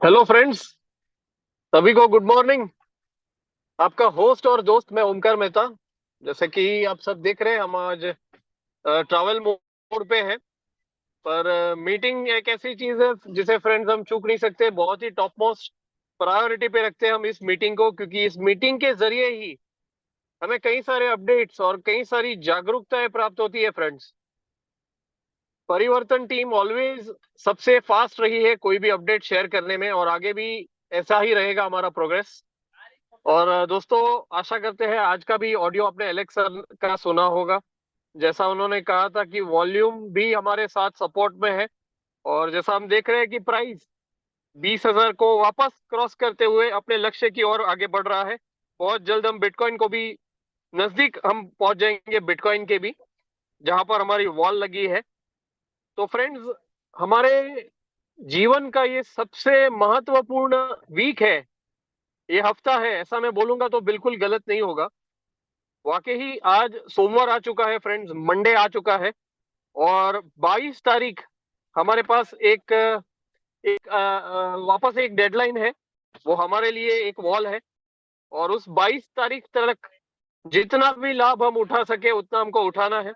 Hello friends, सभी को good morning. आपका होस्ट और दोस्त मैं ओमकार मेहता। जैसे कि आप सब देख रहे हैं, हम आज ट्रैवल मोड पे हैं। पर मीटिंग एक ऐसी चीज है जिसे फ्रेंड्स हम चूक नहीं सकते। बहुत ही टॉप मोस्ट प्रायोरिटी पे रखते हैं हम इस मीटिंग को, क्योंकि इस मीटिंग के जरिए ही हमें कई सारे अपडेट्स और कई सारी जागरूकताएं प्राप्त होती है फ्रेंड्स। परिवर्तन टीम ऑलवेज सबसे फास्ट रही है कोई भी अपडेट शेयर करने में, और आगे भी ऐसा ही रहेगा हमारा प्रोग्रेस। और दोस्तों, आशा करते हैं आज का भी ऑडियो आपने एलेक्स सर का सुना होगा। जैसा उन्होंने कहा था कि वॉल्यूम भी हमारे साथ सपोर्ट में है, और जैसा हम देख रहे हैं कि प्राइस 20,000 को वापस क्रॉस करते हुए अपने लक्ष्य की ओर आगे बढ़ रहा है। बहुत जल्द हम बिटकॉइन को भी नजदीक हम पहुंच जाएंगे, बिटकॉइन के भी, जहां पर हमारी वॉल लगी है। तो फ्रेंड्स, हमारे जीवन का ये सबसे महत्वपूर्ण वीक है, ये हफ्ता है, ऐसा मैं बोलूंगा तो बिल्कुल गलत नहीं होगा। वाकई ही आज सोमवार आ चुका है फ्रेंड्स, मंडे आ चुका है। और 22 तारीख हमारे पास वापस एक डेडलाइन है। वो हमारे लिए एक वॉल है, और उस 22 तारीख तक जितना भी लाभ हम उठा सके उतना हमको उठाना है।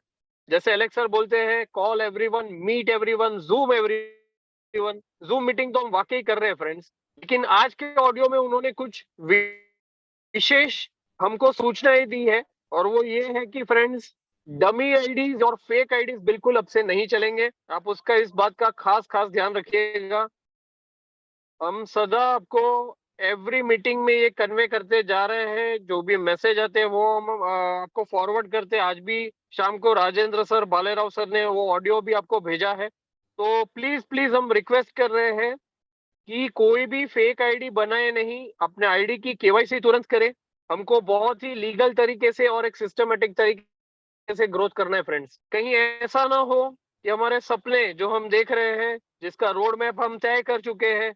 जैसे एलेक्स सर बोलते हैं, call everyone, meet everyone, Zoom everyone. Zoom meeting तो हम वाकई कर रहे हैं फ्रेंड्स, लेकिन आज के ऑडियो में उन्होंने कुछ विशेष हमको सूचनाएं दी है। और वो ये है कि फ्रेंड्स, डमी आईडीज और फेक आईडीज बिल्कुल अब से नहीं चलेंगे। आप उसका, इस बात का खास खास ध्यान रखिएगा। हम सदा आपको एवरी मीटिंग में ये कन्वे करते जा रहे हैं, जो भी मैसेज आते हैं वो हम आपको फॉरवर्ड करते हैं। आज भी शाम को राजेंद्र सर, बालेराव सर ने वो ऑडियो भी आपको भेजा है। तो प्लीज प्लीज हम रिक्वेस्ट कर रहे हैं कि कोई भी फेक आईडी बनाए नहीं, अपने आईडी की केवाईसी तुरंत करें। हमको बहुत ही लीगल तरीके से और एक सिस्टमेटिक तरीके से ग्रोथ करना है फ्रेंड्स। कहीं ऐसा ना हो कि हमारे सपने जो हम देख रहे हैं, जिसका रोड मैप हम तय कर चुके हैं,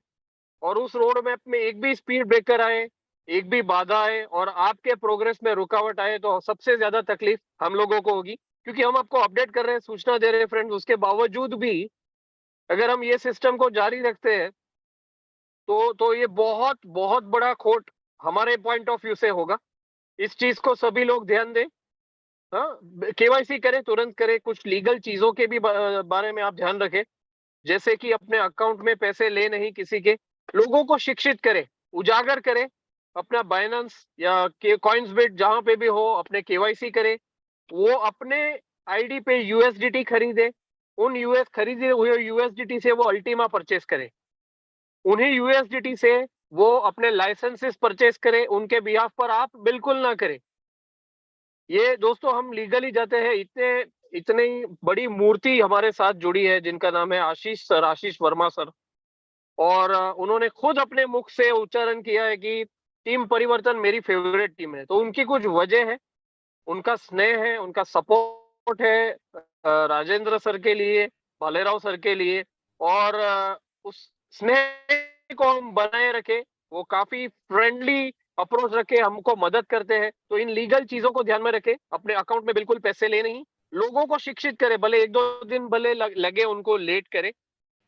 और उस रोड मैप में एक भी स्पीड ब्रेकर आए, एक भी बाधा आए और आपके प्रोग्रेस में रुकावट आए, तो सबसे ज्यादा तकलीफ हम लोगों को होगी। क्योंकि हम आपको अपडेट कर रहे हैं, सूचना दे रहे हैं फ्रेंड्स, उसके बावजूद भी अगर हम ये सिस्टम को जारी रखते हैं तो ये बहुत बहुत बड़ा खोट हमारे पॉइंट ऑफ व्यू से होगा। इस चीज को सभी लोग ध्यान दें। हाँ, केवाईसी करें, तुरंत करें। कुछ लीगल चीजों के भी बारे में आप ध्यान रखें, जैसे कि अपने अकाउंट में पैसे ले नहीं किसी के। लोगों को शिक्षित करें, उजागर करें। अपना बाइनेंस या कॉइन्सबिट जहां पे भी हो, अपने केवाईसी करें। वो अपने आईडी पे यूएसडीटी खरीदे। उन खरीदे हुए यूएसडीटी से वो अल्टीमा परचेस करें। उन्हीं यूएसडीटी से वो अपने लाइसेंसेस परचेस करें। उनके बिहाफ पर आप बिल्कुल ना करें। ये दोस्तों, हम लीगली जाते हैं। इतने इतनी बड़ी मूर्ति हमारे साथ जुड़ी है जिनका नाम है आशीष सर, आशीष वर्मा सर। और उन्होंने खुद अपने मुख से उच्चारण किया है कि टीम परिवर्तन मेरी फेवरेट टीम है। तो उनकी कुछ वजह है, उनका स्नेह है, उनका सपोर्ट है राजेंद्र सर के लिए, भालेराव सर के लिए। और उस स्नेह को हम बनाए रखें। वो काफी फ्रेंडली अप्रोच रखे, हमको मदद करते हैं। तो इन लीगल चीजों को ध्यान में रखें। अपने अकाउंट में बिल्कुल पैसे ले नहीं। लोगों को शिक्षित करें, भले एक दो दिन भले लगे उनको, लेट करें,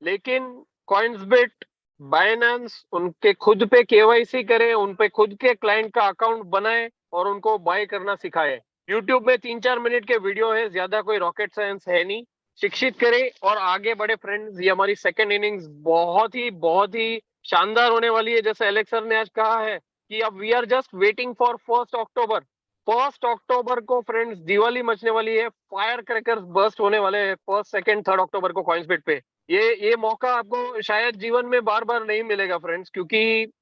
लेकिन कॉइन्सबिट, बाइनेंस, उनके खुद पे केवाईसी करें, उन पे खुद के क्लाइंट का अकाउंट बनाएं और उनको बाय करना सिखाएं। यूट्यूब में 3-4 मिनट के वीडियो है, ज्यादा कोई रॉकेट साइंस है नहीं। शिक्षित करें और आगे बढ़े फ्रेंड्स। ये हमारी सेकंड इनिंग्स बहुत ही शानदार होने वाली है। जैसे एलेक्स सर ने आज कहा है कि अब we are just waiting for 1 October. 1 अक्टूबर को फ्रेंड्स दिवाली मचने वाली है, फायर क्रैकर्स बर्स्ट होने वाले हैं 1, 2, 3 अक्टूबर को कॉइन्सबिट पे। ये मौका आपको शायद जीवन में बार बार नहीं मिलेगा फ्रेंड्स, क्योंकि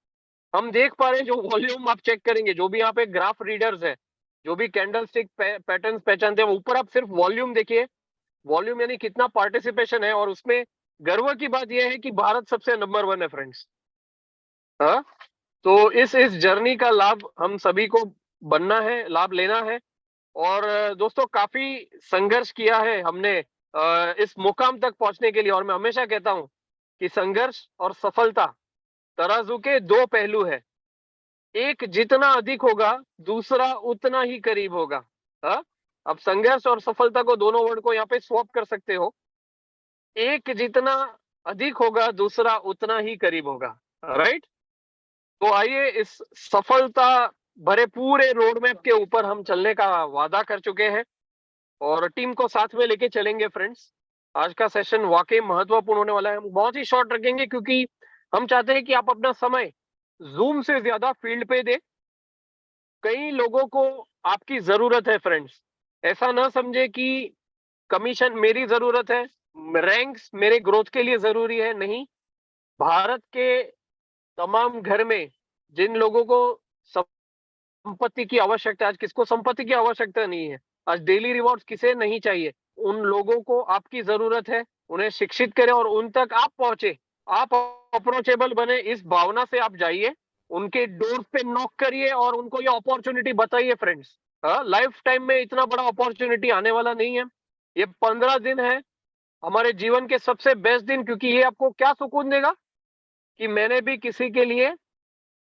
हम देख पा रहे हैं, जो वॉल्यूम आप चेक करेंगे, जो भी यहाँ पे ग्राफ रीडर्स है, जो भी कैंडल स्टिक पैटर्न्स पहचानते हैं, ऊपर आप सिर्फ वॉल्यूम देखिए। वॉल्यूम यानी कितना पार्टिसिपेशन है, और उसमें गर्व की बात यह है कि भारत सबसे नंबर 1 है फ्रेंड्स। हाँ, तो इस जर्नी का लाभ हम सभी को बनना है, लाभ लेना है। और दोस्तों, काफी संघर्ष किया है हमने इस मुकाम तक पहुंचने के लिए। और मैं हमेशा कहता हूं कि संघर्ष और सफलता तराजू के दो पहलू है। एक जितना अधिक होगा, दूसरा उतना ही करीब होगा। हाँ, अब संघर्ष और सफलता को, दोनों वर्ड को यहाँ पे स्वैप कर सकते हो। एक जितना अधिक होगा दूसरा उतना ही करीब होगा, राइट। तो आइए इस सफलता भरे पूरे रोड मैप के ऊपर हम चलने का वादा कर चुके हैं और टीम को साथ में लेके चलेंगे फ्रेंड्स। आज का सेशन वाकई महत्वपूर्ण होने वाला है। हम बहुत ही शॉर्ट रखेंगे क्योंकि हम चाहते हैं कि आप अपना समय जूम से ज्यादा फील्ड पे दे। कई लोगों को आपकी जरूरत है फ्रेंड्स। ऐसा ना समझे कि कमीशन मेरी जरूरत है, रैंक्स मेरे ग्रोथ के लिए जरूरी है, नहीं। भारत के तमाम घर में जिन लोगों को संपत्ति की आवश्यकता है, आज किसको संपत्ति की आवश्यकता नहीं है, आज डेली रिवॉर्ड्स किसे नहीं चाहिए, उन लोगों को आपकी जरूरत है। उन्हें शिक्षित करें और उन तक आप पहुंचे, आप अप्रोचेबल बने, इस भावना से आप जाइए, उनके डोर पे नॉक करिए और उनको ये अपॉर्चुनिटी बताइए फ्रेंड्स। लाइफ टाइम में इतना बड़ा अपॉर्चुनिटी आने वाला नहीं है। ये 15 दिन है हमारे जीवन के सबसे बेस्ट दिन, क्योंकि ये आपको क्या सुकून देगा कि मैंने भी किसी के लिए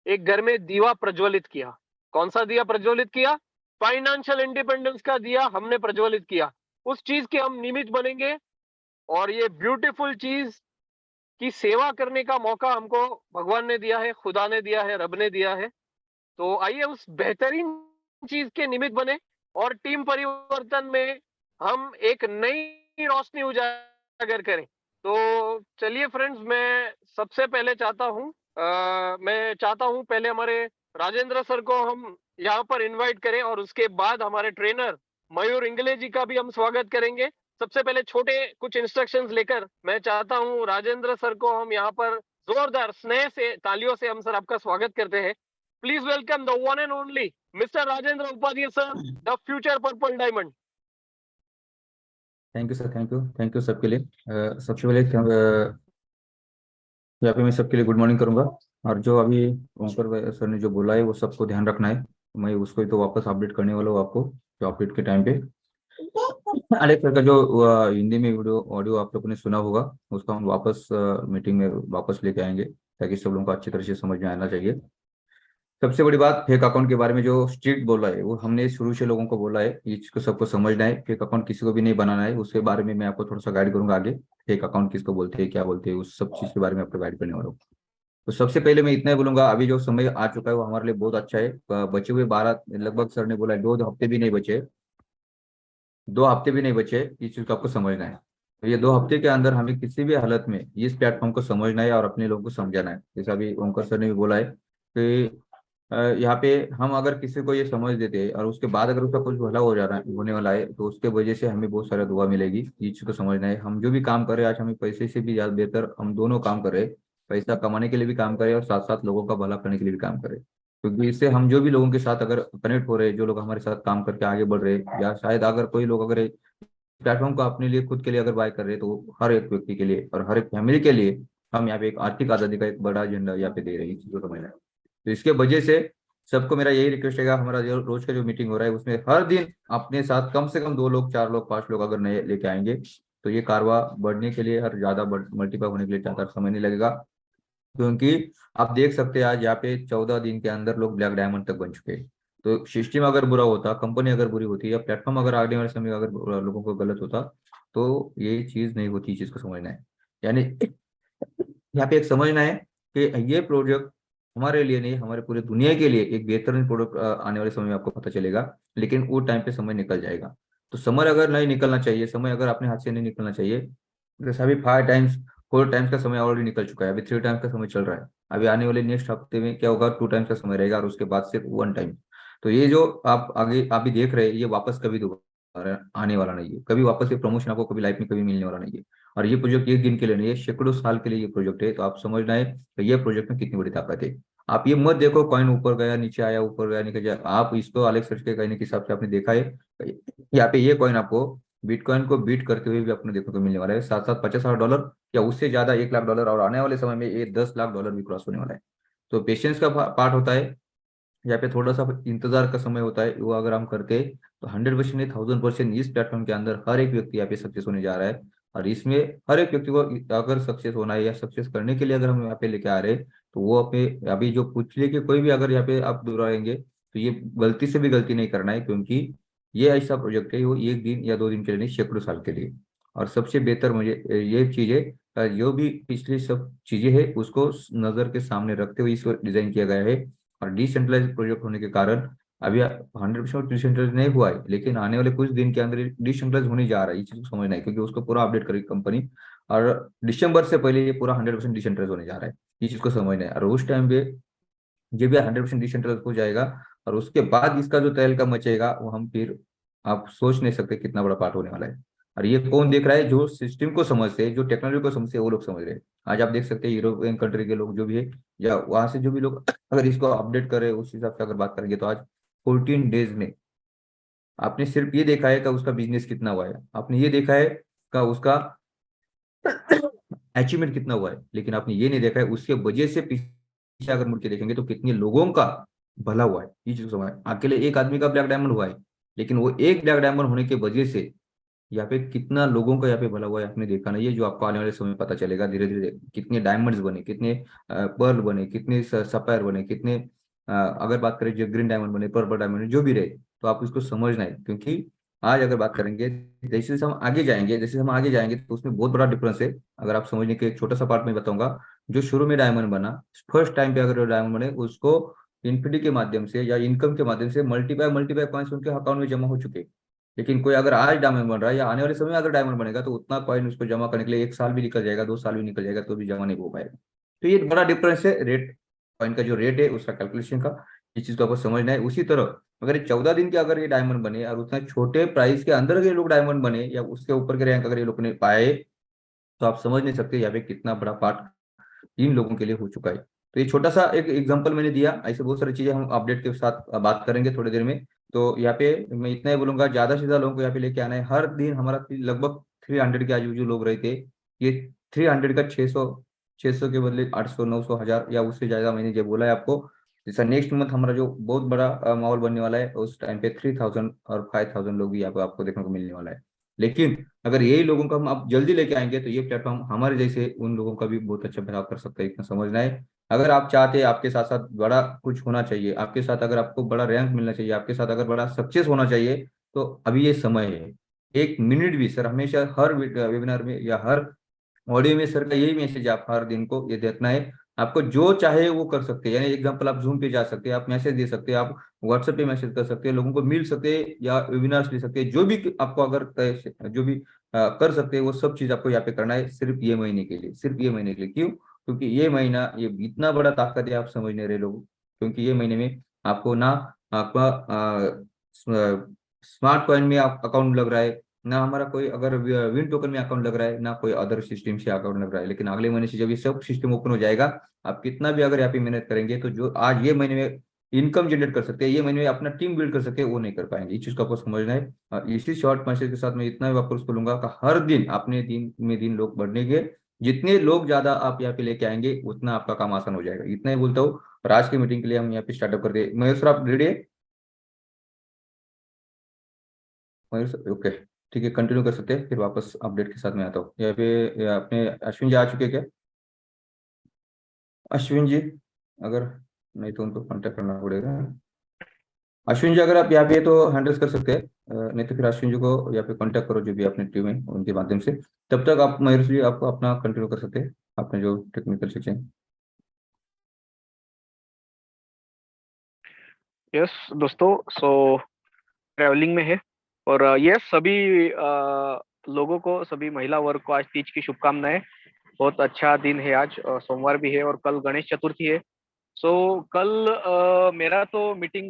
एक घर में दिया प्रज्वलित किया। कौन सा दिया प्रज्वलित किया? फाइनेंशियल इंडिपेंडेंस का दिया हमने प्रज्वलित किया। उस चीज के हम निमित्त बनेंगे और ये ब्यूटीफुल चीज की सेवा करने का मौका हमको भगवान ने दिया है, खुदा ने दिया है, रब ने दिया है। तो आइए उस बेहतरीन चीज के निमित्त बने और टीम परिवर्तन में हम एक नई रोशनी उजागर करें। तो चलिए फ्रेंड्स, मैं चाहता हूं पहले हमारे राजेंद्र सर को हम यहाँ पर इनवाइट करें और उसके बाद हमारे ट्रेनर मयूर इंगले जी का भी हम स्वागत करेंगे। सबसे पहले छोटे कुछ इंस्ट्रक्शंस लेकर मैं चाहता हूं राजेंद्र सर को हम यहाँ पर जोरदार स्नेह से तालियों से हम सर आपका स्वागत करते हैं। Please welcome the one and only mister Rajendra Upadhyay sir, the future purple diamond. Thank you sir, thank you सबके लिए। सबसे पहले यहाँ पे मैं सबके लिए गुड मॉर्निंग करूँगा। और जो अभी ओंकर सर ने जो बोला है वो सबको ध्यान रखना है। मैं उसको ही तो वापस अपडेट करने वाला हूँ आपको, जो अपडेट के टाइम पे अलेक्स सर का जो हिंदी में वीडियो ऑडियो आप लोगों ने सुना होगा, उसको हम वापस मीटिंग में वापस लेके आएंगे, ताकि सब लोगों को अच्छी तरह से समझ में आना चाहिए। सबसे बड़ी बात, फेक अकाउंट के बारे में जो स्ट्रिक्ट बोला है वो हमने शुरू से लोगों को बोला है, इसको सबको समझना है। फेक अकाउंट किसी को भी नहीं बनाना है, उसके बारे में मैं आपको थोड़ा सा गाइड करूंगा आगे। फेक अकाउंट किसको बोलते हैं, क्या बोलते हैं, उस सब चीज के बारे में आपको गाइड करने वाला हूँ। तो सबसे पहले मैं इतना ही बोलूंगा, अभी जो समय आ चुका है वो हमारे लिए बहुत अच्छा है। बचे हुए 12 लगभग सर ने बोला है 2 हफ्ते भी नहीं बचे, 2 हफ्ते भी नहीं बचे, इस चीज को आपको समझना है। तो ये 2 हफ्ते के अंदर हमें किसी भी हालत में इस प्लेटफॉर्म को समझना है और अपने लोगों को समझाना है। जैसा अभी ओंकर सर ने भी बोला है कि यहाँ पे हम अगर किसी को ये समझ देते हैं और उसके बाद अगर उसका कुछ भला हो जा रहा है, होने वाला है, तो उसके वजह से हमें बहुत सारा दुआ मिलेगी। ये चीज को समझना है। हम जो भी काम कर रहे हैं आज, हमें पैसे से भी ज्यादा बेहतर हम दोनों काम कर रहे हैं। पैसा कमाने के लिए भी काम करें और साथ साथ लोगों का भला करने के लिए भी काम करें, क्योंकि इससे हम जो भी लोगों के साथ अगर कनेक्ट हो रहे हैं, जो लोग हमारे साथ काम करके आगे बढ़ रहे हैं, या शायद अगर कोई लोग अगर प्लेटफॉर्म को अपने लिए खुद के लिए अगर बाय कर रहे हैं, तो हर एक व्यक्ति के लिए और हर एक फैमिली के लिए हम यहाँ पे एक आर्थिक आजादी का एक बड़ा एजेंडा यहाँ पे दे रहे हैं। इस चीज को समझना है। तो इसके वजह से सबको मेरा यही रिक्वेस्ट है, हमारा जो रोज का जो मीटिंग हो रहा है उसमें हर दिन अपने साथ कम से कम 2 लोग, 4 लोग, 5 लोग अगर नए लेके आएंगे, तो ये कारवा बढ़ने के लिए, हर ज्यादा मल्टीप्लाई होने के लिए ज्यादा समय नहीं लगेगा। क्योंकि आप देख सकते हैं आज यहाँ पे 14 दिन के अंदर लोग ब्लैक डायमंड तक बन चुके हैं। तो सिस्टम अगर बुरा होता, कंपनी अगर बुरी होती, या प्लेटफॉर्म अगर आगे वाले समय अगर लोगों को गलत होता, तो ये चीज नहीं होती। चीज को समझना है, यानी यहाँ पे एक समझना है कि ये प्रोजेक्ट हमारे लिए नहीं, हमारे पूरे दुनिया के लिए एक बेहतरीन प्रोडक्ट आने वाले समय में आपको पता चलेगा। लेकिन वो टाइम पे समय निकल जाएगा। तो समय अगर नहीं निकलना चाहिए, समय अगर अपने हाथ से नहीं निकलना चाहिए। जैसे अभी 5 टाइम्स, 4 टाइम्स का समय ऑलरेडी निकल चुका है, अभी 3 टाइम्स का समय चल रहा है। अभी आने वाले नेक्स्ट हफ्ते में क्या होगा, 2 टाइम्स का समय रहेगा और उसके बाद सिर्फ 1 टाइम। तो ये जो आप आगे आप भी देख रहे हैं, ये वापस कभी दोबारा आने वाला नहीं है। कभी वापस ये प्रमोशन आपको कभी लाइफ में कभी मिलने वाला नहीं है। और ये प्रोजेक्ट एक दिन के लिए नहीं है, सैकड़ों साल के लिए ये प्रोजेक्ट है। तो आप समझना है कि ये प्रोजेक्ट में कितनी बड़ी ताकत है। आप ये मत देखो कॉइन ऊपर गया नीचे आया, ऊपर गया नीचे गया। आप इसको अलेक्स सर्च के कहने के हिसाब से आपने देखा है, यहाँ पे ये कॉइन आपको बिटकॉइन को बीट करते हुए भी आपने देखने को मिलने वाला है। साथ साथ $50,000 या उससे ज्यादा, $1,00,000, और आने वाले समय में ये $10,00,000 भी क्रॉस होने वाला है। तो पेशेंस का पार्ट होता है, यहाँ पे थोड़ा सा इंतजार का समय होता है। वो अगर हम करते हैं तो 100% नहीं, 1000% इस प्लेटफॉर्म के अंदर हर एक व्यक्ति यहाँ पे सक्सेस होने जा रहा है। और इसमें हर एक व्यक्ति को अगर सक्सेस होना है या सक्सेस करने के लिए अगर हम यहाँ पे लेके आ रहे हैं, तो वो अपने अभी जो पूछ लिए कि कोई भी अगर यहाँ पे आप दोहराएंगे, तो ये गलती से भी गलती नहीं करना है। क्योंकि ये ऐसा प्रोजेक्ट है, वो 1 दिन या 2 दिन के लिए नहीं, सैकड़ों साल के लिए। और सबसे बेहतर मुझे ये चीज है, जो भी पिछली सब चीजें है उसको नजर के सामने रखते हुए इसको डिजाइन किया गया है। और डिसेंट्रलाइज प्रोजेक्ट होने के कारण अभी 100% डिसेंट्रलाइज नहीं हुआ है, लेकिन आने वाले कुछ दिन के अंदर डिसेंट्रलाइज होने जा रहा है। ये चीज को समझना है, क्योंकि उसको पूरा अपडेट करेगी कंपनी, और दिसंबर से पहले ये पूरा 100% डिसेंट्रलाइज होने जा रहा है। ये चीज को समझना है, और उस टाइम पे जब ये 100% डिसेंट्रलाइज हो जाएगा, और उसके बाद इसका जो तहलका मचेगा वो हम फिर आप सोच नहीं सकते कितना बड़ा पार्ट होने वाला है। और ये कौन देख रहा है? जो सिस्टम को समझते हैं, जो टेक्नोलॉजी को समझते हैं, वो लोग समझ रहे हैं। आज आप देख सकते हैं यूरोपियन कंट्री के लोग जो भी है, या वहां से जो भी लोग अगर इसको अपडेट करें उस हिसाब से अगर बात करेंगे, तो आज 14 डेज में आपने सिर्फ ये देखा है कि उसका बिजनेस कितना हुआ है, आपने ये देखा है कि उसका अचीवमेंट कितना हुआ है, लेकिन आपने ये नहीं देखा है उसके वजह से पीछे अगर मुड़ के देखेंगे तो कितने लोगों का भला हुआ है। ये चीज समझ, अकेले एक आदमी का ब्लैक डायमंड हुआ है, लेकिन वो एक ब्लैक डायमंड होने की वजह से यहाँ पे कितना लोगों का यहाँ पे भला हुआ है आपने देखा नहीं है। जो आपको आने वाले समय में पता चलेगा धीरे धीरे, कितने डायमंड्स बने, कितने पर्ल बने, कितने सफायर बने, कितने अगर बात करें जो ग्रीन डायमंड बने, पर्पल डायमंड जो भी रहे, तो आप इसको समझना है। क्योंकि आज अगर बात करेंगे, जैसे जैसे हम आगे जाएंगे, जैसे हम आगे जाएंगे तो उसमें बहुत बड़ा डिफरेंस है। अगर आप समझने के एक छोटा सा पार्ट में बताऊंगा, जो शुरू में डायमंड बना, फर्स्ट टाइम पे अगर डायमंड बने उसको इन्फिनिटी के माध्यम से या इनकम के माध्यम से मल्टीप्लाई मल्टीप्लाई पॉइंट्स उनके अकाउंट में जमा हो चुके। लेकिन कोई अगर आज डायमंड बन रहा है या आने वाले समय में अगर डायमंड बनेगा, तो उतना कॉइन उसको जमा करने के लिए 1 साल भी निकल जाएगा, 2 साल भी निकल जाएगा, तो भी जमा नहीं हो पाएगा। तो ये बड़ा डिफरेंस है रेट, कॉइन का जो रेट है उसका कैलकुलेशन का। इस चीज को आपको समझना है। उसी तरह अगर ये 14 दिन के अगर ये डायमंड बने और उतना छोटे प्राइस के अंदर अगर ये लोग डायमंड बने या उसके ऊपर के रैंक अगर ये लोग ने पाए, तो आप समझ नहीं सकते यहाँ पे कितना बड़ा पार्ट इन लोगों के लिए हो चुका है। तो ये छोटा सा एक एग्जांपल मैंने दिया, ऐसे बहुत सारी चीजें हम अपडेट के साथ बात करेंगे थोड़ी देर में। तो यहाँ पे मैं इतना ही बोलूंगा, ज्यादा से ज्यादा लोगों को यहाँ पे लेके आना है। हर दिन हमारा लगभग 300 के आजू बाजू लोग रहते, ये 300 का 600 के बदले 800 900 1000 या उससे ज्यादा मैंने जो बोला है आपको। जैसा नेक्स्ट मंथ हमारा जो बहुत बड़ा माहौल बनने वाला है, उस टाइम पे 3000 और 5000 लोग भी यहाँ पे आपको देखने को मिलने वाला है। लेकिन अगर यही लोगों को हम अब जल्दी लेके आएंगे, तो ये प्लेटफॉर्म हमारे जैसे उन लोगों का भी बहुत अच्छा बचाव कर सकता है, इतना समझना है। अगर आप चाहते हैं आपके साथ साथ बड़ा कुछ होना चाहिए, आपके साथ अगर आपको बड़ा रैंक मिलना चाहिए, आपके साथ अगर बड़ा सक्सेस होना चाहिए, तो अभी ये समय है। 1 मिनट भी सर, हमेशा हर वेबिनार में या हर ऑडियो में सर का यही मैसेज आप हर दिन को ये देखना है। आपको जो चाहे वो कर सकते हैं, यानी एग्जांपल आप जूम पे जा सकते हैं, आप मैसेज दे सकते हैं, आप व्हाट्सएप पे मैसेज कर सकते हैं, लोगों को मिल सकते हैं या वेबिनार्स ले सकते हैं, जो भी आपको अगर जो भी कर सकते हैं वो सब चीज आपको यहाँ पे करना है, सिर्फ ये महीने के लिए, सिर्फ ये महीने के लिए। क्यों? क्योंकि ये महीना ये इतना बड़ा ताकत है, आप समझ नहीं रहे लोग। क्योंकि ये महीने में आपको ना आपका स्मार्ट कॉइन में अकाउंट लग रहा है, ना हमारा कोई अगर विन टोकन में अकाउंट लग रहा है, ना कोई अदर सिस्टम से अकाउंट लग रहा है। लेकिन अगले महीने से जब ये सब सिस्टम ओपन हो जाएगा, आप कितना भी अगर यहाँ पे मेहनत करेंगे, तो जो आज ये महीने में इनकम जनरेट कर सकते हैं, ये महीने में अपना टीम बिल्ड कर सकते हैं, वो नहीं कर पाएंगे। इस चीज को आपको समझना है। और इसी शॉर्ट मैसेज के साथ मैं इतना वापस बोलूंगा कि हर दिन अपने दिन में दिन लोग बढ़नेंगे, जितने लोग ज्यादा आप यहाँ पे लेके आएंगे उतना आपका काम आसान हो जाएगा। इतना ही बोलता हूँ, और आज की मीटिंग के लिए हम यहाँ पे स्टार्टअप करते हैं। मयूर सर आप रेडी है? मयूर सर ओके, ठीक है, कंटिन्यू कर सकते हैं, फिर वापस अपडेट के साथ में आता हूँ। यहाँ पे अपने अश्विन जी आ चुके हैं क्या? अश्विन जी, अगर नहीं तो उनको कांटेक्ट करना पड़ेगा। अश्विन जी अगर आप यहाँ पे तो हैंडल्स कर सकते हैं, नहीं तो फिर अश्विन जी को यहाँ पे कांटेक्ट करो, जो भी अपनी टीम है उनके माध्यम से। तब तक आप मयूर जी आपको अपना कंटिन्यू कर सकते हैं, अपने जो टेक्निकल सेक्शन। यस दोस्तों, सो ट्रैवलिंग में है। और यस, सभी लोगों को, सभी महिला वर्ग को आज तीज की शुभकामनाएं। बहुत अच्छा दिन है आज, सोमवार भी है और कल गणेश चतुर्थी है। सो कल मेरा तो मीटिंग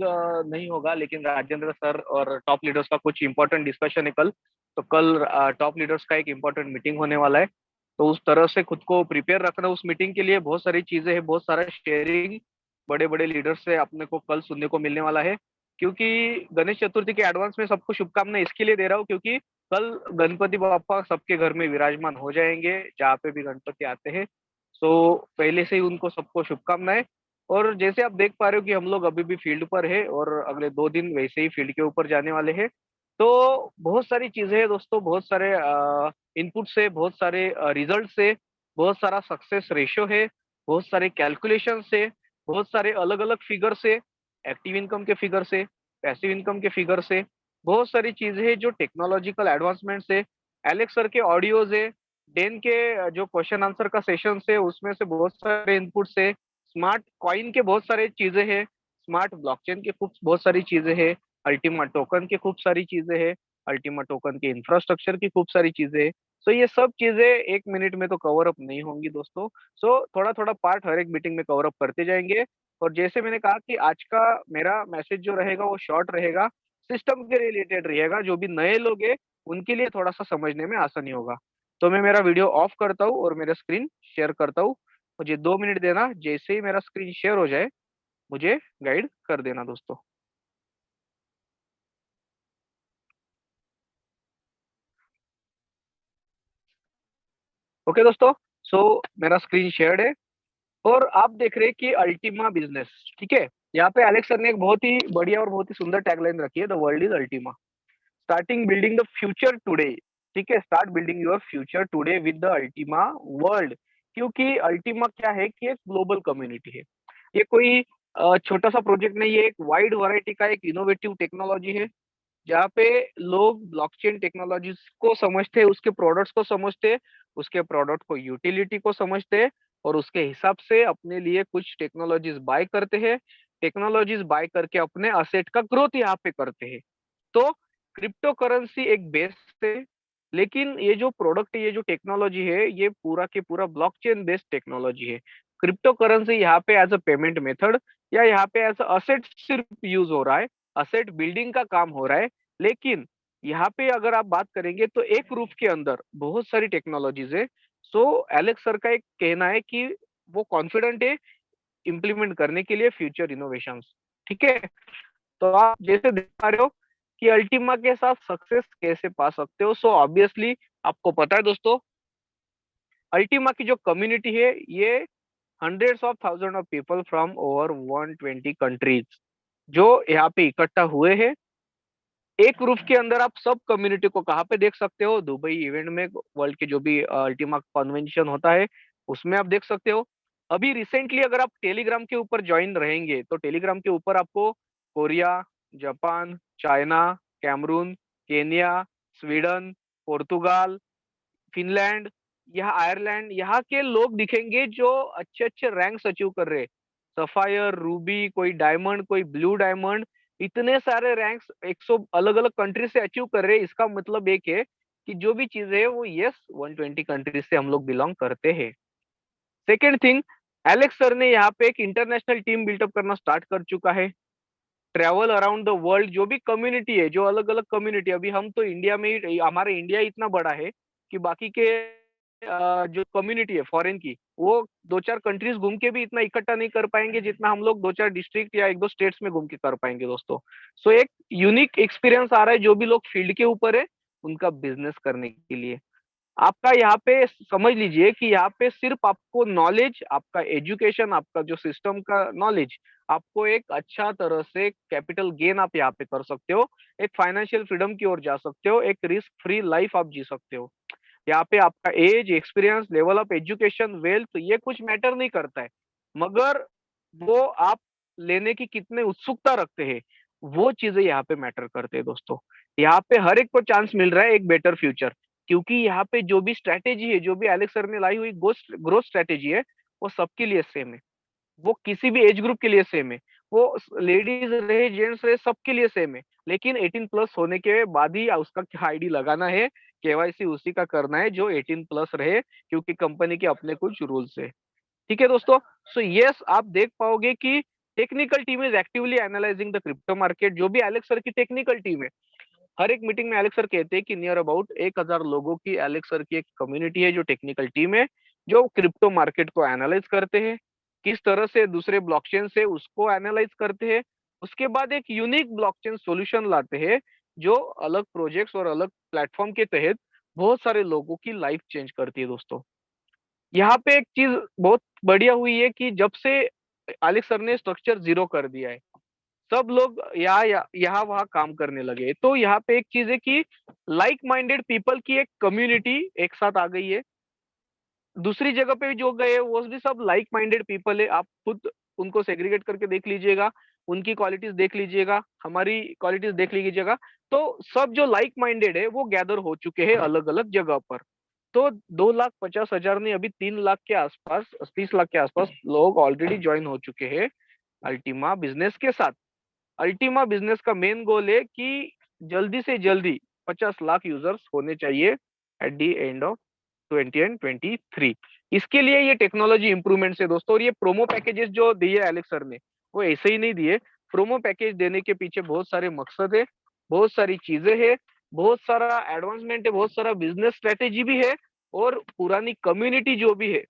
नहीं होगा, लेकिन राजेंद्र सर और टॉप लीडर्स का कुछ इंपॉर्टेंट डिस्कशन है कल। तो कल टॉप लीडर्स का एक इंपॉर्टेंट मीटिंग होने वाला है। तो उस तरह से खुद को प्रिपेयर रखना उस मीटिंग के लिए। बहुत सारी चीजें हैं, बहुत सारा शेयरिंग बड़े बड़े लीडर्स से अपने को कल सुनने को मिलने वाला है। क्योंकि गणेश चतुर्थी के एडवांस में सबको शुभकामनाएं इसके लिए दे रहा हूँ, क्योंकि कल गणपति बापा सबके घर में विराजमान हो जाएंगे, जहाँ पे भी गणपति आते हैं। तो पहले से ही उनको सबको शुभकामनाएं। और जैसे आप देख पा रहे हो कि हम लोग अभी भी फील्ड पर है और अगले 2 दिन वैसे ही फील्ड के ऊपर जाने वाले हैं। तो बहुत सारी चीजें हैं दोस्तों, बहुत सारे इनपुट से, बहुत सारे रिजल्ट से, बहुत सारा सक्सेस रेशियो है, बहुत सारे कैलकुलेशन से, बहुत सारे अलग अलग फिगर से, एक्टिव इनकम के फिगर से, पैसिव इनकम के फिगर से, बहुत सारी चीजें हैं जो टेक्नोलॉजिकल एडवांसमेंट से, एलेक्स सर के ऑडियोज है, डेन के जो क्वेश्चन आंसर का सेशन है उसमें से बहुत सारे इनपुट्स है, स्मार्ट कॉइन के बहुत सारे चीजें हैं, स्मार्ट ब्लॉकचेन के खूब बहुत सारी चीजें हैं, अल्टीमा टोकन के खूब सारी चीजें हैं, अल्टीमा टोकन के इंफ्रास्ट्रक्चर की खूब सारी चीजें हैं। सो ये सब चीजें 1 मिनट में तो कवर अप नहीं होंगी दोस्तों। सो थोड़ा थोड़ा पार्ट हर एक मीटिंग में कवर अप करते जाएंगे। और जैसे मैंने कहा कि आज का मेरा मैसेज जो रहेगा वो शॉर्ट रहेगा, सिस्टम के रिलेटेड रहेगा, जो भी नए लोग हैं उनके लिए थोड़ा सा समझने में आसानी होगा। तो मैं मेरा वीडियो ऑफ करता हूँ और मेरा स्क्रीन शेयर करता हूँ। मुझे 2 मिनट देना, जैसे ही मेरा स्क्रीन शेयर हो जाए मुझे गाइड कर देना दोस्तों। ओके दोस्तों, सो मेरा स्क्रीन शेयर्ड है और आप देख रहे हैं कि अल्टीमा बिजनेस, ठीक है। यहाँ पे एलेक्स सर ने एक बहुत ही बढ़िया और बहुत ही सुंदर टैगलाइन रखी है, the world is Ultima, starting building the future today. ठीक है, start building your future today with the Ultima world. क्योंकि अल्टीमा क्या है कि एक ग्लोबल कम्युनिटी है, ये कोई छोटा सा प्रोजेक्ट नहीं है, एक वाइड वैरायटी का एक इनोवेटिव टेक्नोलॉजी है, जहाँ पे लोग ब्लॉकचेन टेक्नोलॉजीज को समझते हैं, उसके प्रोडक्ट्स को समझते हैं, उसके प्रोडक्ट को यूटिलिटी को समझते हैं और उसके हिसाब से अपने लिए कुछ टेक्नोलॉजीज बाय करते हैं, टेक्नोलॉजीज बाय करके अपने असेट का ग्रोथ यहाँ पे करते हैं। तो क्रिप्टो करेंसी एक बेस है, लेकिन ये जो प्रोडक्ट ये जो टेक्नोलॉजी है ये पूरा के पूरा ब्लॉकचेन बेस्ड टेक्नोलॉजी है। क्रिप्टो करेंसी यहाँ पे एज अ पेमेंट मेथड या यहाँ पे एज अ असेट सिर्फ यूज हो रहा है, असेट बिल्डिंग का काम हो रहा है। लेकिन यहाँ पे अगर आप बात करेंगे तो एक रूफ के अंदर बहुत सारी टेक्नोलॉजीज है। सो एलेक्स सर का एक कहना है कि वो कॉन्फिडेंट है इम्प्लीमेंट करने के लिए फ्यूचर इनोवेशंस। ठीक है, तो आप जैसे देख पा रहे हो कि अल्टीमा के साथ सक्सेस कैसे पा सकते हो। सो ऑब्वियसली आपको पता है दोस्तों, अल्टीमा की जो कम्युनिटी है ये hundreds of thousand of people from over 120 countries जो यहाँ पे इकट्ठा हुए हैं। एक रूफ के अंदर आप सब कम्युनिटी को कहाँ पे देख सकते हो, दुबई इवेंट में, वर्ल्ड के जो भी अल्टीमा कन्वेंशन होता है उसमें आप देख सकते हो। अभी रिसेंटली अगर आप टेलीग्राम के ऊपर ज्वाइन रहेंगे तो टेलीग्राम के ऊपर आपको Korea, Japan, China, Cameroon, Kenya, Sweden, Portugal, Finland, यहाँ आयरलैंड, यहाँ के लोग दिखेंगे जो अच्छे अच्छे रैंक्स अचीव कर रहे हैं। सफायर, रूबी, कोई डायमंड, कोई ब्लू डायमंड, इतने सारे रैंक्स 100 अलग अलग कंट्री से अचीव कर रहे हैं। इसका मतलब एक है कि जो भी चीज है वो यस 120 कंट्रीज से हम लोग बिलोंग करते हैं। सेकेंड थिंग, एलेक्स सर ने यहाँ पे एक इंटरनेशनल टीम बिल्टअप करना स्टार्ट कर चुका है। ट्रेवल अराउंड द वर्ल्ड, जो भी कम्युनिटी है, जो अलग अलग कम्युनिटी, अभी हम तो इंडिया में ही, हमारे इंडिया इतना बड़ा है कि बाकी के जो कम्युनिटी है फॉरेन की, वो 2-4 कंट्रीज घूम के भी इतना इकट्ठा नहीं कर पाएंगे जितना हम लोग 2-4 डिस्ट्रिक्ट या 1-2 स्टेट्स में घूम के कर पाएंगे दोस्तों। सो एक यूनिक एक्सपीरियंस आ रहा है जो भी लोग फील्ड के ऊपर है उनका बिजनेस करने के लिए। आपका यहाँ पे समझ लीजिए कि यहाँ पे सिर्फ आपको नॉलेज, आपका एजुकेशन, आपका जो सिस्टम का नॉलेज, आपको एक अच्छा तरह से कैपिटल गेन आप यहाँ पे कर सकते हो, एक फाइनेंशियल फ्रीडम की ओर जा सकते हो, एक रिस्क फ्री लाइफ आप जी सकते हो। यहाँ पे आपका age, experience, level of education, wealth, ये कुछ मैटर नहीं करता है, मगर वो आप लेने की कितने उत्सुकता रखते हैं वो चीजें यहाँ पे मैटर करते हैं दोस्तों। यहाँ पे हर एक को चांस मिल रहा है एक बेटर फ्यूचर, क्योंकि यहाँ पे जो भी स्ट्रैटेजी है, जो भी एलेक्स सर ने लाई हुई ग्रोथ स्ट्रैटेजी है, वो सबके लिए सेम है, वो किसी भी एज ग्रुप के लिए सेम है, वो लेडीज रहे जेंट्स रहे सबके लिए सेम है। लेकिन 18 प्लस होने के बाद ही उसका आईडी लगाना है, केवाईसी उसी का करना है जो 18 प्लस रहे, क्योंकि कंपनी के अपने कुछ रूल्स है। ठीक है दोस्तों, सो यस आप देख पाओगे कि technical team is actively analysing the crypto market. जो भी एलेक्स सर की टेक्निकल टीम है, हर एक मीटिंग में एलेक्स सर कहते हैं कि नियर अबाउट 1000 लोगों की एलेक्स सर की एक कम्युनिटी है जो टेक्निकल टीम है, जो क्रिप्टो मार्केट को एनालाइज करते हैं, किस तरह से दूसरे ब्लॉकचेन से उसको एनालाइज करते हैं, उसके बाद एक यूनिक ब्लॉकचेन सॉल्यूशन लाते हैं जो अलग प्रोजेक्ट्स और अलग प्लेटफॉर्म के तहत बहुत सारे लोगों की लाइफ चेंज करती है दोस्तों। यहाँ पे एक चीज बहुत बढ़िया हुई है कि जब से एलेक्स सर ने स्ट्रक्चर जीरो कर दिया है, सब लोग यहाँ वहाँ काम करने लगे। तो यहाँ पे एक चीज है कि लाइक माइंडेड पीपल की एक कम्युनिटी एक साथ आ गई है। दूसरी जगह पे जो गए वो भी सब लाइक माइंडेड पीपल है, आप खुद उनको सेग्रीगेट करके देख लीजिएगा। उनकी क्वालिटीज देख लीजिएगा, हमारी क्वालिटीज देख लीजिएगा। तो सब जो लाइक माइंडेड है वो गैदर हो चुके हैं अलग अलग जगह पर। तो 2,50,000 नहीं, अभी 3 लाख के आसपास, 30 लाख के आसपास लोग ऑलरेडी ज्वाइन हो चुके हैं अल्टीमा बिजनेस के साथ। अल्टीमा बिजनेस का मेन गोल है कि जल्दी से जल्दी 50 लाख यूजर्स होने चाहिए एट द एंड ऑफ 2023। इसके लिए ये टेक्नोलॉजी इंप्रूवमेंट्स है दोस्तों। और ये प्रोमो पैकेजेस जो दिए एलेक्स सर ने, वो ऐसे ही नहीं दिए। प्रोमो पैकेज देने के पीछे बहुत सारे मकसद है, बहुत सारी चीजें है, बहुत सारा एडवांसमेंट है, बहुत सारा बिजनेस स्ट्रेटेजी भी है। और पुरानी कम्युनिटी जो भी है,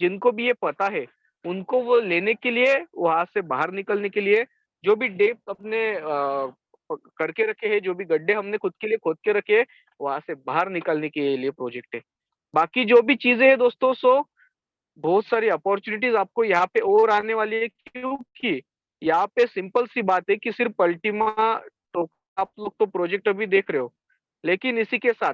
जिनको भी ये पता है, उनको वो लेने के लिए, वहां से बाहर निकलने के लिए, जो भी डेप अपने करके रखे हैं, जो भी गड्ढे हमने खुद के लिए खोद के रखे हैं, वहां से बाहर निकलने के लिए प्रोजेक्ट है। बाकी जो भी चीजें हैं दोस्तों, सो बहुत सारी अपॉर्चुनिटीज आपको यहाँ पे और आने वाली है, क्योंकि यहाँ पे सिंपल सी बात है कि सिर्फ अल्टीमा, तो आप लोग तो प्रोजेक्ट अभी देख रहे हो, लेकिन इसी के साथ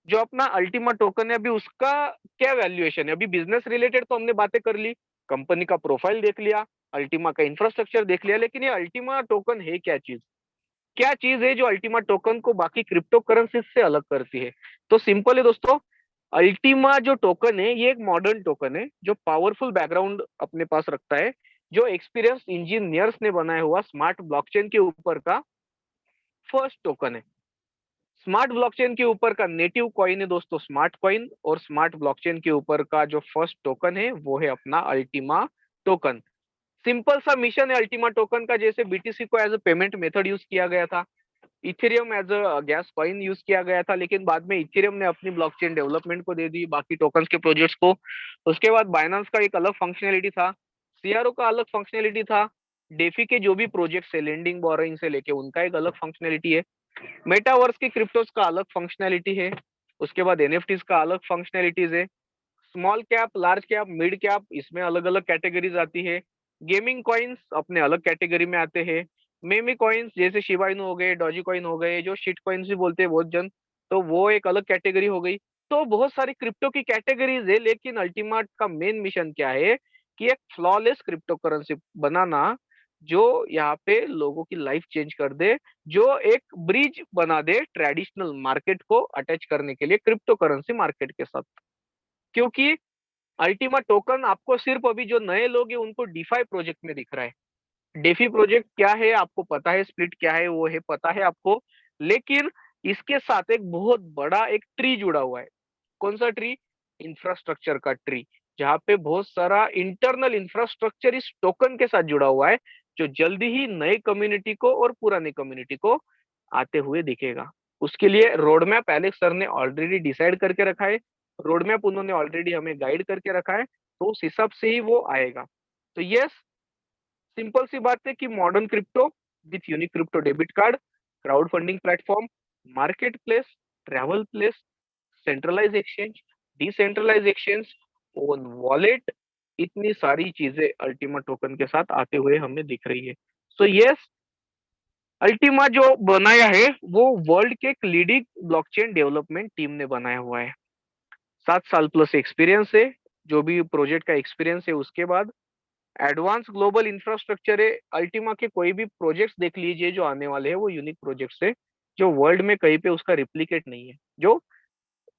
जो अपना अल्टीमा टोकन है, अभी उसका क्या वैल्यूएशन है। अभी बिजनेस रिलेटेड तो हमने बातें कर ली, कंपनी का प्रोफाइल देख लिया, अल्टीमा का इंफ्रास्ट्रक्चर देख लिया, लेकिन ये अल्टीमा टोकन है क्या चीज, क्या चीज है जो अल्टीमा टोकन को बाकी क्रिप्टो करेंसी से अलग करती है। तो सिंपल है दोस्तों, अल्टीमा जो टोकन है ये एक मॉडर्न टोकन है जो पावरफुल बैकग्राउंड अपने पास रखता है, जो एक्सपीरियंस इंजीनियर्स ने बनाया हुआ स्मार्ट ब्लॉकचेन के ऊपर का फर्स्ट टोकन है। स्मार्ट ब्लॉकचेन के ऊपर का नेटिव कॉइन है दोस्तों स्मार्ट कॉइन, और स्मार्ट ब्लॉकचेन के ऊपर का जो फर्स्ट टोकन है वो है अपना अल्टीमा टोकन। सिंपल सा मिशन है अल्टीमा टोकन का, जैसे बीटीसी को as a payment method use किया गया था, Ethereum as a gas coin use किया गया था, लेकिन बाद में इथेरियम ने अपनी ब्लॉकचेन डेवलपमेंट को दे दी बाकी टोकन्स के प्रोजेक्ट्स को। उसके बाद बाइनेंस का एक अलग फंक्शनैलिटी था, सीआरओ का अलग फंक्शनैलिटी था, डेफी के जो भी प्रोजेक्ट्स है लेंडिंग बोरोइंग से लेके उनका एक अलग फंक्शनैलिटी है, मेटावर्स के क्रिप्टोस का अलग फंक्शनैलिटी है, उसके बाद एनएफटीज का अलग फंक्शनैलिटीज है, small cap, large cap, mid cap, इसमें अलग अलग कैटेगरीज आती है, गेमिंग कॉइन्स अपने अलग कैटेगरी में आते हैं, मेमी कॉइन्स जैसे शिबा इनू हो गए, डॉजी कॉइन हो गए, जो शिट कॉइन्स भी बोलते हैं बहुत जन, तो वो एक अलग कैटेगरी हो गई। तो बहुत सारी क्रिप्टो की कैटेगरीज है, लेकिन अल्टीमेट का मेन मिशन क्या है कि एक फ्लॉलेस क्रिप्टो करेंसी बनाना, जो यहाँ पे लोगों की लाइफ चेंज कर दे, जो एक ब्रिज बना दे ट्रेडिशनल मार्केट को अटैच करने के लिए क्रिप्टो करेंसी मार्केट के साथ। क्योंकि अल्टीमा टोकन आपको सिर्फ अभी जो नए लोग हैं उनको डिफाई प्रोजेक्ट में दिख रहा है। डेफी प्रोजेक्ट क्या है आपको पता है, स्प्लिट क्या है वो है पता है आपको, लेकिन इसके साथ एक बहुत बड़ा एक ट्री जुड़ा हुआ है। कौन सा ट्री? इंफ्रास्ट्रक्चर का ट्री, जहाँ पे बहुत सारा इंटरनल इंफ्रास्ट्रक्चर इस टोकन के साथ जुड़ा हुआ है, जो जल्दी ही नई कम्युनिटी को और पुरानी कम्युनिटी को आते हुए दिखेगा। उसके लिए रोड मैप एलेक्स सर ने ऑलरेडी डिसाइड करके रखा है, रोड मैप उन्होंने ऑलरेडी हमें गाइड करके रखा है, तो उस हिसाब से ही वो आएगा। तो यस, सिंपल सी बात है कि modern crypto with unique crypto debit card, crowd funding platform, market place, travel place, centralize exchange, decentralize exchange, own wallet, इतनी सारी चीजें अल्टीमा टोकन के साथ आते हुए हमें दिख रही है। सो यस, अल्टीमा जो बनाया है वो वर्ल्ड के एक लीडिंग ब्लॉकचेन डेवलपमेंट टीम ने बनाया हुआ है। 7 साल प्लस एक्सपीरियंस है, जो भी प्रोजेक्ट का एक्सपीरियंस है, उसके बाद एडवांस ग्लोबल इंफ्रास्ट्रक्चर है। अल्टीमा के कोई भी प्रोजेक्ट्स देख लीजिए जो आने वाले हैं, वो यूनिक प्रोजेक्ट्स है, जो वर्ल्ड में कहीं पे उसका रिप्लिकेट नहीं है। जो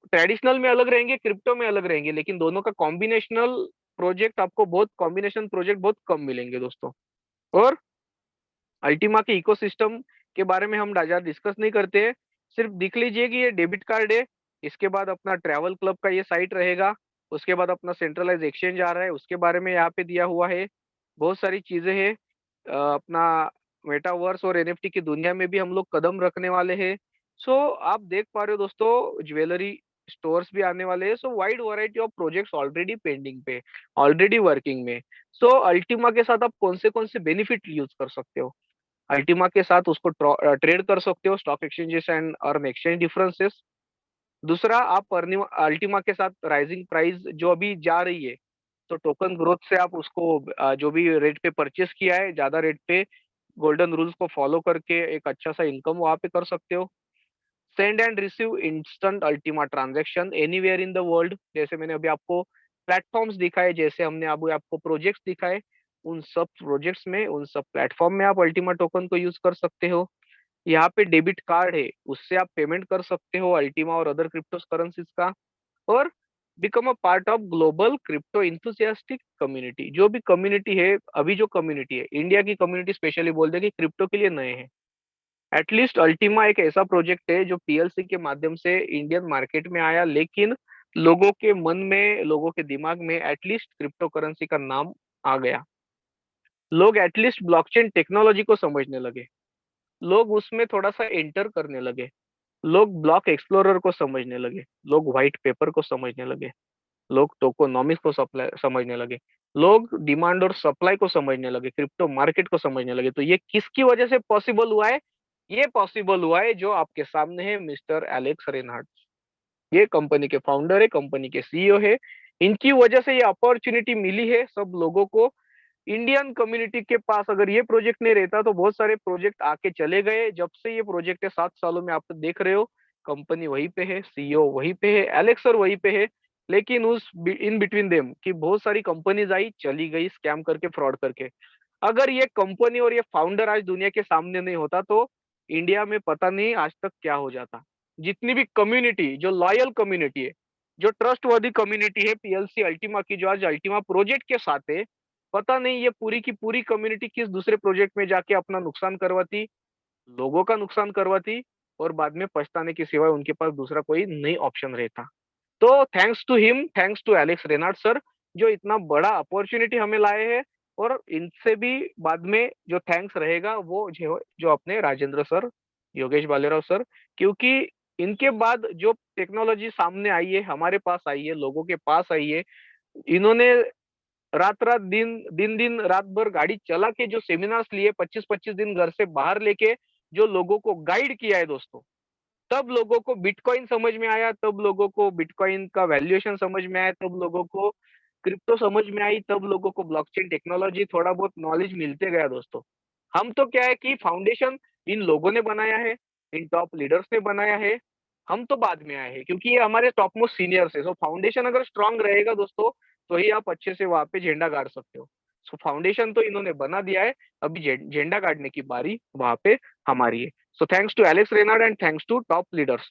ट्रेडिशनल में अलग रहेंगे, क्रिप्टो में अलग रहेंगे, लेकिन दोनों का कॉम्बिनेशनल प्रोजेक्ट आपको बहुत, कॉम्बिनेशन प्रोजेक्ट बहुत कम मिलेंगे दोस्तों। और अल्टीमा के इकोसिस्टम के बारे में हम ज्यादा डिस्कस नहीं करते हैं, सिर्फ देख लीजिए कि ये डेबिट कार्ड है, इसके बाद अपना ट्रैवल क्लब का ये साइट रहेगा, उसके बाद अपना सेंट्रलाइज एक्सचेंज आ रहा है, उसके बारे में यहाँ पे दिया हुआ है, बहुत सारी चीजें हैं। अपना मेटावर्स और एनएफटी की दुनिया में भी हम लोग कदम रखने वाले हैं। सो आप देख पा रहे हो दोस्तों, ज्वेलरी स्टोर्स भी आने वाले हैं। सो wide variety of projects already pending पे, ऑलरेडी वर्किंग में। सो अल्टीमा के साथ आप कौन से बेनिफिट यूज कर सकते हो? अल्टीमा के साथ उसको ट्रेड कर सकते हो, stock exchanges and earn exchange differences. दूसरा, आप अल्टीमा के साथ राइजिंग प्राइस जो अभी जा रही है, तो टोकन ग्रोथ से आप उसको जो भी रेट पे परचेस किया है, ज्यादा रेट पे गोल्डन रूल्स को फॉलो करके एक अच्छा सा इनकम वहां पे कर सकते हो। Send and receive instant Ultima transaction anywhere in the world, जैसे मैंने अभी आपको प्लेटफॉर्म्स दिखाए, जैसे हमने अभी आपको प्रोजेक्ट्स दिखाए, उन सब प्रोजेक्ट्स में, उन सब प्लेटफॉर्म में आप अल्टीमा टोकन को यूज कर सकते हो। यहाँ पे डेबिट कार्ड है, उससे आप पेमेंट कर सकते हो अल्टीमा और अदर क्रिप्टो करेंसीज का, और become a part of global crypto enthusiastic community. जो भी कम्युनिटी है, अभी जो कम्युनिटी है, इंडिया की कम्युनिटी स्पेशली बोल दे कि क्रिप्टो के लिए नए हैं। एटलीस्ट अल्टीमा एक ऐसा प्रोजेक्ट है जो पीएलसी के माध्यम से इंडियन मार्केट में आया, लेकिन लोगों के मन में, लोगों के दिमाग में एटलीस्ट क्रिप्टो करेंसी का नाम आ गया। लोग एटलीस्ट ब्लॉकचेन टेक्नोलॉजी को समझने लगे, लोग उसमें थोड़ा सा एंटर करने लगे, लोग ब्लॉक एक्सप्लोरर को समझने लगे, लोग व्हाइट पेपर को समझने लगे, लोग टोकोनॉमिक्स को समझने लगे, लोग डिमांड और सप्लाई को समझने लगे, क्रिप्टो मार्केट को समझने लगे। तो ये किसकी वजह से पॉसिबल हुआ है? ये पॉसिबल हुआ है जो आपके सामने है, मिस्टर एलेक्स रेनहार्ड। ये कंपनी के फाउंडर है, कंपनी के सीईओ है। इनकी वजह से ये अपॉर्चुनिटी मिली है सब लोगों को। इंडियन कम्युनिटी के पास अगर ये प्रोजेक्ट नहीं रहता तो बहुत सारे प्रोजेक्ट आके चले गए। जब से ये प्रोजेक्ट है 7 सालों में, आप तो देख रहे हो कंपनी वहीं पे है, सीईओ वहीं पे है, एलेक्स सर वहीं पे है। लेकिन उस इन बिटवीन देम की बहुत सारी कंपनीज आई चली गई, स्कैम करके, फ्रॉड करके। अगर ये कंपनी और ये फाउंडर आज दुनिया के सामने नहीं होता तो इंडिया में पता नहीं आज तक क्या हो जाता। जितनी भी कम्युनिटी, जो लॉयल कम्युनिटी है, जो ट्रस्टवर्दी कम्युनिटी है पीएलसी अल्टीमा की, जो आज अल्टीमा प्रोजेक्ट के साथ है, पता नहीं ये पूरी की पूरी कम्युनिटी किस दूसरे प्रोजेक्ट में जाके अपना नुकसान करवाती, लोगों का नुकसान करवाती, और बाद में पछताने के सिवाय उनके पास दूसरा कोई नई ऑप्शन रहता। तो thanks to him, thanks to Alex Renard sir, जो इतना बड़ा अपॉर्चुनिटी हमें लाए हैं। और इनसे भी बाद में जो थैंक्स रहेगा वो जो अपने राजेंद्र सर, योगेश बालेराव सर, क्योंकि इनके बाद जो टेक्नोलॉजी सामने आई है, हमारे पास आई है, लोगों के पास आई है, इन्होंने रात रात दिन दिन दिन रात भर गाड़ी चला के जो सेमिनार्स लिए, 25-25 दिन घर से बाहर लेके जो लोगों को गाइड किया है दोस्तों, तब लोगों को बिटकॉइन समझ में आया, तब लोगों को बिटकॉइन का वैल्यूएशन समझ में आया, तब लोगों को क्रिप्टो समझ में आई, तब लोगों को ब्लॉकचेन टेक्नोलॉजी थोड़ा बहुत नॉलेज मिलते गया दोस्तों। हम तो क्या है कि फाउंडेशन इन लोगों ने बनाया है, इन टॉप लीडर्स ने बनाया है। हम तो बाद में आए हैं क्योंकि ये हमारे टॉप मोस्ट सीनियर्स है। सो फाउंडेशन अगर स्ट्रांग रहेगा दोस्तों तो ही आप अच्छे से वहां पे झंडा गाड़ सकते हो। सो फाउंडेशन तो इन्होंने बना दिया है, अभी झंडा गाड़ने की बारी वहां पे हमारी है। So thanks to Alex Renard and thanks to top leaders.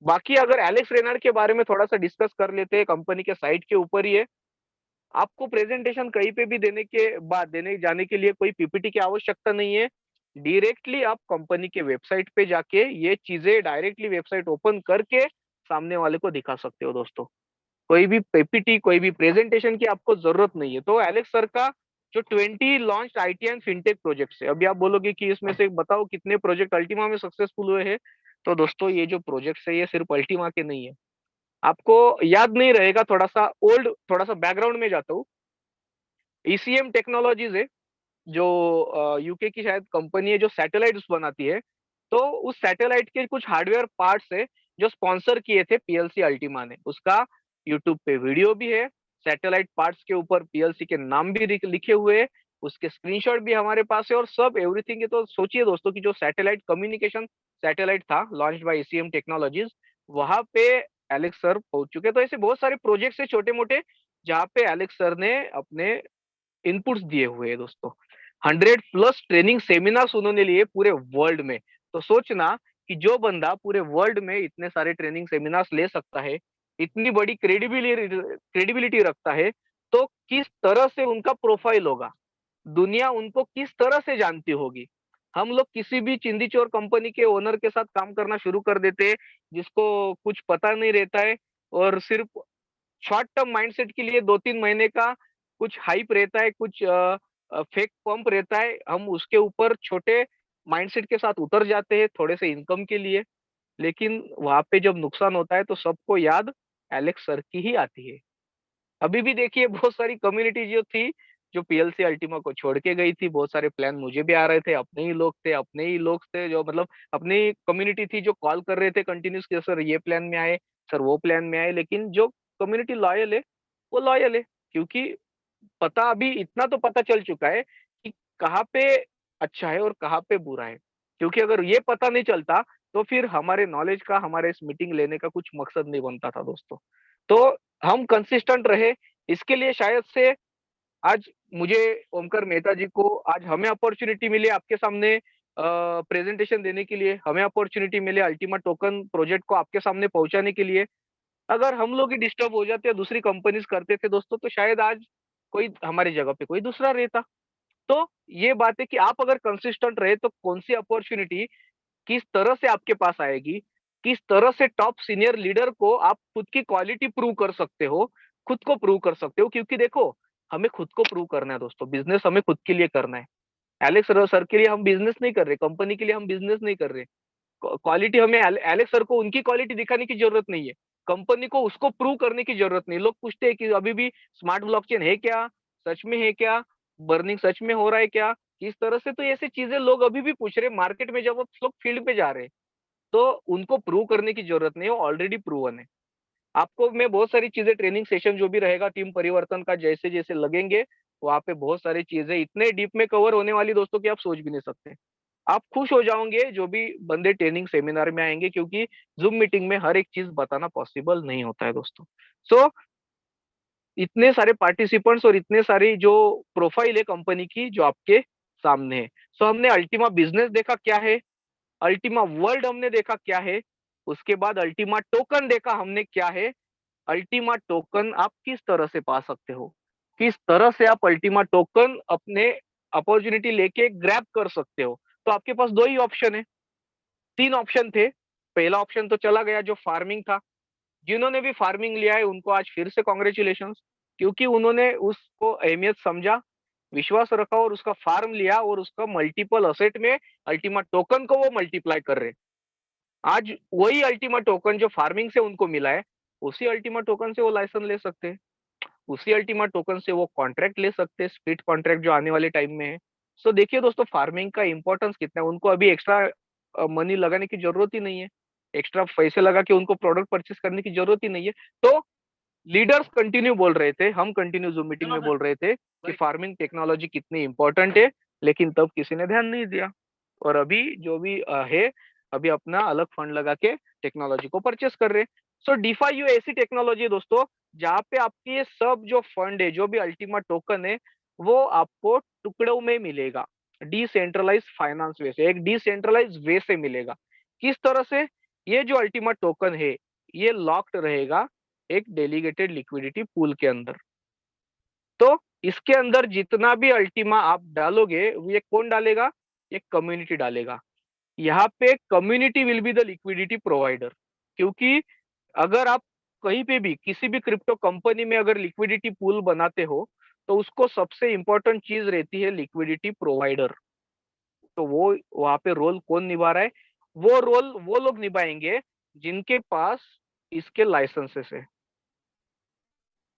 बाकी अगर एलेक्स रेनार्ड के बारे में थोड़ा सा डिस्कस कर लेते हैं, कंपनी के साइट के ऊपर ही है। आपको प्रेजेंटेशन कहीं पे भी देने के बाद, देने जाने के लिए कोई पीपीटी की आवश्यकता नहीं है। डायरेक्टली आप कंपनी के वेबसाइट पे जाके ये चीजें डायरेक्टली वेबसाइट ओपन करके सामने वाले को दिखा सकते हो दोस्तों। कोई भी पीपीटी, कोई भी प्रेजेंटेशन की आपको जरूरत नहीं है। तो एलेक्स सर का जो 20 launch IT and fintech projects है, अभी आप बोलोगे कि इसमें से बताओ कितने प्रोजेक्ट अल्टीमा में सक्सेसफुल हुए हैं। तो दोस्तों ये जो प्रोजेक्ट्स है ये सिर्फ अल्टीमा के नहीं है। आपको याद नहीं रहेगा, थोड़ा सा बैकग्राउंड में जाता हूँ। ईसीएम टेक्नोलॉजीज है, जो यूके की शायद कंपनी है, जो सैटेलाइट्स बनाती है। तो उस सैटेलाइट के कुछ हार्डवेयर पार्ट्स है जो स्पॉन्सर किए थे पीएलसी अल्टीमा ने। उसका यूट्यूब पे वीडियो भी है, सैटेलाइट पार्ट्स के ऊपर पीएलसी के नाम भी लिखे हुए हैं, उसके स्क्रीनशॉट भी हमारे पास है और सब एवरीथिंग है। तो सोचिए दोस्तों कि जो सैटेलाइट कम्युनिकेशन सैटेलाइट था लॉन्च्ड बाय ईसीएम टेक्नोलॉजीज, वहां पे एलेक्स सर पहुंच चुके। तो ऐसे बहुत सारे प्रोजेक्ट्स है छोटे मोटे जहाँ पे एलेक्स सर ने अपने इनपुट्स दिए हुए हैं दोस्तों। 100+ ट्रेनिंग सेमिनार्स उन्होंने लिए पूरे वर्ल्ड में। तो सोचना कि जो बंदा पूरे वर्ल्ड में इतने सारे ट्रेनिंग सेमिनार्स ले सकता है, इतनी बड़ी क्रेडिबिलिटी रखता है, तो किस तरह से उनका प्रोफाइल होगा, दुनिया उनको किस तरह से जानती होगी। हम लोग किसी भी चिंदी चोर कंपनी के ओनर के साथ काम करना शुरू कर देते हैं जिसको कुछ पता नहीं रहता है, और सिर्फ शॉर्ट टर्म माइंडसेट के लिए 2-3 महीने का कुछ हाइप रहता है, कुछ फेक पंप रहता है, हम उसके ऊपर छोटे माइंडसेट के साथ उतर जाते हैं थोड़े से इनकम के लिए। लेकिन वहां पे जब नुकसान होता है तो सबको याद एलेक्स सर की ही आती है। अभी भी देखिए बहुत सारी कम्युनिटी जो थी, जो पीएलसी अल्टीमा को छोड़ के गई थी, बहुत सारे प्लान मुझे भी आ रहे थे, अपने ही लोग थे जो मतलब अपनी कम्युनिटी थी जो कॉल कर रहे थे कंटिन्यूस कि सर ये प्लान में आए, सर वो प्लान में आए। लेकिन जो कम्युनिटी लॉयल है वो लॉयल है, क्योंकि पता अभी इतना तो पता चल चुका है कि कहाँ पे अच्छा है और कहाँ पे बुरा है। क्योंकि अगर ये पता नहीं चलता तो फिर हमारे नॉलेज का, हमारे इस मीटिंग लेने का कुछ मकसद नहीं बनता था दोस्तों। तो हम कंसिस्टेंट रहे, इसके लिए शायद से आज मुझे ओमकार मेहता जी को आज हमें अपॉर्चुनिटी मिली आपके सामने प्रेजेंटेशन देने के लिए, हमें अपॉर्चुनिटी मिली अल्टीमा टोकन प्रोजेक्ट को आपके सामने पहुंचाने के लिए। अगर हम लोग ही डिस्टर्ब हो जाते, दूसरी कंपनीज करते थे दोस्तों, तो शायद आज कोई हमारी जगह पे कोई दूसरा रहता। तो ये बात है कि आप अगर कंसिस्टेंट रहे तो कौन सी अपॉर्चुनिटी किस तरह से आपके पास आएगी, किस तरह से टॉप सीनियर लीडर को आप खुद की क्वालिटी प्रूव कर सकते हो, खुद को प्रूव कर सकते हो। क्योंकि देखो, हमें खुद को प्रूव करना है दोस्तों, बिजनेस हमें खुद के लिए करना है। एलेक्स सर के लिए हम बिजनेस नहीं कर रहे, कंपनी के लिए हम बिजनेस नहीं कर रहे। क्वालिटी हमें एलेक्स सर को उनकी क्वालिटी दिखाने की जरूरत नहीं है, कंपनी को उसको प्रूव करने की जरूरत नहीं। लोग पूछते हैं कि अभी भी स्मार्ट ब्लॉकचेन है क्या, सच में है क्या, बर्निंग सच में हो रहा है क्या, किस तरह से। तो ऐसी चीजें लोग अभी भी पूछ रहे मार्केट में, जब लोग फील्ड पे जा रहे हैं। तो उनको प्रूव करने की जरूरत नहीं है, वो ऑलरेडी प्रूवन है। आपको मैं बहुत सारी चीजें, ट्रेनिंग सेशन जो भी रहेगा टीम परिवर्तन का, जैसे जैसे लगेंगे वहां पे बहुत सारी चीजें इतने डीप में कवर होने वाली दोस्तों कि आप सोच भी नहीं सकते। आप खुश हो जाओगे जो भी बंदे ट्रेनिंग सेमिनार में आएंगे, क्योंकि जूम मीटिंग में हर एक चीज बताना पॉसिबल नहीं होता है दोस्तों। सो इतने सारे पार्टिसिपेंट्स और इतने सारी जो प्रोफाइल है कंपनी की जो आपके सामने है। सो हमने अल्टीमा बिजनेस देखा क्या है, अल्टीमा वर्ल्ड हमने देखा क्या है, उसके बाद अल्टीमा टोकन देखा हमने क्या है। अल्टीमा टोकन आप किस तरह से पा सकते हो, किस तरह से आप अल्टीमा टोकन अपने अपॉर्चुनिटी लेके ग्रैब कर सकते हो। तो आपके पास दो ही ऑप्शन है, तीन ऑप्शन थे। पहला ऑप्शन तो चला गया जो फार्मिंग था। जिन्होंने भी फार्मिंग लिया है उनको आज फिर से कॉन्ग्रेचुलेशन, क्योंकि उन्होंने उसको अहमियत समझा, विश्वास रखा और उसका फार्म लिया और उसका मल्टीपल असेट में अल्टीमा टोकन को वो मल्टीप्लाई कर रहे। आज वही अल्टीमा टोकन जो फार्मिंग से उनको मिला है, उसी अल्टीमा टोकन से वो लाइसेंस ले सकते हैं, उसी अल्टीमा टोकन से वो कॉन्ट्रैक्ट ले सकते हैं, स्प्लिट कॉन्ट्रैक्ट जो आने वाले टाइम में है। सो देखिए दोस्तों, फार्मिंग का इंपॉर्टेंस कितना है। उनको अभी एक्स्ट्रा मनी लगाने की जरूरत ही नहीं है, एक्स्ट्रा पैसे लगा के उनको प्रोडक्ट परचेस करने की जरूरत ही नहीं है। तो लीडर्स कंटिन्यू बोल रहे थे, हम कंटिन्यू जूम मीटिंग में बोल रहे थे कि फार्मिंग टेक्नोलॉजी कितनी इंपॉर्टेंट है, लेकिन तब किसी ने ध्यान नहीं दिया। और अभी जो भी है, अभी अपना अलग फंड लगा के टेक्नोलॉजी को परचेस कर रहे। सो डीफाई यू ऐसी टेक्नोलॉजी है दोस्तों, जहाँ पे आपके ये सब जो फंड है, जो भी अल्टीमा टोकन है, वो आपको टुकड़ों में मिलेगा, डिसेंट्रलाइज फाइनेंस वे से, एक डिसेंट्रलाइज वे से मिलेगा। किस तरह से? ये जो अल्टीमा टोकन है, ये लॉक्ड रहेगा एक डेलीगेटेड लिक्विडिटी पूल के अंदर। तो इसके अंदर जितना भी अल्टीमा आप डालोगे, ये कौन डालेगा? एक कम्युनिटी डालेगा। यहाँ पे community will be the liquidity provider. क्योंकि अगर आप कहीं पे भी किसी भी क्रिप्टो कंपनी में अगर लिक्विडिटी पूल बनाते हो, तो उसको सबसे इंपॉर्टेंट चीज रहती है लिक्विडिटी प्रोवाइडर। तो वो वहां पे रोल कौन निभा रहा है? वो रोल वो लोग निभाएंगे जिनके पास इसके लाइसेंसेस है।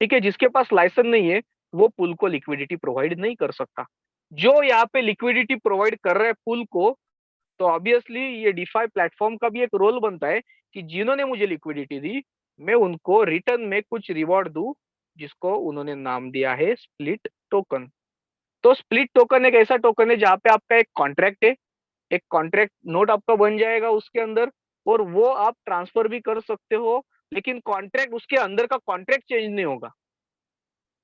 ठीक है, जिसके पास लाइसेंस नहीं है वो पुल को लिक्विडिटी प्रोवाइड नहीं कर सकता। जो यहाँ पे लिक्विडिटी प्रोवाइड कर रहा है पुल को, तो ऑब्वियसली ये डिफाई प्लेटफॉर्म का भी एक रोल बनता है कि जिन्होंने मुझे लिक्विडिटी दी, मैं उनको रिटर्न में कुछ रिवॉर्ड दूं, जिसको उन्होंने नाम दिया है स्प्लिट टोकन। तो स्प्लिट टोकन एक ऐसा टोकन है जहाँ पे आपका एक कॉन्ट्रैक्ट है, एक कॉन्ट्रैक्ट नोट आपका बन जाएगा उसके अंदर, और वो आप ट्रांसफर भी कर सकते हो। लेकिन कॉन्ट्रैक्ट, उसके अंदर का कॉन्ट्रैक्ट चेंज नहीं होगा।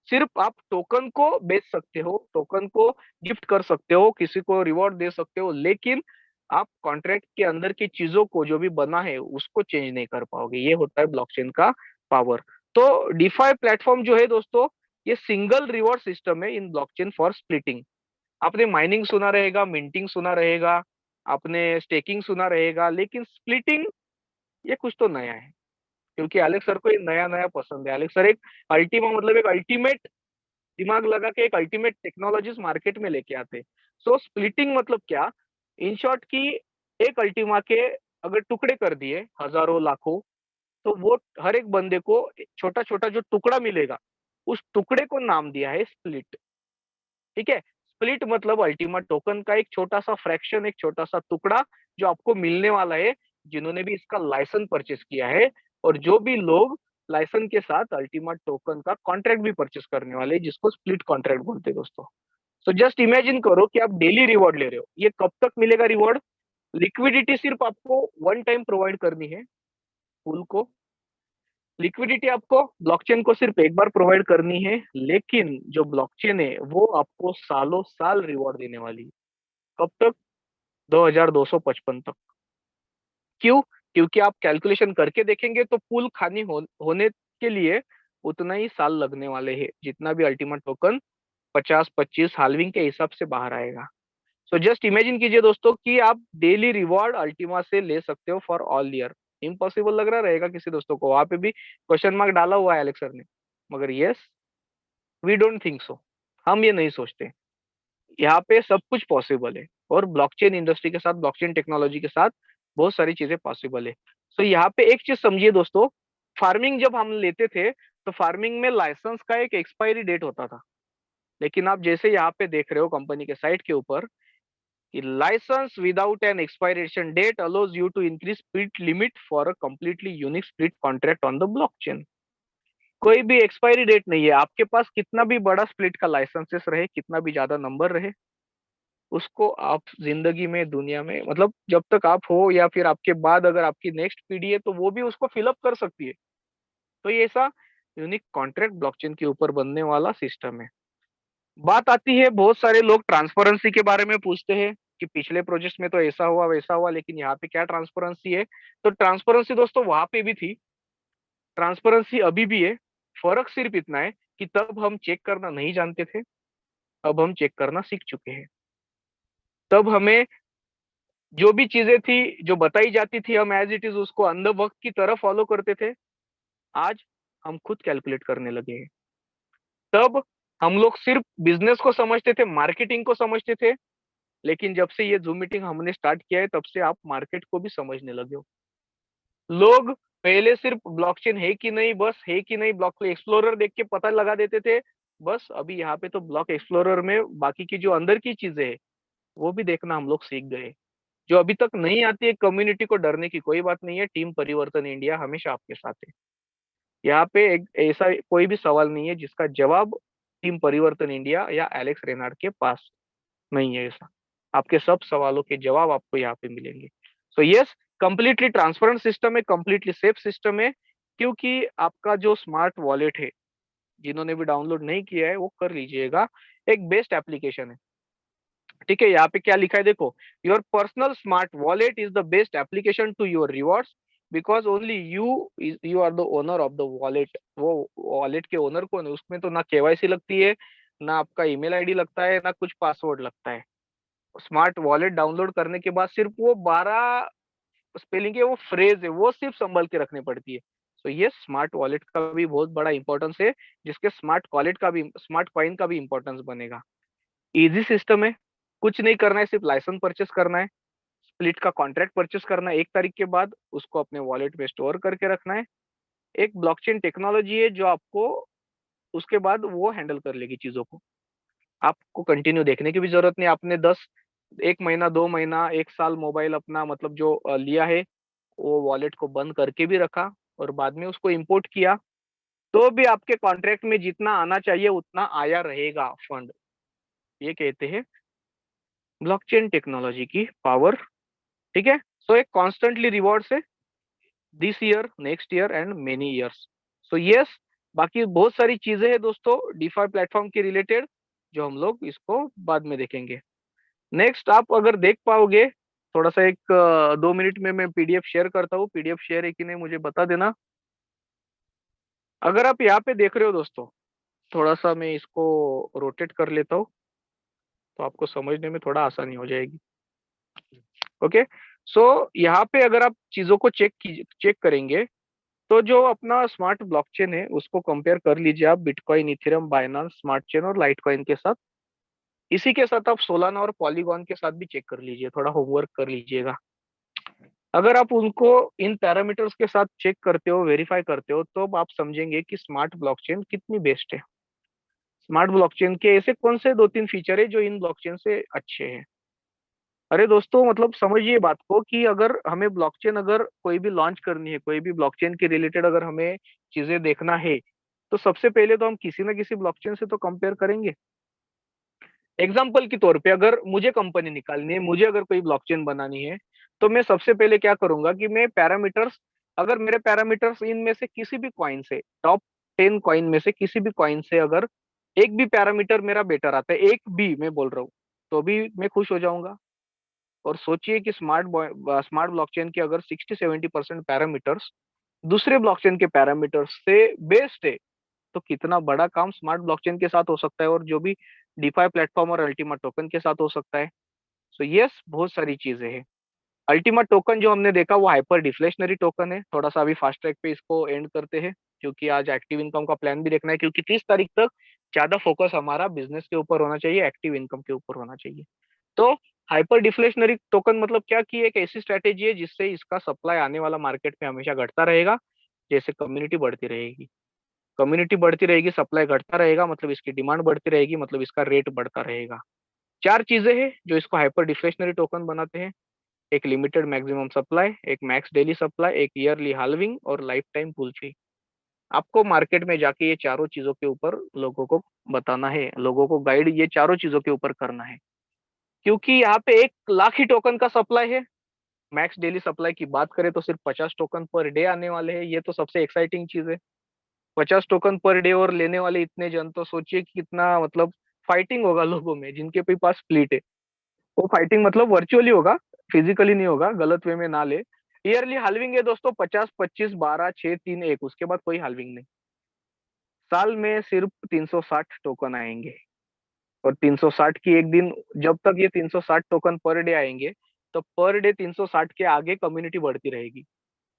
सिर्फ आप टोकन को बेच सकते हो, टोकन को गिफ्ट कर सकते हो, किसी को रिवॉर्ड दे सकते हो, लेकिन आप कॉन्ट्रैक्ट के अंदर की चीजों को जो भी बना है उसको चेंज नहीं कर पाओगे। ये होता है ब्लॉकचेन का पावर। तो डिफाई प्लेटफॉर्म जो है दोस्तों, ये सिंगल रिवॉर्ड सिस्टम है इन ब्लॉकचेन फॉर स्प्लिटिंग। आपने माइनिंग सुना रहेगा, मिंटिंग सुना रहेगा, आपने स्टेकिंग सुना रहेगा, लेकिन स्प्लिटिंग ये कुछ तो नया है। क्योंकि एलेक्स सर को ये नया नया पसंद है। एलेक्स सर एक अल्टीमा, मतलब एक अल्टीमेट दिमाग लगा के एक अल्टीमेट टेक्नोलॉजीज मार्केट में लेके आते। सो स्प्लिटिंग मतलब क्या? इन शॉर्ट की एक अल्टीमा के अगर टुकड़े कर दिए हजारों लाखों, तो वो हर एक बंदे को छोटा छोटा जो टुकड़ा मिलेगा, उस टुकड़े को नाम दिया है स्प्लिट। ठीक है, स्प्लिट मतलब अल्टीमा टोकन का एक छोटा सा फ्रैक्शन, एक छोटा सा टुकड़ा जो आपको मिलने वाला है, जिन्होंने भी इसका लाइसेंस परचेस किया है, और जो भी लोग लाइसेंस के साथ अल्टीमा टोकन का कॉन्ट्रैक्ट भी परचेस करने वाले हैं, जिसको स्प्लिट कॉन्ट्रैक्ट बोलते हैं दोस्तों। सो जस्ट इमेजिन करो कि आप डेली रिवॉर्ड ले रहे हो। ये कब तक मिलेगा रिवॉर्ड? लिक्विडिटी सिर्फ आपको वन टाइम प्रोवाइड करनी है पूल को, लिक्विडिटी आपको ब्लॉकचेन को सिर्फ एक बार प्रोवाइड करनी है, लेकिन जो ब्लॉकचेन है वो आपको सालों साल रिवॉर्ड देने वाली है। कब तक? 2255 तक। क्यों? क्योंकि आप कैलकुलेशन करके देखेंगे तो पुल खानी होने के लिए उतना ही साल लगने वाले हैं, जितना भी अल्टीमेट टोकन 50-25 हाल्विंग के हिसाब से बाहर आएगा। सो जस्ट इमेजिन कीजिए दोस्तों कि आप डेली रिवॉर्ड अल्टीमा से ले सकते हो फॉर ऑल ईयर। इम्पॉसिबल लग रहा रहेगा किसी दोस्तों को? वहां पे भी क्वेश्चन मार्क डाला हुआ है एलेक्स सर ने, मगर yes, we don't think so. हम ये नहीं सोचते। यहाँ पे सब कुछ पॉसिबल है, और ब्लॉकचेन इंडस्ट्री के साथ, ब्लॉकचेन टेक्नोलॉजी के साथ बहुत सारी चीजें पॉसिबल है। सो यहाँ पे एक चीज समझिए दोस्तों, फार्मिंग जब हम लेते थे तो फार्मिंग में लाइसेंस का एक एक्सपायरी डेट होता था, लेकिन आप जैसे यहाँ पे देख रहे हो कंपनी के साइट के ऊपर, license without an expiration date allows you to increase split limit for a completely unique split contract on the blockchain। कोई भी एक्सपायरी डेट नहीं है, आपके पास कितना भी बड़ा स्प्लिट का लाइसेंसेस रहे, कितना भी ज्यादा नंबर रहे, उसको आप जिंदगी में, दुनिया में, मतलब जब तक आप हो या फिर आपके बाद अगर आपकी नेक्स्ट पीढ़ी है तो वो भी उसको फिलअप कर सकती है। तो ये ऐसा यूनिक कॉन्ट्रैक्ट ब्लॉकचेन के ऊपर बनने वाला सिस्टम है। बात आती है, बहुत सारे लोग ट्रांसपेरेंसी के बारे में पूछते हैं कि पिछले प्रोजेक्ट में तो ऐसा हुआ वैसा हुआ, लेकिन यहाँ पे क्या ट्रांसपेरेंसी है? तो ट्रांसपेरेंसी दोस्तों वहां पे भी थी, ट्रांसपेरेंसी अभी भी है। फर्क सिर्फ इतना है कि तब हम चेक करना नहीं जानते थे, अब हम चेक करना सीख चुके हैं। तब हमें जो भी चीजें थी, जो बताई जाती थी, हम एज इट इज उसको अंध वक्त की तरह फॉलो करते थे। आज हम खुद कैलकुलेट करने लगे हैं। तब हम लोग सिर्फ बिजनेस को समझते थे, मार्केटिंग को समझते थे, लेकिन जब से ये जूम मीटिंग हमने स्टार्ट किया है तब से आप मार्केट को भी समझने लगे हो। लोग पहले सिर्फ ब्लॉकचेन है कि नहीं, बस है कि नहीं, ब्लॉक एक्सप्लोरर देख के पता लगा देते थे। बस अभी यहाँ पे तो ब्लॉक एक्सप्लोरर में बाकी की जो अंदर की चीजें है वो भी देखना हम लोग सीख गए। जो अभी तक नहीं आती है कम्युनिटी को डरने की कोई बात नहीं है, टीम परिवर्तन इंडिया हमेशा आपके साथ है। यहाँ पे एक ऐसा कोई भी सवाल नहीं है जिसका जवाब टीम परिवर्तन इंडिया या एलेक्स रेनार्ड के पास नहीं है। ऐसा आपके सब सवालों के जवाब आपको यहाँ पे मिलेंगे। So yes, completely transparent system है, कंप्लीटली सेफ सिस्टम है, क्योंकि आपका जो स्मार्ट वॉलेट है, जिन्होंने भी डाउनलोड नहीं किया है वो कर लीजिएगा, एक बेस्ट एप्लीकेशन है। ठीक है, यहाँ पे क्या लिखा है देखो, your personal smart wallet is the best application to your rewards because only you are the owner of the wallet. वो वॉलेट के ओनर कौन है? उसमें तो ना केवाईसी लगती है, ना आपका ईमेल आईडी लगता है, ना कुछ पासवर्ड लगता है। स्मार्ट वॉलेट डाउनलोड करने के बाद सिर्फ वो 12 स्पेलिंग के वो फ्रेज है वो सिर्फ संभल के रखनी पड़ती है। तो ये स्मार्ट वॉलेट का भी बहुत बड़ा इंपॉर्टेंस है, जिसके स्मार्ट वॉलेट का भी, स्मार्ट कॉइन का भी इंपॉर्टेंस बनेगा। इजी सिस्टम है, कुछ नहीं करना है, सिर्फ लाइसेंस परचेस करना है, स्प्लिट का कॉन्ट्रैक्ट परचेस करना है 1 तारीख के बाद, उसको अपने वॉलेट में स्टोर करके रखना है। एक ब्लॉकचेन टेक्नोलॉजी है जो आपको उसके बाद वो हैंडल कर लेगी चीजों को। आपको कंटिन्यू देखने की भी जरूरत नहीं। आपने 1 महीना, 2 महीना, 1 साल मोबाइल अपना मतलब जो लिया है, वो वॉलेट को बंद करके भी रखा और बाद में उसको इंपोर्ट किया, तो भी आपके कॉन्ट्रैक्ट में जितना आना चाहिए उतना आया रहेगा फंड। ये कहते हैं ब्लॉकचेन टेक्नोलॉजी की पावर। ठीक है, सो एक कॉन्स्टेंटली रिवॉर्ड है this year, next year and many years. So yes, बाकी बहुत सारी चीजें हैं दोस्तों डीफाई प्लेटफॉर्म के रिलेटेड, जो हम लोग इसको बाद में देखेंगे। नेक्स्ट आप अगर देख पाओगे, थोड़ा सा एक 2 मिनट में मैं पीडीएफ शेयर करता हूँ। पीडीएफ शेयर है कि नहीं मुझे बता देना। अगर आप यहाँ पे देख रहे हो दोस्तों, थोड़ा सा मैं इसको रोटेट कर लेता हूँ तो आपको समझने में थोड़ा आसानी हो जाएगी। ओके, सो यहाँ पे अगर आप चीजों को चेक करेंगे तो जो अपना स्मार्ट ब्लॉकचेन है उसको कंपेयर कर लीजिए आप bitcoin, Ethereum, Binance smart chain और लाइटकॉइन के साथ। इसी के साथ आप सोलाना और पॉलीगॉन के साथ भी चेक कर लीजिए, थोड़ा होमवर्क कर लीजिएगा। अगर आप उनको इन पैरामीटर्स के साथ चेक करते हो, वेरीफाई करते हो, तो आप समझेंगे कि स्मार्ट ब्लॉकचेन कितनी बेस्ट है। स्मार्ट ब्लॉकचेन के ऐसे कौन से 2-3 फीचर है जो इन ब्लॉकचेन से अच्छे हैं। अरे दोस्तों, मतलब समझिए बात को कि अगर हमें ब्लॉकचेन अगर कोई भी लॉन्च करनी है, कोई भी ब्लॉकचेन के रिलेटेड अगर हमें चीजें देखना है, तो सबसे पहले तो हम किसी ना किसी ब्लॉकचेन से तो कंपेयर करेंगे। एग्जाम्पल के तौर पे अगर मुझे कंपनी निकालनी है, मुझे अगर कोई ब्लॉकचेन बनानी है, तो मैं सबसे पहले क्या करूंगा कि मैं पैरामीटर्स अगर मेरे पैरामीटर्स इनमें से किसी भी कॉइन से, टॉप 10 कॉइन में से किसी भी कॉइन से अगर एक भी पैरामीटर मेरा बेटर आता है, एक भी मैं बोल रहा हूँ, तो भी मैं खुश हो जाऊंगा। और सोचिए कि स्मार्ट ब्लॉकचेन के अगर 60-70% पैरामीटर्स दूसरे ब्लॉकचेन के पैरामीटर्स से बेस्ड है, तो कितना बड़ा काम स्मार्ट ब्लॉकचेन के साथ हो सकता है, और जो भी डिफाई प्लेटफॉर्म और अल्टीमा टोकन के साथ हो सकता है। सो यस, बहुत सारी चीजें हैं। अल्टीमा टोकन जो हमने देखा वो हाइपर डिफ्लेशनरी टोकन है। थोड़ा सा अभी फास्ट ट्रैक पे इसको एंड करते हैं, क्योंकि आज एक्टिव इनकम का प्लान भी देखना है, क्योंकि 30 तारीख तक ज्यादा फोकस हमारा बिजनेस के ऊपर होना चाहिए, एक्टिव इनकम के ऊपर होना चाहिए। तो हाइपर डिफ्लेशनरी टोकन मतलब क्या, कि एक ऐसी स्ट्रैटेजी है जिससे इसका सप्लाई आने वाला मार्केट में हमेशा घटता रहेगा, जैसे कम्युनिटी बढ़ती रहेगी। कम्युनिटी बढ़ती रहेगी, सप्लाई घटता रहेगा, मतलब इसकी डिमांड बढ़ती रहेगी, मतलब इसका रेट बढ़ता रहेगा। चार चीजें हैं जो इसको हाइपर डिफ्लेशनरी टोकन बनाते हैं। एक लिमिटेड मैक्सिमम सप्लाई, एक मैक्स डेली सप्लाई, एक ईयरली हाल्विंग और लाइफ टाइम पुल फी। आपको मार्केट में जाके ये चारों चीजों के ऊपर लोगों को बताना है, लोगों को गाइड ये चारों चीजों के ऊपर करना है, क्योंकि यहाँ पे 1 लाख ही टोकन का सप्लाई है। मैक्स डेली सप्लाई की बात करें तो सिर्फ 50 टोकन पर डे आने वाले हैं। ये तो सबसे एक्साइटिंग चीज है, 50 टोकन पर डे और लेने वाले इतने जन, तो सोचिए कि कितना मतलब फाइटिंग होगा लोगों में जिनके पे पास फ्लीट है। वो फाइटिंग मतलब वर्चुअली होगा, फिजिकली नहीं होगा, गलत वे में ना ले। ईयरली हाल्विंग है दोस्तों, 50, 25, 12, 6, 3, 1, उसके बाद कोई हाल्विंग नहीं। साल में सिर्फ 360 टोकन आएंगे, और 360 की एक दिन, जब तक ये 360 टोकन पर डे आएंगे, तो पर डे 360 के आगे कम्युनिटी बढ़ती रहेगी।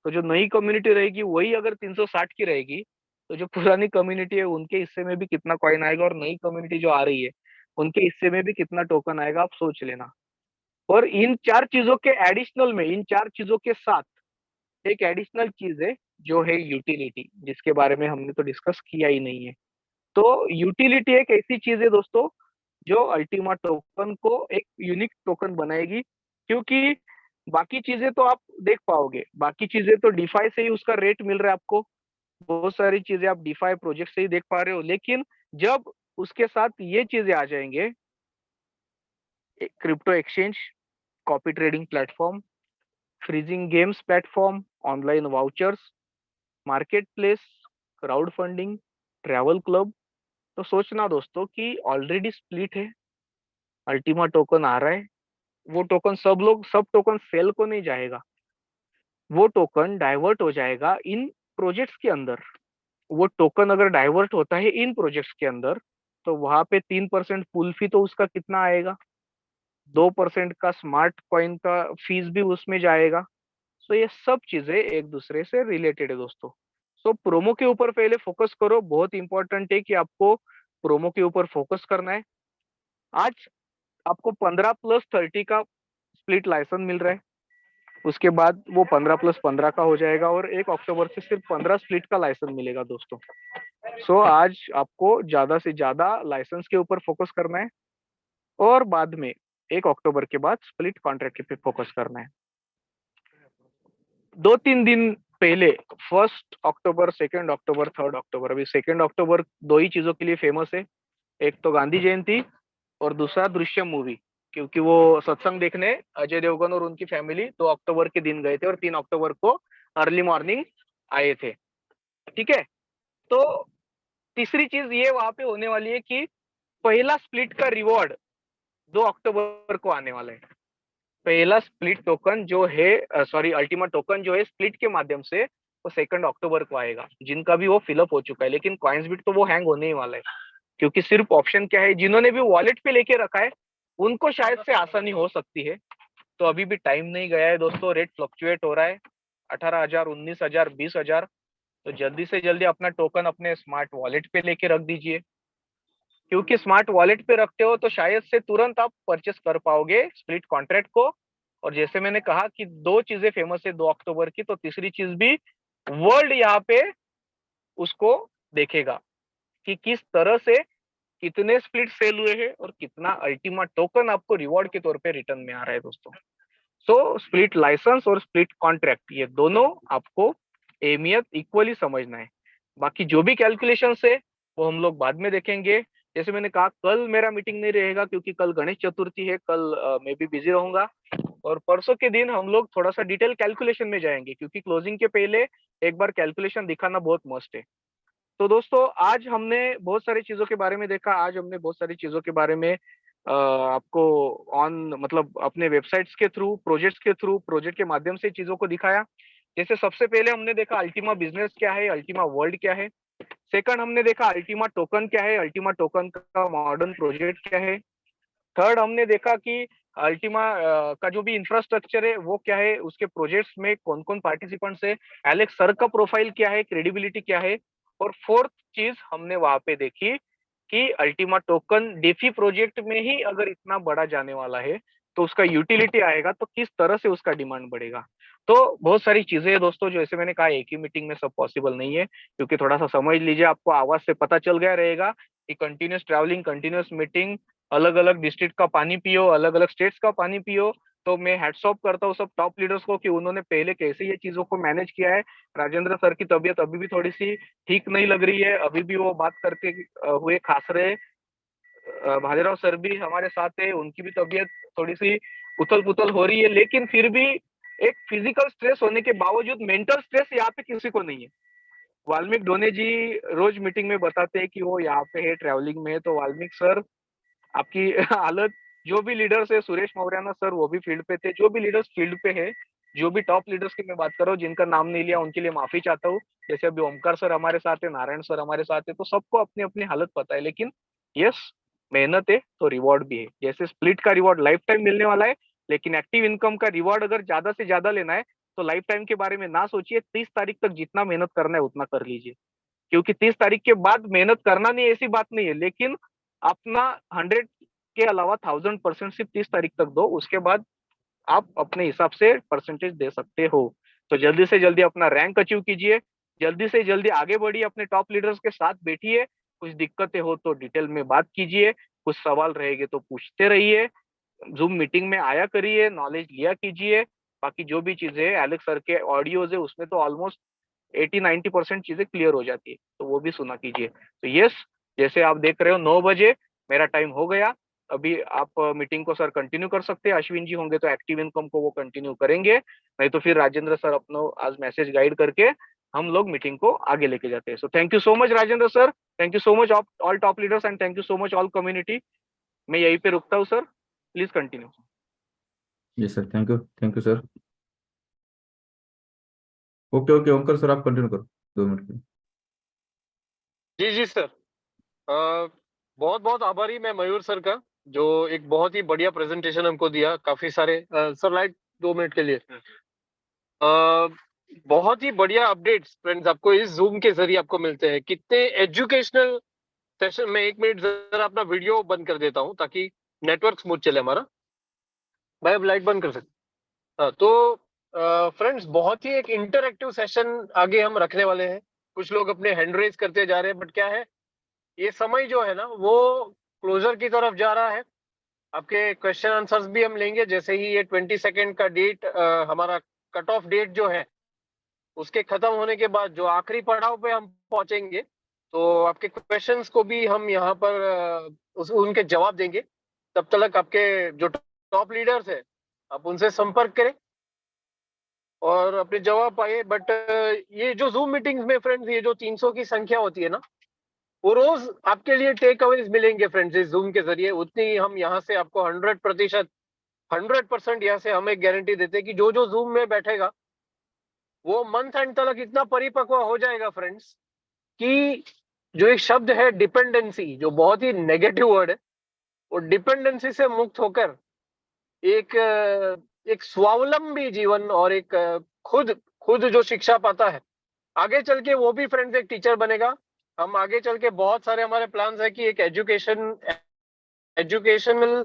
तो जो नई कम्युनिटी रहेगी वही अगर 360 की रहेगी, तो जो पुरानी कम्युनिटी है उनके हिस्से में भी कितना कॉइन आएगा, और नई कम्युनिटी जो आ रही है उनके हिस्से में भी कितना टोकन आएगा, आप सोच लेना। और इन चार चीजों के एडिशनल में, इन चार चीजों के साथ एक एडिशनल चीज है जो है यूटिलिटी, जिसके बारे में हमने तो डिस्कस किया ही नहीं है। तो यूटिलिटी एक ऐसी चीज है दोस्तों जो अल्टीमा टोकन को एक यूनिक टोकन बनाएगी, क्योंकि बाकी चीजें तो आप देख पाओगे, बाकी चीजें तो डिफाई से ही उसका रेट मिल रहा है आपको, बहुत सारी चीजें आप डिफाई प्रोजेक्ट से ही देख पा रहे हो। लेकिन जब उसके साथ ये चीजें आ जाएंगे, crypto exchange, copy trading platform, freezing games platform, online vouchers, market place, crowd funding, travel club, तो सोचना दोस्तों कि ऑलरेडी स्प्लिट है, अल्टीमा टोकन आ रहा है। वो टोकन सब टोकन सेल को नहीं जाएगा, वो टोकन डाइवर्ट हो जाएगा इन प्रोजेक्ट्स के अंदर। वो टोकन अगर डाइवर्ट होता है इन प्रोजेक्ट्स के अंदर, तो वहां पे 3% पुल फी तो उसका कितना आएगा, 2% का स्मार्ट कॉइन का फीस भी उसमें जाएगा। सो ये सब चीजें एक दूसरे से रिलेटेड है दोस्तों। सो प्रोमो के ऊपर पहले फोकस करो, बहुत इंपॉर्टेंट है कि आपको प्रोमो के ऊपर फोकस करना है। आज आपको 15+30 का स्प्लिट लाइसेंस मिल रहा है, उसके बाद वो 15+15 का हो जाएगा, और 1 अक्टूबर से सिर्फ 15 स्प्लिट का लाइसेंस मिलेगा दोस्तों। सो आज आपको ज्यादा से ज्यादा लाइसेंस के ऊपर फोकस करना है, और बाद में 1 अक्टूबर के बाद स्प्लिट कॉन्ट्रैक्ट पे फोकस करना है। 2-3 दिन पहले, 1 अक्टूबर, 2 अक्टूबर, 3 अक्टूबर, अभी 2 अक्टूबर 2 ही चीजों के लिए फेमस है। एक तो गांधी जयंती, और दूसरा दृश्यम मूवी, क्योंकि वो सत्संग देखने अजय देवगन और उनकी फैमिली 2 अक्टूबर के दिन गए थे, और 3 अक्टूबर को अर्ली मॉर्निंग आए थे। ठीक है, तो तीसरी चीज ये वहां पे होने वाली है कि पहला स्प्लिट का रिवॉर्ड 2 अक्टूबर को आने वाला है। पहला स्प्लिट टोकन जो है, सॉरी, अल्टीमा टोकन जो है स्प्लिट के माध्यम से, वो 2 अक्टूबर को आएगा, जिनका भी वो फिलअप हो चुका है। लेकिन कॉइन्स बिट तो वो हैंग होने ही वाला है, क्योंकि सिर्फ ऑप्शन क्या है, जिन्होंने भी वॉलेट पे लेके रखा है उनको शायद से आसानी हो सकती है। तो अभी भी टाइम नहीं गया है दोस्तों, रेट फ्लक्चुएट हो रहा है, 18,000, 19,000, 20,000। तो जल्दी से जल्दी अपना टोकन अपने स्मार्ट वॉलेट पे लेके रख दीजिए, क्योंकि स्मार्ट वॉलेट पे रखते हो तो शायद से तुरंत आप परचेस कर पाओगे स्प्लिट कॉन्ट्रैक्ट को। और जैसे मैंने कहा कि 2 चीजें फेमस है 2 अक्टूबर की, तो तीसरी चीज भी वर्ल्ड यहाँ पे उसको देखेगा कि किस तरह से कितने स्प्लिट सेल हुए हैं, और कितना अल्टीमा टोकन आपको रिवॉर्ड के तौर पे रिटर्न में आ रहा है दोस्तों। सो स्प्लिट लाइसेंस और स्प्लिट कॉन्ट्रैक्ट, ये दोनों आपको अहमियत इक्वली समझना है। बाकी जो भी कैलकुलेशन है वो हम लोग बाद में देखेंगे। जैसे मैंने कहा, कल मेरा मीटिंग नहीं रहेगा, क्योंकि कल गणेश चतुर्थी है, कल मैं भी बिजी रहूंगा। और परसों के दिन हम लोग थोड़ा सा डिटेल कैलकुलेशन में जाएंगे, क्योंकि क्लोजिंग के पहले एक बार कैलकुलेशन दिखाना बहुत मस्ट है। तो दोस्तों आज हमने बहुत सारी चीजों के बारे में देखा, आज हमने बहुत सारी चीजों के बारे में आपको ऑन मतलब अपने वेबसाइट्स के थ्रू, प्रोजेक्ट्स के थ्रू, प्रोजेक्ट के माध्यम से चीजों को दिखाया। जैसे सबसे पहले हमने देखा अल्टीमा बिजनेस क्या है, अल्टीमा वर्ल्ड क्या है। सेकंड हमने देखा अल्टीमा टोकन क्या है, अल्टीमा टोकन का मॉडर्न प्रोजेक्ट क्या है। थर्ड हमने देखा कि अल्टीमा का जो भी इंफ्रास्ट्रक्चर है वो क्या है, उसके प्रोजेक्ट्स में कौन कौन पार्टिसिपेंट्स है, एलेक्स सर का प्रोफाइल क्या है, क्रेडिबिलिटी क्या है। और फोर्थ चीज हमने वहां पे देखी कि अल्टीमा टोकन डेफी प्रोजेक्ट में ही अगर इतना बड़ा जाने वाला है तो उसका यूटिलिटी आएगा तो किस तरह से उसका डिमांड बढ़ेगा। तो बहुत सारी चीजें हैं दोस्तों, जो ऐसे मैंने कहा एक ही मीटिंग में सब पॉसिबल नहीं है, क्योंकि थोड़ा सा समझ लीजिए, आपको आवाज से पता चल गया रहेगा कि कंटिन्यूस ट्रैवलिंग, कंटिन्यूस मीटिंग, अलग अलग डिस्ट्रिक्ट का पानी पियो, अलग अलग स्टेट्स का पानी पियो। तो मैं हैट्स ऑफ करता हूँ सब टॉप लीडर्स को कि उन्होंने पहले कैसे ये चीजों को मैनेज किया है। राजेंद्र सर की तबीयत अभी भी थोड़ी सी ठीक नहीं लग रही है, अभी भी वो बात करके हुए खास रहे। भालेराव सर भी हमारे साथ है, उनकी भी तबीयत थोड़ी सी उथल पुथल हो रही है, लेकिन फिर भी एक फिजिकल स्ट्रेस होने के बावजूद मेंटल स्ट्रेस यहाँ पे किसी को नहीं है। वाल्मीकि डोने जी रोज मीटिंग में बताते हैं कि वो यहाँ पे है, ट्रैवलिंग में है। तो वाल्मीकि सर आपकी हालत, जो भी लीडर्स है, सुरेश मौर्याना सर वो भी फील्ड पे थे, जो भी लीडर्स फील्ड पे है, जो भी टॉप लीडर्स की मैं बात कर रहा हूँ, जिनका नाम नहीं लिया उनके लिए माफी चाहता हूँ। जैसे अभी ओमकार सर हमारे साथ है, नारायण सर हमारे साथ है, तो सबको अपनी अपनी हालत पता है। लेकिन यस, मेहनत है तो रिवॉर्ड भी है। जैसे स्प्लिट का रिवॉर्ड लाइफ टाइम मिलने वाला है, लेकिन एक्टिव इनकम का रिवॉर्ड अगर ज्यादा से ज्यादा लेना है तो लाइफ टाइम के बारे में ना सोचिए, 30 तारीख तक जितना मेहनत करना है उतना कर लीजिए। क्योंकि 30 तारीख के बाद मेहनत करना नहीं ऐसी बात नहीं है, लेकिन अपना 100 के अलावा 1000% सिर्फ 30 तारीख तक दो, उसके बाद आप अपने हिसाब से परसेंटेज दे सकते हो। तो जल्दी से जल्दी अपना रैंक अचीव कीजिए, जल्दी से जल्दी आगे बढ़िए, अपने टॉप लीडर्स के साथ बैठिए, कुछ दिक्कतें हो तो डिटेल में बात कीजिए, कुछ सवाल रहेंगे तो पूछते रहिए, जूम मीटिंग में आया करिए, नॉलेज लिया कीजिए। बाकी जो भी चीजें एलेक्स सर के ऑडियोज है उसमें तो ऑलमोस्ट 80-90% चीजें क्लियर हो जाती है, तो वो भी सुना कीजिए। तो यस, जैसे आप देख रहे हो 9 बजे मेरा टाइम हो गया। अभी आप मीटिंग को सर कंटिन्यू कर सकते हैं, अश्विन जी होंगे तो एक्टिव इनकम को वो कंटिन्यू करेंगे, नहीं तो फिर राजेंद्र सर अपना आज मैसेज गाइड करके हम लोग मीटिंग को आगे लेके जाते हैं। So thank you so much Rajendra sir, thank you so much all top leaders, and thank you so much all community. मैं यहीं पे रुकता हूँ सर, प्लीज कंटिन्यू। जी sir, thank you sir. Okay okay Omkar sir, आप कंटिन्यू करो 2 minute के लिए। जी जी सर, बहुत बहुत आभारी मैं मयूर सर का, जो एक बहुत ही बढ़िया प्रेजेंटेशन हमको दिया। काफी सारे सर लाइट 2 मिनट के लिए बहुत ही बढ़िया अपडेट्स फ्रेंड्स आपको इस जूम के जरिए आपको मिलते हैं। कितने एजुकेशनल सेशन में, 1 मिनट जरा अपना वीडियो बंद कर देता हूँ ताकि नेटवर्क स्मूथ चले हमारा। भाई अब लाइट बंद कर सकते। तो फ्रेंड्स बहुत ही एक इंटरएक्टिव सेशन आगे हम रखने वाले हैं। कुछ लोग अपने हैंड रेज करते जा रहे हैं, बट क्या है, ये समय जो है ना वो क्लोजर की तरफ जा रहा है। आपके क्वेश्चन आंसर्स भी हम लेंगे जैसे ही ये 20 सेकेंड का डेट, हमारा कट ऑफ डेट जो है उसके खत्म होने के बाद जो आखिरी पड़ाव पे हम पहुंचेंगे, तो आपके क्वेश्चंस को भी हम यहाँ पर उनके जवाब देंगे। तब तक आपके जो टॉप लीडर्स है आप उनसे संपर्क करें और अपने जवाब पाए। बट ये जो जूम मीटिंग्स में फ्रेंड्स, ये जो 300 की संख्या होती है ना, वो रोज आपके लिए टेक अवेज मिलेंगे फ्रेंड्स इस जूम के जरिए। उतनी ही हम यहाँ से आपको 100% यहाँ से हम एक गारंटी देते हैं कि जो जो जूम में बैठेगा वो मंथ एंड तक इतना परिपक्व हो जाएगा फ्रेंड्स कि जो एक शब्द है डिपेंडेंसी, जो बहुत ही नेगेटिव वर्ड है, वो डिपेंडेंसी से मुक्त होकर एक एक स्वावलंबी जीवन और एक खुद खुद जो शिक्षा पाता है, आगे चल के वो भी फ्रेंड्स एक टीचर बनेगा। हम आगे चल के बहुत सारे हमारे प्लान्स है कि एक एजुकेशनल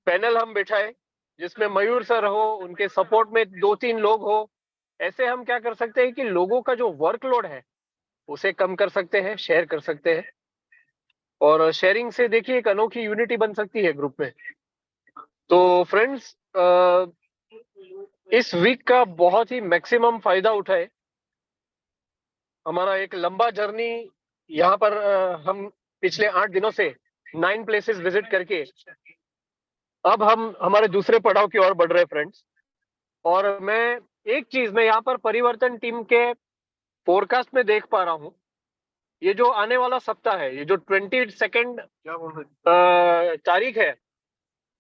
पैनल हम बिठाए जिसमें मयूर सर हो, उनके सपोर्ट में 2-3 लोग हो। ऐसे हम क्या कर सकते हैं कि लोगों का जो वर्कलोड है उसे कम कर सकते हैं, शेयर कर सकते हैं, और शेयरिंग से देखिए एक अनोखी यूनिटी बन सकती है ग्रुप में। तो फ्रेंड्स इस वीक का बहुत ही मैक्सिमम फायदा उठाए। हमारा एक लंबा जर्नी यहाँ पर हम पिछले 8 दिनों से 9 प्लेसेस विजिट करके अब हम हमारे दूसरे पड़ाव की ओर बढ़ रहे हैं फ्रेंड्स। और मैं एक चीज मैं यहाँ पर परिवर्तन टीम के फोरकास्ट में देख पा रहा हूँ, ये जो आने वाला सप्ताह है, ये जो 22 तारीख है,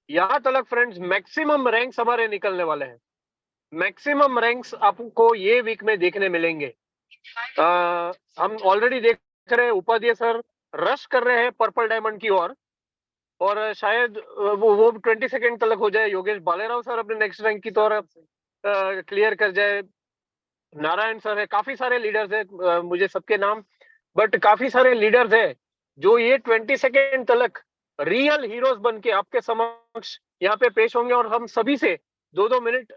यहाँ तक फ्रेंड्स मैक्सिमम रैंक्स हमारे निकलने वाले हैं। मैक्सिमम रैंक्स आपको ये वीक में देखने मिलेंगे। हम ऑलरेडी देख रहे हैं उपाध्याय सर रश कर रहे हैं पर्पल डायमंड की ओर, और शायद वो 22 तक हो जाए। योगेश भालेराव सर अपने नेक्स्ट रैंक की तौर क्लियर कर जाए। नारायण सर है, काफी सारे लीडर्स है, मुझे सबके नाम, बट काफी सारे लीडर्स है जो ये 22 तक रियल हीरोज बन के आपके समक्ष यहाँ पे पेश होंगे, और हम सभी से 2-2 मिनट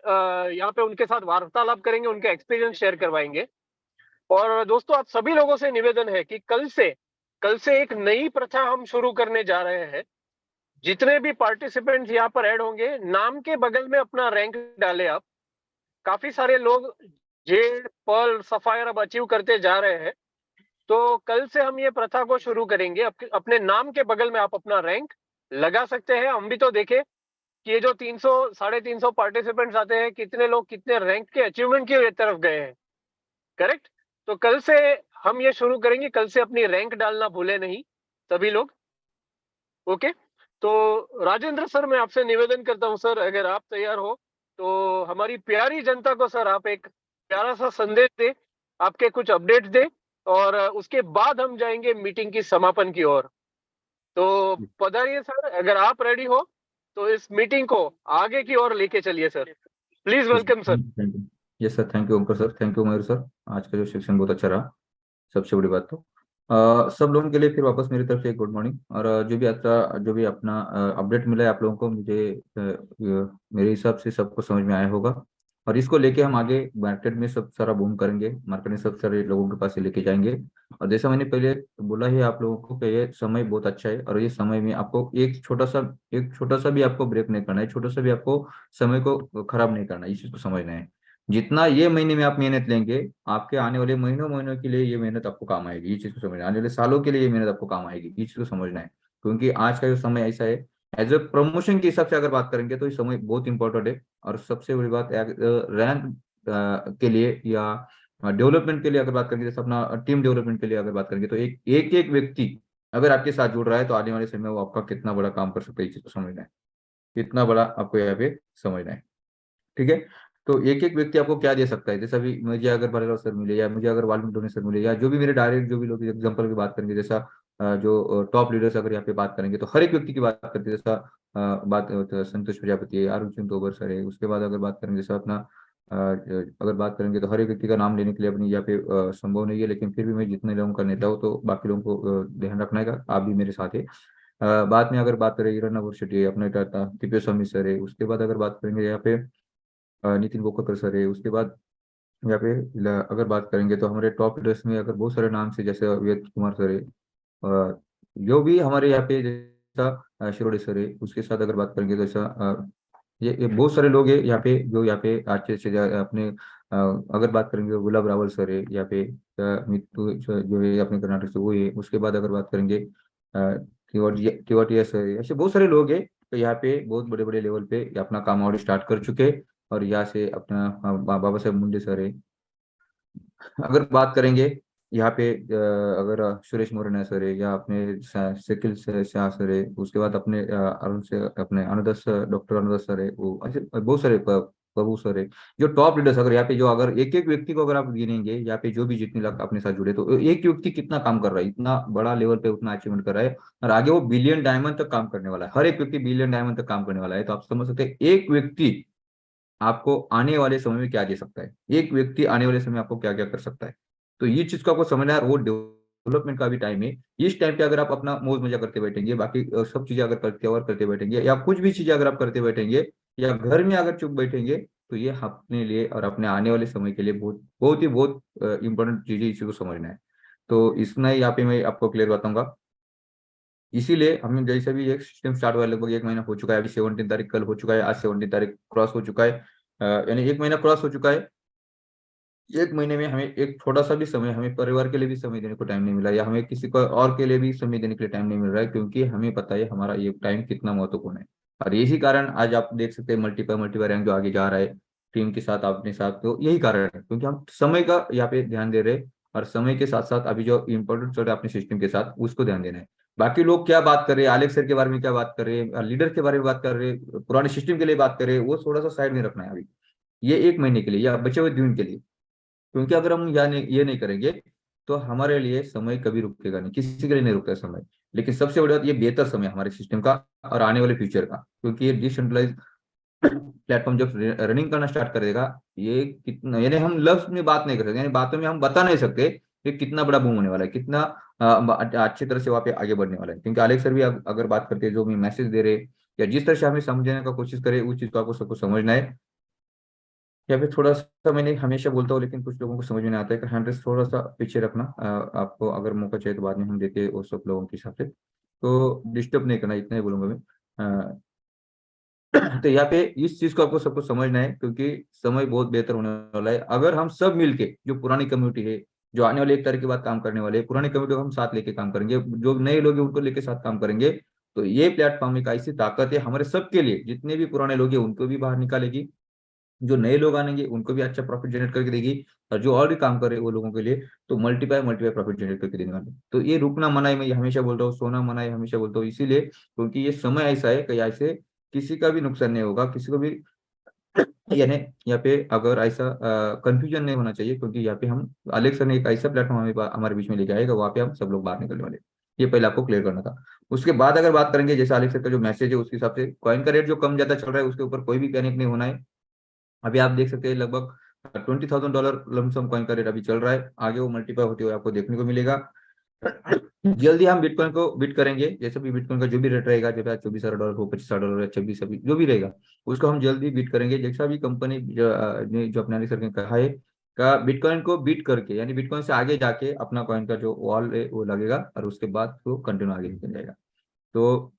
यहाँ पे उनके साथ वार्तालाप करेंगे, उनके एक्सपीरियंस शेयर करवाएंगे। और दोस्तों, आप सभी लोगों से निवेदन है कि कल से एक नई प्रथा हम शुरू करने जा रहे हैं। जितने भी पार्टिसिपेंट्स यहाँ पर ऐड होंगे, नाम के बगल में अपना रैंक डाले आप। काफी सारे लोग जेड, पर्ल, सफायर अब अचीव करते जा रहे हैं, तो कल से हम ये प्रथा को शुरू करेंगे। अपने नाम के बगल में आप अपना रैंक लगा सकते हैं। हम भी तो देखें कि ये जो 300 350 पार्टिसिपेंट्स आते हैं, कितने लोग कितने रैंक के अचीवमेंट की तरफ गए हैं, करेक्ट। तो कल से हम ये शुरू करेंगे, कल से अपनी रैंक डालना भूले नहीं सभी लोग, ओके। तो राजेंद्र सर, मैं आपसे निवेदन करता हूं सर, अगर आप तैयार हो तो हमारी प्यारी जनता को सर आप एक प्यारा सा संदेश दे, आपके कुछ अपडेट दे, और उसके बाद हम जाएंगे मीटिंग की समापन की ओर। तो पधारिए सर, अगर आप रेडी हो तो इस मीटिंग को आगे की ओर लेके चलिए sir. Please welcome sir. Yes sir, thank you Omkar sir, thank you Mayur sir. आज का जो सेक्शन बहुत अच्छा रहा। सबसे बड़ी बात तो सब लोगों के लिए फिर वापस मेरी तरफ से एक गुड मॉर्निंग। और जो भी अपना अपडेट मिला है आप लोगों को, मुझे मेरे हिसाब से सबको समझ में आया होगा। और इसको लेके हम आगे मार्केट में सब सारा बूम करेंगे, मार्केट में सब सारे लोगों के पास से लेके जाएंगे। और जैसा मैंने पहले बोला है आप लोगों को कि ये समय बहुत अच्छा है, और ये समय में आपको एक छोटा सा भी आपको ब्रेक नहीं करना है, छोटा सा भी आपको समय को खराब नहीं करना है, इस चीज को समझना है। जितना ये महीने में आप मेहनत लेंगे, आपके आने वाले महीनों के लिए ये मेहनत आपको काम आएगी, ये चीज को समझना है। आने वाले सालों के लिए ये मेहनत आपको काम आएगी, ये चीज को समझना है। क्योंकि आज का जो समय ऐसा है, एज ए प्रमोशन के हिसाब से अगर बात करेंगे तो ये समय बहुत इंपॉर्टेंट है। और सबसे बड़ी बात रैंक के लिए या डेवलपमेंट के लिए अगर बात करेंगे, जैसे अपना टीम डेवलपमेंट के लिए अगर बात करेंगे, तो एक व्यक्ति अगर आपके साथ जुड़ रहा है तो आने वाले समय में वो आपका कितना बड़ा काम कर सकता है, इस चीज को समझना है। कितना बड़ा आपको यहाँ पे समझना है, ठीक है। तो एक एक व्यक्ति आपको क्या दे सकता है, जैसे अभी मुझे अगर भालेराव सर मिले, या मुझे अगर वाल्मीकि डोने सर मिले, या जो भी मेरे डायरेक्ट जो भी लोग एग्जाम्पल की बात करेंगे, जैसा जो टॉप लीडर्स अगर यहाँ पे बात करेंगे, तो हर एक व्यक्ति की बात करते हैं। जैसा संतोष प्रजापति है, अर्जुन तोबर सर है। उसके बाद अगर बात करेंगे, जैसा अपना अगर बात करेंगे, तो हर एक व्यक्ति का नाम लेने के लिए अपनी यहाँ पे संभव नहीं है, लेकिन फिर भी मैं जितने लोगों का नेता हूँ, तो बाकी लोगों को ध्यान रखना है। आप भी मेरे साथ है। बाद में अगर बात करें, हिरण शेट्टी अपने तिप्पे स्वामी सर है। उसके बाद अगर बात करेंगे यहाँ पे नितिन गोकरकर सर है। उसके बाद यहाँ पे अगर बात करेंगे तो हमारे टॉप लीडर्स में अगर बहुत सारे नाम से, जैसे वेद कुमार सर है, जो भी हमारे यहाँ पे जैसा शिरोडे सर है। उसके साथ अगर बात करेंगे तो ऐसा ये बहुत सारे लोग हैं यहाँ पे, जो यहाँ पे अच्छे से अपने अगर बात करेंगे तो गुलाब रावल सर है यहाँ पे, मित्तू जो है अपने कर्नाटक से वो है। उसके बाद अगर बात करेंगे तिवाटिया सर है। ऐसे बहुत सारे लोग हैं, तो यहाँ पे बहुत बड़े बड़े लेवल पे अपना काम और स्टार्ट कर चुके। और यहाँ से अपना बाबा साहेब मुंडे सर है। अगर बात करेंगे यहाँ पे अगर सुरेश मोरना सर है, या अपने शकील शाह सर है। उसके बाद अपने अरुण से अपने अनुदास डॉक्टर अनुदास सर है। वो ऐसे बहुत सारे प्रभु सर है, जो टॉप लीडर्स। अगर यहाँ पे जो अगर एक एक व्यक्ति को अगर आप गिनेंगे यहाँ पे, जो भी जितने लोग अपने साथ जुड़े, तो एक व्यक्ति कितना काम कर रहा है, इतना बड़ा लेवल पे उतना अचीवमेंट कर रहा है। और आगे वो बिलियन डायमंड तक काम करने वाला है। हर एक व्यक्ति बिलियन डायमंड तक काम करने वाला है। तो आप समझ सकते हैं एक व्यक्ति आपको आने वाले समय में क्या दे सकता है, एक व्यक्ति आने वाले समय में आपको क्या क्या कर सकता है। तो ये चीज को आपको समझना है। वो डेवलपमेंट का भी टाइम है। इस टाइम पे अगर आप अपना मौज मजा करते बैठेंगे, बाकी सब चीजें अगर करते बैठेंगे, या कुछ भी चीजें अगर आप करते बैठेंगे, या घर में अगर चुप बैठेंगे, तो ये अपने लिए और अपने आने वाले समय के लिए बहुत इंपॉर्टेंट चीजें, इसी को समझना है। तो इतना ही यहाँ पे मैं आपको क्लियर बताऊंगा। इसीलिए हमने जैसे भी एक सिस्टम स्टार्ट हुआ, लगभग एक महीना हो चुका है। अभी 17 तारीख कल हो चुका है, आज 17 तारीख क्रॉस हो चुका है, यानी एक महीना क्रॉस हो चुका है। एक महीने में हमें एक छोटा सा भी समय, हमें परिवार के लिए भी समय देने को टाइम नहीं मिला, या हमें किसी को और के लिए भी समय देने के लिए टाइम नहीं मिल रहा है, क्योंकि हमें पता है हमारा ये टाइम कितना महत्वपूर्ण है। और यही कारण आज आप देख सकते हैं मल्टीपल रैंक जो आगे जा रहा है। टीम के साथ अपने साथ, तो यही कारण है क्योंकि हम समय का यहाँ पे ध्यान दे रहे हैं और समय के साथ साथ अभी जो इम्पोर्टेंट चल रहा है अपने सिस्टम के साथ उसको ध्यान देना है। बाकी लोग क्या बात कर रहे हैं, आलेख सर के बारे में क्या बात कर रहे हैं, लीडर के बारे में बात कर रहे हैं, पुराने सिस्टम के लिए बात कर रहे हैं, वो थोड़ा सा साइड में रखना है अभी, ये 1 महीने के लिए या बचे हुए दिन के लिए। क्योंकि अगर हम ये नहीं करेंगे तो हमारे लिए समय कभी रुकेगा नहीं, किसी के लिए नहीं रुकता है समय। लेकिन सबसे बड़ी बात, ये बेहतर समय हमारे सिस्टम का और आने वाले फ्यूचर का, क्योंकि ये डिसेंट्रलाइज प्लेटफॉर्म जब रनिंग करना स्टार्ट करेगा, ये कितना, यानी हम लफ्ज में बात नहीं कर सकते, यानी बातों में हम बता नहीं सकते ये कितना बड़ा बूम होने वाला है, कितना अच्छी तरह से वहाँ पे आगे बढ़ने वाला है। क्योंकि आलेख सर भी अगर बात करते हैं, जो भी मैसेज दे रहे या जिस तरह से हमें समझने का कोशिश करे, उस चीज को आपको सबको समझना है। या फिर थोड़ा सा, मैंने हमेशा बोलता हूँ लेकिन कुछ लोगों को समझ में नहीं आता है कि हैंड्रेस थोड़ा सा पीछे रखना, आपको अगर मौका चाहिए तो बाद में हम देते हैं वो सब लोगों के हिसाब से, तो डिस्टर्ब नहीं करना, इतना ही बोलूंगा मैं। तो यहाँ पे इस चीज को आपको सबको समझना है, क्योंकि समय बहुत बेहतर होने वाला है अगर हम सब मिलके, जो पुरानी कम्युनिटी है, जो आने वाले 1 तारीख के बाद काम करने वाले पुरानी कम्युनिटी को हम साथ लेके काम करेंगे, जो नए लोग हैं उनको लेके साथ काम करेंगे, तो ये प्लेटफॉर्म एक ऐसी ताकत है हमारे सबके लिए, जितने भी पुराने लोग हैं उनको भी बाहर निकालेगी, जो नए लोग आएंगे उनको भी अच्छा प्रॉफिट जनरेट करके देगी, और जो और भी काम कर रहे हैं वो लोगों के लिए तो मल्टीपाई मल्टीपाई प्रॉफिट जनरेट करके देने वाले। तो ये रुकना मना है, मैं ये हमेशा बोल रहा हूँ, सोना मना है हमेशा बोलता हूँ, इसीलिए क्योंकि ये समय ऐसा है कि ऐसे किसी का भी नुकसान नहीं होगा, किसी को भी, यानी यहाँ पे अगर ऐसा कंफ्यूजन नहीं होना चाहिए, क्योंकि यहाँ पे हम अलेक्सा ने एक ऐसा प्लेटफॉर्म हमारे बीच में लेके आएगा, वहाँ पे हम सब लोग बाहर निकलने वाले, ये पहले आपको क्लियर करना था। उसके बाद अगर बात करेंगे, जैसे अलेक्सा का जो मैसेज है उसके हिसाब से कॉइन का रेट जो कम ज्यादा चल रहा है उसके ऊपर कोई भी पैनिक नहीं होना है। अभी आप देख सकते हैं लगभग $20,000 लमसम कॉइन का रेट अभी चल रहा है, आगे वो मल्टीप्लाई होते हुए आपको देखने को मिलेगा। जल्दी हम बिटकॉइन को बिट करेंगे, जैसे भी बिटकॉइन का जो भी रेट रहेगा, जैसे $24,000 हो, $25,000 या 26 अभी जो भी रहेगा, उसको हम जल्दी बिट करेंगे, जैसा भी कंपनी जो अपने सर ने कहा है का बिटकॉइन को बीट करके, यानी बिटकॉइन से आगे जाके अपना कॉइन का जो वॉल है वो लगेगा, और उसके बाद वो कंटिन्यू आगे निकल जाएगा। तो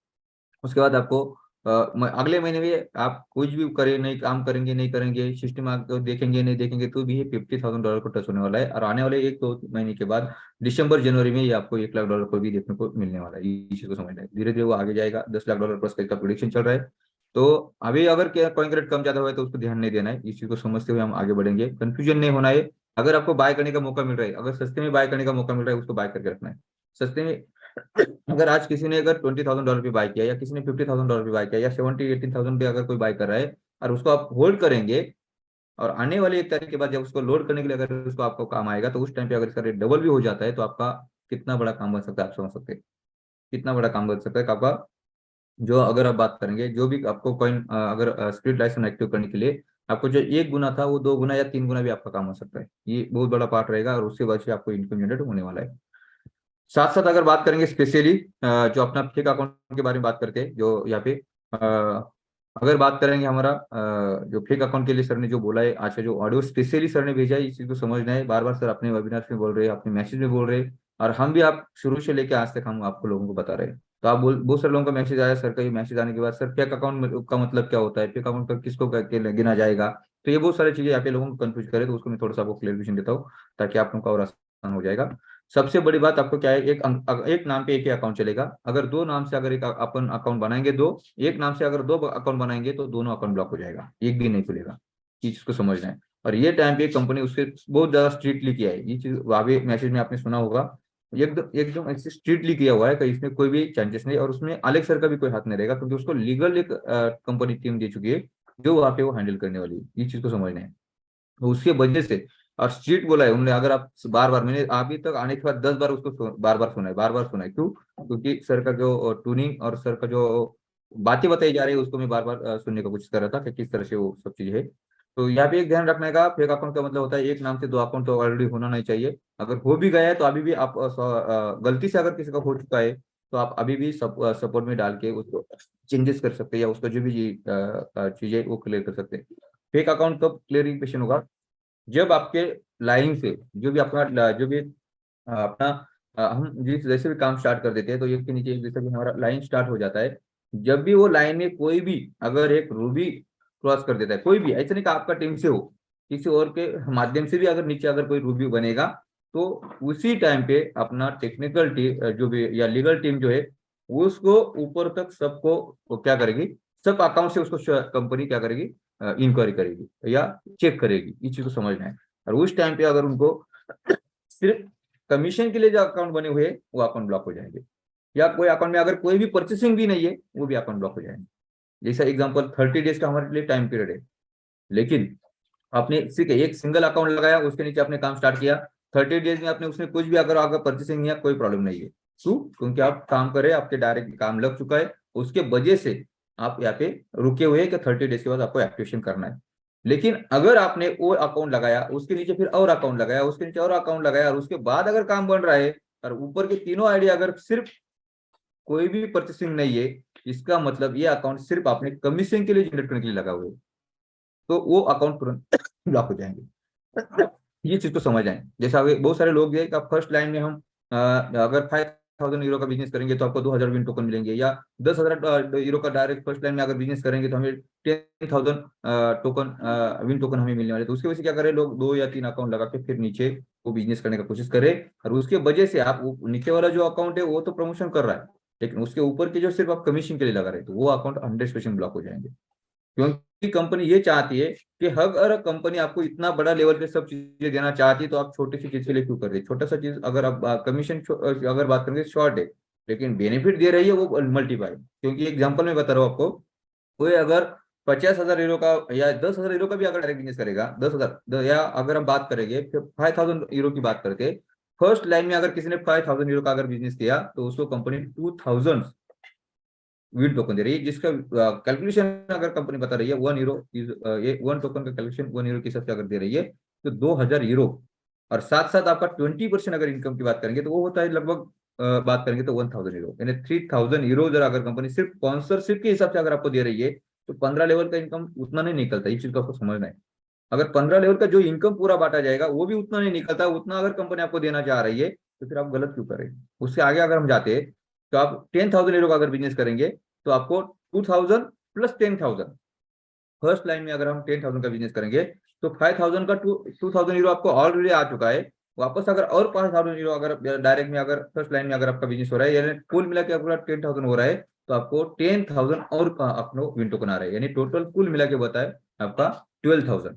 उसके बाद आपको अगले महीने में आप कुछ भी करें, नहीं काम करेंगे नहीं करेंगे, सिस्टम आपको देखेंगे नहीं देखेंगे, तो भी ये $50,000 को टच होने वाला है, और आने वाले 1-2 महीने के बाद दिसंबर जनवरी में ये आपको $1 लाख को भी देखने को मिलने वाला है। ये चीज को समझना है, धीरे धीरे वो आगे जाएगा, $10 लाख प्लस का इसका प्रोडिक्शन चल रहा है। तो अभी अगर कॉइन रेट कम ज्यादा हुआ है तो उसको ध्यान नहीं देना है, इस चीज को समझते हुए हम आगे बढ़ेंगे, कंफ्यूजन नहीं होना है। अगर आपको बाय करने का मौका मिल रहा है, अगर सस्ते में बाय करने का मौका मिल रहा है, उसको बाय करके रखना है सस्ते में। अगर आज किसी ने अगर $20,000 पे बाय किया, या किसी ने $50,000 पे बाय किया, या 70-18,000 पे अगर कोई बाय कर रहा है, और उसको आप होल्ड करेंगे, और आने वाले 1 तारीख के बाद जब उसको लोड करने के लिए अगर उसको आपको काम आएगा, तो उस टाइम पे अगर इसका रेट डबल भी हो जाता है, तो आपका कितना बड़ा काम बन सकता है, आप समझ सकते हैं कितना बड़ा काम बन सकता है कि आपका, जो अगर आप बात करेंगे, जो भी आपको कॉइन अगर स्प्लिट लाइसेंस एक्टिव करने के लिए आपको जो 1 गुना था, वो 2 गुना या 3 गुना भी आपका काम हो सकता है, ये बहुत बड़ा पार्ट रहेगा, और उसके वजह से आपको इनकम जनरेट होने वाला है। साथ साथ अगर बात करेंगे स्पेशली जो अपना फेक अकाउंट के बारे में बात करते हैं, जो यहाँ पे अगर बात करेंगे हमारा जो फेक अकाउंट के लिए सर ने जो बोला है, आज का जो ऑडियो स्पेशली सर ने भेजा है, इस चीज को समझना है। बार बार सर अपने वेबिनार में बोल रहे हैं, अपने मैसेज में बोल रहे हैं, और हम भी आप शुरू से लेकर आज तक हम आपको लोगों को बता रहे हैं। तो आप बहुत सारे लोगों का मैसेज आया, सर का ये मैसेज आने के बाद, सर फेक अकाउंट का मतलब क्या होता है, फेक अकाउंट का किसको गिना जाएगा, तो ये बहुत सारी चीजें यहाँ पे लोगों को कंफ्यूज करे, तो उसको मैं थोड़ा सा आपको क्लियरिफिकेशन देता हूँ, ताकि आप लोगों का और आसान हो जाएगा। सबसे बड़ी बात आपको क्या है, एक नाम पे एक ही अकाउंट चलेगा। अगर दो नाम से अगर एक अपन अकाउंट बनाएंगे, एक नाम से अगर 2 अकाउंट बनाएंगे, तो दोनों अकाउंट ब्लॉक हो जाएगा, एक भी नहीं खुलेगा। ये चीज को समझना है। और ये टाइम पे कंपनी उससे बहुत ज्यादा स्ट्रिक्टली किया है, ये चीज अभी मैसेज में आपने सुना होगा, एकदम एकदम ऐसे स्ट्रिक्टली किया हुआ है कि इसमें कोई भी चांसेस नहीं, और उसमें अलेक्स सर का भी कोई हाथ नहीं रहेगा, क्योंकि उसको लीगल एक कंपनी टीम दे चुकी है, जो वहाँ पे वो हैंडल करने वाली है। ये चीज को समझना है, तो उसके वजह से। और स्ट्रीट बोला है उन्होंने, अगर आप बार बार, मैंने अभी तक आने के बाद 10 बार उसको बार बार सुना है, क्यों? क्योंकि सर का जो ट्यूनिंग और सर का जो बातें बताई जा रही है, उसको मैं बार बार सुनने का कोशिश कर रहा था कि किस तरह से वो सब चीजें है। तो यहाँ पे एक ध्यान रखने का, फेक अकाउंट का मतलब होता है एक नाम से 2 अकाउंट तो ऑलरेडी होना नहीं चाहिए। अगर हो भी गया है तो अभी भी आप गलती से अगर किसी का हो चुका है, तो आप अभी भी सपोर्ट में डाल के उसको चेंजेस कर सकते हैं, या उसका जो भी चीजें वो क्लियर कर सकते हैं। फेक अकाउंट कब क्लियरिफिकेशन होगा? जब आपके लाइन से जो भी अपना जो भी अपना हम जिस जैसे भी काम स्टार्ट कर देते हैं, तो एक के नीचे एक जैसे भी हमारा लाइन स्टार्ट हो जाता है, जब भी वो लाइन में कोई भी अगर एक रूबी क्रॉस कर देता है, कोई भी, ऐसा नहीं कि आपका टीम से हो, किसी और के माध्यम से भी अगर नीचे अगर कोई रूबी बनेगा, तो उसी टाइम पे अपना टेक्निकल टीम जो भी या लीगल टीम जो है, उसको ऊपर तक सबको वो क्या करेगी, सब अकाउंट से उसको कंपनी क्या करेगी, इंक्वायरी करेगी या चेक करेगी, इस चीज को समझना है। और उस टाइम पे अगर उनको सिर्फ कमीशन के लिए जो अकाउंट बने हुए वो अकाउंट ब्लॉक हो जाएंगे, या कोई अकाउंट में अगर कोई भी परचेसिंग भी नहीं है वो भी अकाउंट ब्लॉक हो जाएंगे। जैसा एग्जांपल 30 डेज का हमारे लिए टाइम पीरियड है, लेकिन आपने सिर्फ एक सिंगल अकाउंट लगाया, उसके नीचे आपने काम स्टार्ट किया, 30 डेज में आपने उसमें कुछ भी अगर अगर परचेसिंग नहीं है, कोई प्रॉब्लम नहीं है। क्यों? क्योंकि आप काम कर रहे हैं, आपके डायरेक्ट काम लग चुका है, उसके वजह से आप यहाँ पे रुके हुए हैं कि 30 डेज के बाद आपको एक्टिवेशन करना है। लेकिन अगर आपने वो अकाउंट लगाया, उसके नीचे फिर और अकाउंट लगाया, उसके नीचे और अकाउंट लगाया, और उसके बाद अगर काम बन रहा है, और ऊपर के तीनों आईडी अगर सिर्फ कोई भी परचेसिंग नहीं है, इसका मतलब ये अकाउंट सिर्फ आपने कमीशन के लिए जनरेट करने के लिए लगा हुआ है, तो वो अकाउंट तुरंत ब्लॉक हो जाएंगे। ये चीज को समझ आए। जैसा बहुत सारे लोग हैं कि फर्स्ट लाइन में हम अगर 5000 यूरो का बिजनेस करेंगे तो आपको 2000 विन टोकन मिलेंगे, या 10,000 यूरो का डायरेक्ट फर्स्ट लाइन में अगर बिजनेस करेंगे तो हमें 10,000 टोकन विन टोकन हमें मिलने वाले। तो उसके वजह से क्या करें लोग, 2 या 3 अकाउंट लगा के फिर नीचे वो बिजनेस करने का कोशिश करें, और उसके वजह से आप नीचे वाला जो अकाउंट है वो तो प्रमोशन कर रहा है, लेकिन उसके ऊपर के जो सिर्फ आप कमीशन के लिए लगा रहे, तो वो अकाउंट 100% ब्लॉक हो जाएंगे। क्योंकि कंपनी ये चाहती है कि अगर कंपनी आपको इतना बड़ा लेवल पे सब चीजें देना चाहती है तो आप छोटी सी चीज के लिए क्यों कर रहे हैं? छोटा सा चीज अगर आप कमीशन अगर बात करेंगे शॉर्ट है, लेकिन बेनिफिट दे रही है वो मल्टीपाई। क्योंकि एग्जांपल में बता रहा हूँ आपको, कोई अगर 50,000 यूरो का या 10,000 यूरो का भी अगर डायरेक्ट बिजनेस करेगा, 10,000 या अगर हम बात करेंगे 5,000 यूरो की बात करके, फर्स्ट लाइन में अगर किसी ने 5,000 यूरो का अगर बिजनेस किया तो उसको कंपनी 2,000 विन टोकन दे रही है, जिसका कैलकुलेशन अगर कंपनी बता रही है 1 यूरो ये 1 टोकन का कैलकुलेशन 1 यूरो के हिसाब से अगर दे रही है तो 2,000 यूरो। और साथ साथ आपका 20% अगर इनकम की बात करेंगे तो वो होता है लगभग बात करेंगे तो 1,000 यूरो, यानी 3,000 यूरो अगर कंपनी सिर्फ स्पॉन्सरशिप के हिसाब से अगर आपको दे रही है तो 15 लेवल का इनकम उतना नहीं निकलता। इस चीज को आपको समझना है। अगर 15 लेवल का जो इनकम पूरा बांटा जाएगा वो भी उतना नहीं निकलता, उतना अगर कंपनी आपको देना चाह रही है तो फिर आप गलत क्यों करें? उससे आगे अगर हम जाते हैं तो आप 10,000 यूरो का अगर बिजनेस करेंगे तो आपको 2,000 प्लस 10,000, फर्स्ट लाइन में अगर हम 10,000 का बिजनेस करेंगे तो 5,000 का 2,000 यूरो आपको ऑलरेडी आ चुका है। वापस अगर और 5,000 यूरो अगर डायरेक्ट में अगर फर्स्ट लाइन में अगर आपका बिजनेस हो रहा है, यानी कुल मिला के आपका 10,000 हो रहा है, तो आपको 10,000 और अपना विन टोकन आ रहा है, यानी टोटल कुल मिला के बताए आपका 12,000।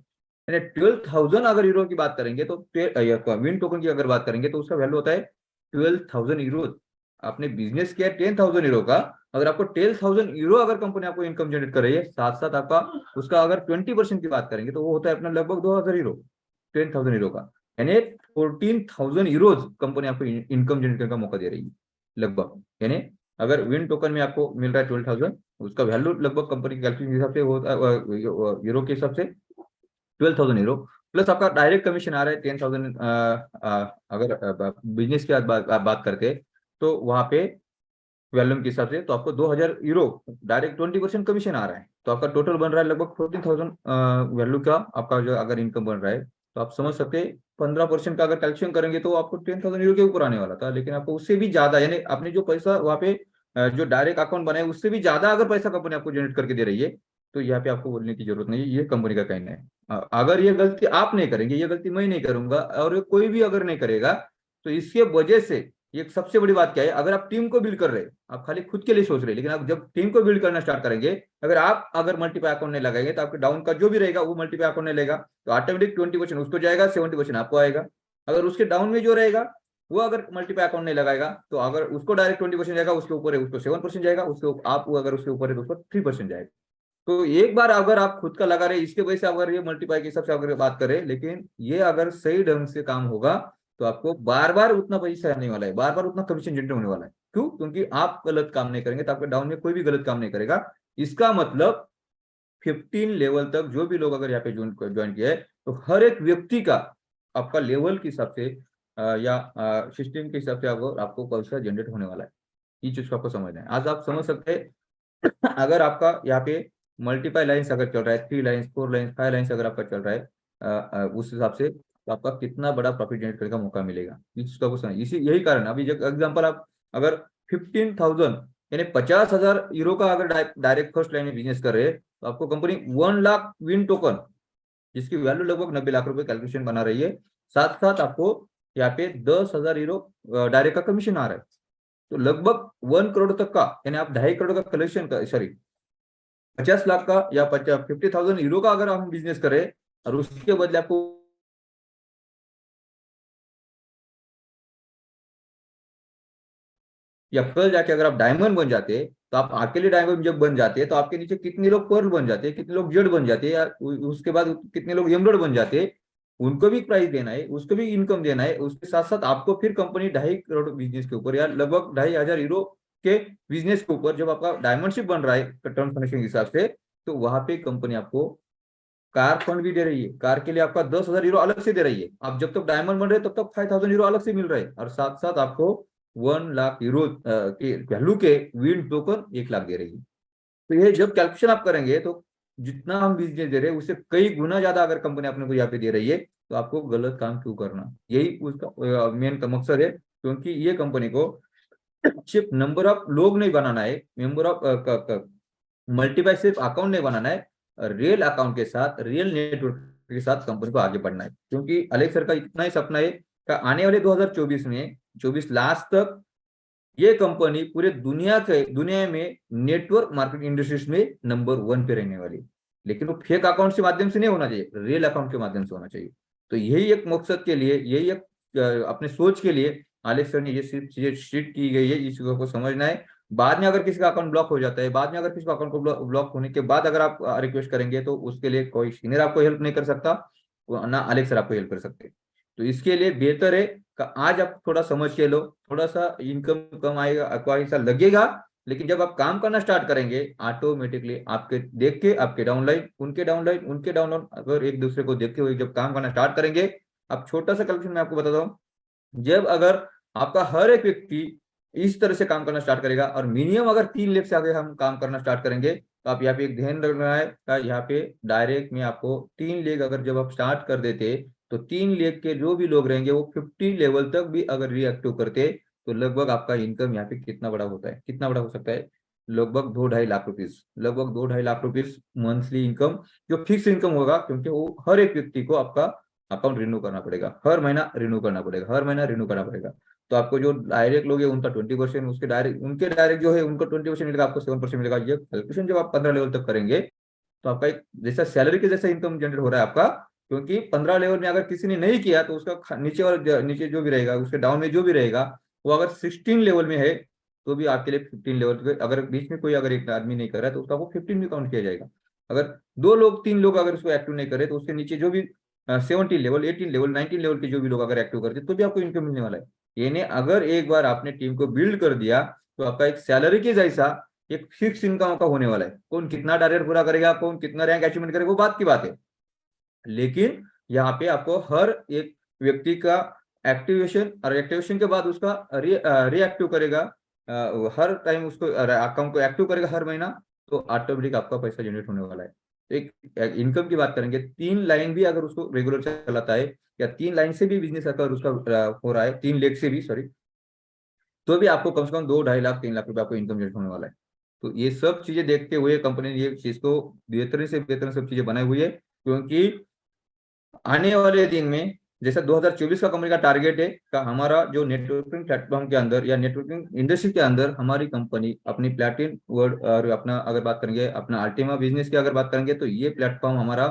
यानी 12,000 अगर यूरो की बात करेंगे तो विन टोकन की अगर बात करेंगे तो उसका वैल्यू होता है 12,000 यूरो। आपने बिजनेस किया 10,000 यूरो का, अगर आपको 10,000 यूरो अगर कंपनी आपको इनकम जनरेट कर रही है, साथ साथ आपका उसका अगर 20% की बात करेंगे तो वो होता है अपना लगभग 2,000 यूरो 10,000 यूरो का, यानी 14,000 यूरोज कंपनी आपको इनकम जनरेट करने का मौका दे रही है लगभग। यानी अगर विन टोकन में आपको मिल रहा है 12,000, उसका वैल्यू लगभग कंपनी के कैलकुलेशन के हिसाब से होता है यूरो के हिसाब से 12,000 यूरो, प्लस आपका डायरेक्ट कमीशन आ रहा है 10,000। अगर बिजनेस की बात करके तो वहां पे वॉल्यूम के हिसाब से तो आपको 2,000 यूरो डायरेक्ट 20% कमीशन आ रहा है, तो आपका टोटल बन रहा है लगभग 14,000 वैल्यू का आपका जो अगर इनकम बन रहा है। तो आप समझ सकते हैं 15% का अगर कैलकुलेशन करेंगे तो आपको 10,000 यूरो के ऊपर आने वाला था, लेकिन आपको उससे भी ज्यादा, यानी आपने जो पैसा वहाँ पे जो डायरेक्ट अकाउंट बनाए उससे भी ज्यादा अगर पैसा कंपनी आपको जनरेट करके दे रही है, तो यहाँ पे आपको बोलने की जरूरत नहीं है, ये कंपनी का कहना है। अगर ये गलती आप नहीं करेंगे, ये गलती मैं नहीं करूंगा और कोई भी अगर नहीं करेगा, तो इसके वजह से ये सबसे बड़ी बात क्या है, अगर आप टीम को बिल्ड कर रहे हैं, आप खाली खुद के लिए सोच रहे हैं, लेकिन आप जब टीम को बिल्ड करना स्टार्ट करेंगे, अगर मल्टीपाई अकाउंट नहीं लगाएंगे तो आपके डाउन का जो भी रहेगा वो मल्टीपाई अकाउंट नहीं लेगा, तो ऑटोमेटिक 20% उसको जाएगा, 70% आपको आएगा। अगर उसके डाउन में जो रहेगा वो अगर मल्टीपाई अकाउंट नहीं लगाएगा तो अगर उसको डायरेक्ट 20% जाएगा, उसके ऊपर है उसको 7% जाएगा, उसके आप अगर उसके ऊपर है तो उसको 3% जाएगा। तो एक बार अगर आप खुद का लगा रहे, इसके वजह से अगर ये मल्टीपाई के हिसाब से अगर बात करें, लेकिन ये अगर सही ढंग से काम होगा तो आपको बार बार उतना पैसा आने वाला है, बार बार उतना कमीशन जनरेट होने वाला है। क्यों? क्योंकि आप गलत काम नहीं करेंगे तो आपके डाउन में कोई भी गलत काम नहीं करेगा। इसका मतलब 15 लेवल तक जो भी लोग अगर यहाँ पे ज्वाइन किया है तो हर एक व्यक्ति का आपका लेवल के हिसाब से या सिस्टम के हिसाब से आपको पैसा जनरेट होने वाला है। ये चीज को आपको समझना है। आज आप समझ सकते हैं अगर आपका यहाँ पे मल्टीपाई लाइन्स अगर चल रहा है, 3 लाइन्स 4 लाइन्स 5 लाइन्स अगर आपका चल रहा है उस हिसाब से, तो आपका कितना बड़ा प्रॉफिट जनरेट करने का मौका मिलेगा, इस चीज को समझ। इसी यही कारण अभी एग्जाम्पल आप अगर 15,000 यानी 50,000 यूरो का अगर डायरेक्ट फर्स्ट लाइन में बिजनेस कर रहे हैं तो आपको कंपनी 1 लाख विन टोकन जिसकी वैल्यू लगभग 90 लाख रुपए कैलकुलेशन बना रही है, साथ साथ आपको यहाँ पे 10,000 यूरो डायरेक्ट का कमीशन आ रहा है, तो लगभग 1 करोड़ तक का, यानी आप 2.5 करोड़ का कलेक्शन का, सॉरी 50 लाख का या 50,000 यूरो का अगर हम बिजनेस करें और उसके बदले आपको या कल जाके अगर आप डायमंड बन जाते, तो आप अकेले डायमंड जब बन जाते तो आपके नीचे कितने लोग पर्ल बन जाते, कितने लोग जेड बन जाते, या उसके बाद कितने लोग एमराल्ड बन जाते। उनको भी प्राइस देना है, उसको भी इनकम देना है, उसके साथ साथ आपको फिर कंपनी 2.5 करोड़ बिजनेस के ऊपर या लगभग 2,500 यूरो के बिजनेस के ऊपर जब आपका डायमंडशिप बन रहा है टर्म्स कंडीशन के हिसाब से, तो वहां पे कंपनी आपको कार फंड भी दे रही है। कार के लिए आपका 10,000 यूरो अलग से दे रही है। आप जब तक डायमंड बन रहे तब तक 5,000 यूरो अलग से मिल रहे हैं, और साथ साथ आपको 1 लाख यूरो के वैल्यू के विन टोकन 1 लाख दे रही है। तो ये जब कैलकुलेशन आप करेंगे तो जितना हम बिजनेस दे रहे हैं उससे कई गुना ज्यादा अगर कंपनी अपने को यहाँ पे दे रही है, तो आपको गलत काम क्यों करना। यही उसका मेन का मकसद है, क्योंकि ये कंपनी को सिर्फ नंबर ऑफ लोग नहीं बनाना है, मेंबर ऑफ मल्टीप्लाई सिर्फ अकाउंट नहीं बनाना है, रियल अकाउंट के साथ रियल नेटवर्क के साथ कंपनी को आगे बढ़ना है। क्योंकि अलेक्स सर का इतना ही सपना है कि आने वाले 2024 में 24 लास्ट तक ये कंपनी पूरे दुनिया में नेटवर्क मार्केटिंग इंडस्ट्रीज में नंबर 1 पे रहने वाली है। लेकिन वो फेक अकाउंट के माध्यम से नहीं होना चाहिए, रियल अकाउंट के माध्यम से होना चाहिए। तो यही एक मकसद के लिए, यही एक अपने सोच के लिए आलेख सर ने ये सिर्फ चीजें स्ट्रिक्ट की गई है। इस चीजों को समझना है। बाद में अगर किसी का अकाउंट ब्लॉक हो जाता है, बाद में अगर किसी का अकाउंट को ब्लॉक होने के बाद अगर आप रिक्वेस्ट करेंगे, तो उसके लिए कोई सीनियर आपको हेल्प नहीं कर सकता, ना आलेख सर आपको हेल्प कर सकते। तो इसके लिए बेहतर है कि आज आप थोड़ा समझ के लो, थोड़ा सा इनकम कम आएगा, आपको ऐसा लगेगा, लेकिन जब आप काम करना स्टार्ट करेंगे ऑटोमेटिकली आपके देख के आपके डाउनलाइन, उनके डाउनलाइन, उनके डाउनलाइन, अगर एक दूसरे को देखते हुए जब काम करना स्टार्ट करेंगे। अब छोटा सा कैलकुलेशन मैं आपको बताता हूँ, जब अगर आपका हर एक व्यक्ति इस तरह से काम करना स्टार्ट करेगा और मिनिमम अगर 3 लाख से आगे हम काम करना स्टार्ट करेंगे, तो आप यहाँ पे एक ध्यान रखना है कि यहाँ पे डायरेक्ट में आपको 3 लाख अगर जब आप स्टार्ट कर देते, तो 3 लाख के जो भी लोग रहेंगे वो 50 लेवल तक भी अगर रिएक्टिव करते, तो लगभग आपका इनकम यहाँ पे कितना बड़ा होता है, कितना बड़ा हो सकता है, लगभग 2-2.5 लाख रुपीज, लगभग 2-2.5 लाख रुपीज मंथली इनकम, जो फिक्स इनकम होगा। क्योंकि वो हर एक व्यक्ति को आपका अकाउंट रिन्यू करना पड़ेगा, हर महीना रिन्यू करना पड़ेगा, हर महीना रिन्यू करना पड़ेगा। तो आपको जो डायरेक्ट लोग है उनका 20%, उनके डायरेक्ट जो है उनको 20% मिलेगा, आपको 7% मिलेगा। ये कैलकुलेशन जब आप 15 लेवल तक करेंगे, तो आपका एक जैसा सैलरी के जैसा इनकम जनरेट हो रहा है आपका। क्योंकि 15 लेवल में अगर किसी ने नहीं किया, तो उसका नीचे और नीचे जो भी रहेगा, उसके डाउन में जो भी रहेगा, वो अगर 16 लेवल में है, तो भी आपके लिए 15 लेवल पे, अगर बीच में कोई अगर एक आदमी नहीं कर रहा है, तो उसका वो 15 में काउंट किया जाएगा। अगर 2 लोग 3 लोग अगर उसको एक्टिव नहीं करे, तो उसके नीचे जो भी 17 लेवल, 18 लेवल, 19 लेवल के जो भी लोग अगर एक्टिव करते, तो भी आपको इनकम मिलने वाला है। यानी अगर एक बार आपने टीम को बिल्ड कर दिया, तो आपका एक सैलरी के जैसा एक फिक्स इनकम का होने वाला है। कौन कितना टारगेट पूरा करेगा, कौन कितना रैंक अचीवमेंट करेगा, वो बात की बात है। लेकिन यहाँ पे आपको हर एक व्यक्ति का एक्टिवेशन, और एक्टिवेशन के बाद उसका रिएक्टिव करेगा, हर टाइम उसको अकाउंट को एक्टिव करेगा हर महीना, तो ऑटोमेटिक आपका पैसा जनरेट होने वाला है। तो एक इनकम की बात करेंगे, 3 लाइन भी अगर उसको रेगुलर चलाता है, या 3 लाइन से भी बिजनेस अगर उसका हो रहा है, 3 लाख से भी, सॉरी, तो भी आपको कम से कम 2-2.5 लाख 3 लाख रुपए आपको इनकम जनरेट होने वाला है। तो ये सब चीजें देखते हुए कंपनी ने ये चीज को बेहतर से बेहतर सब चीजें बनाई हुई है। क्योंकि आने वाले दिन में जैसा 2024 का कंपनी का टारगेट है का हमारा जो नेटवर्किंग प्लेटफॉर्म के अंदर या नेटवर्किंग इंडस्ट्री के अंदर हमारी कंपनी अपनी प्लेटिन वर्ड, और अपना अगर बात करेंगे अपना अल्टीमा बिजनेस की अगर बात करेंगे, तो ये प्लेटफॉर्म हमारा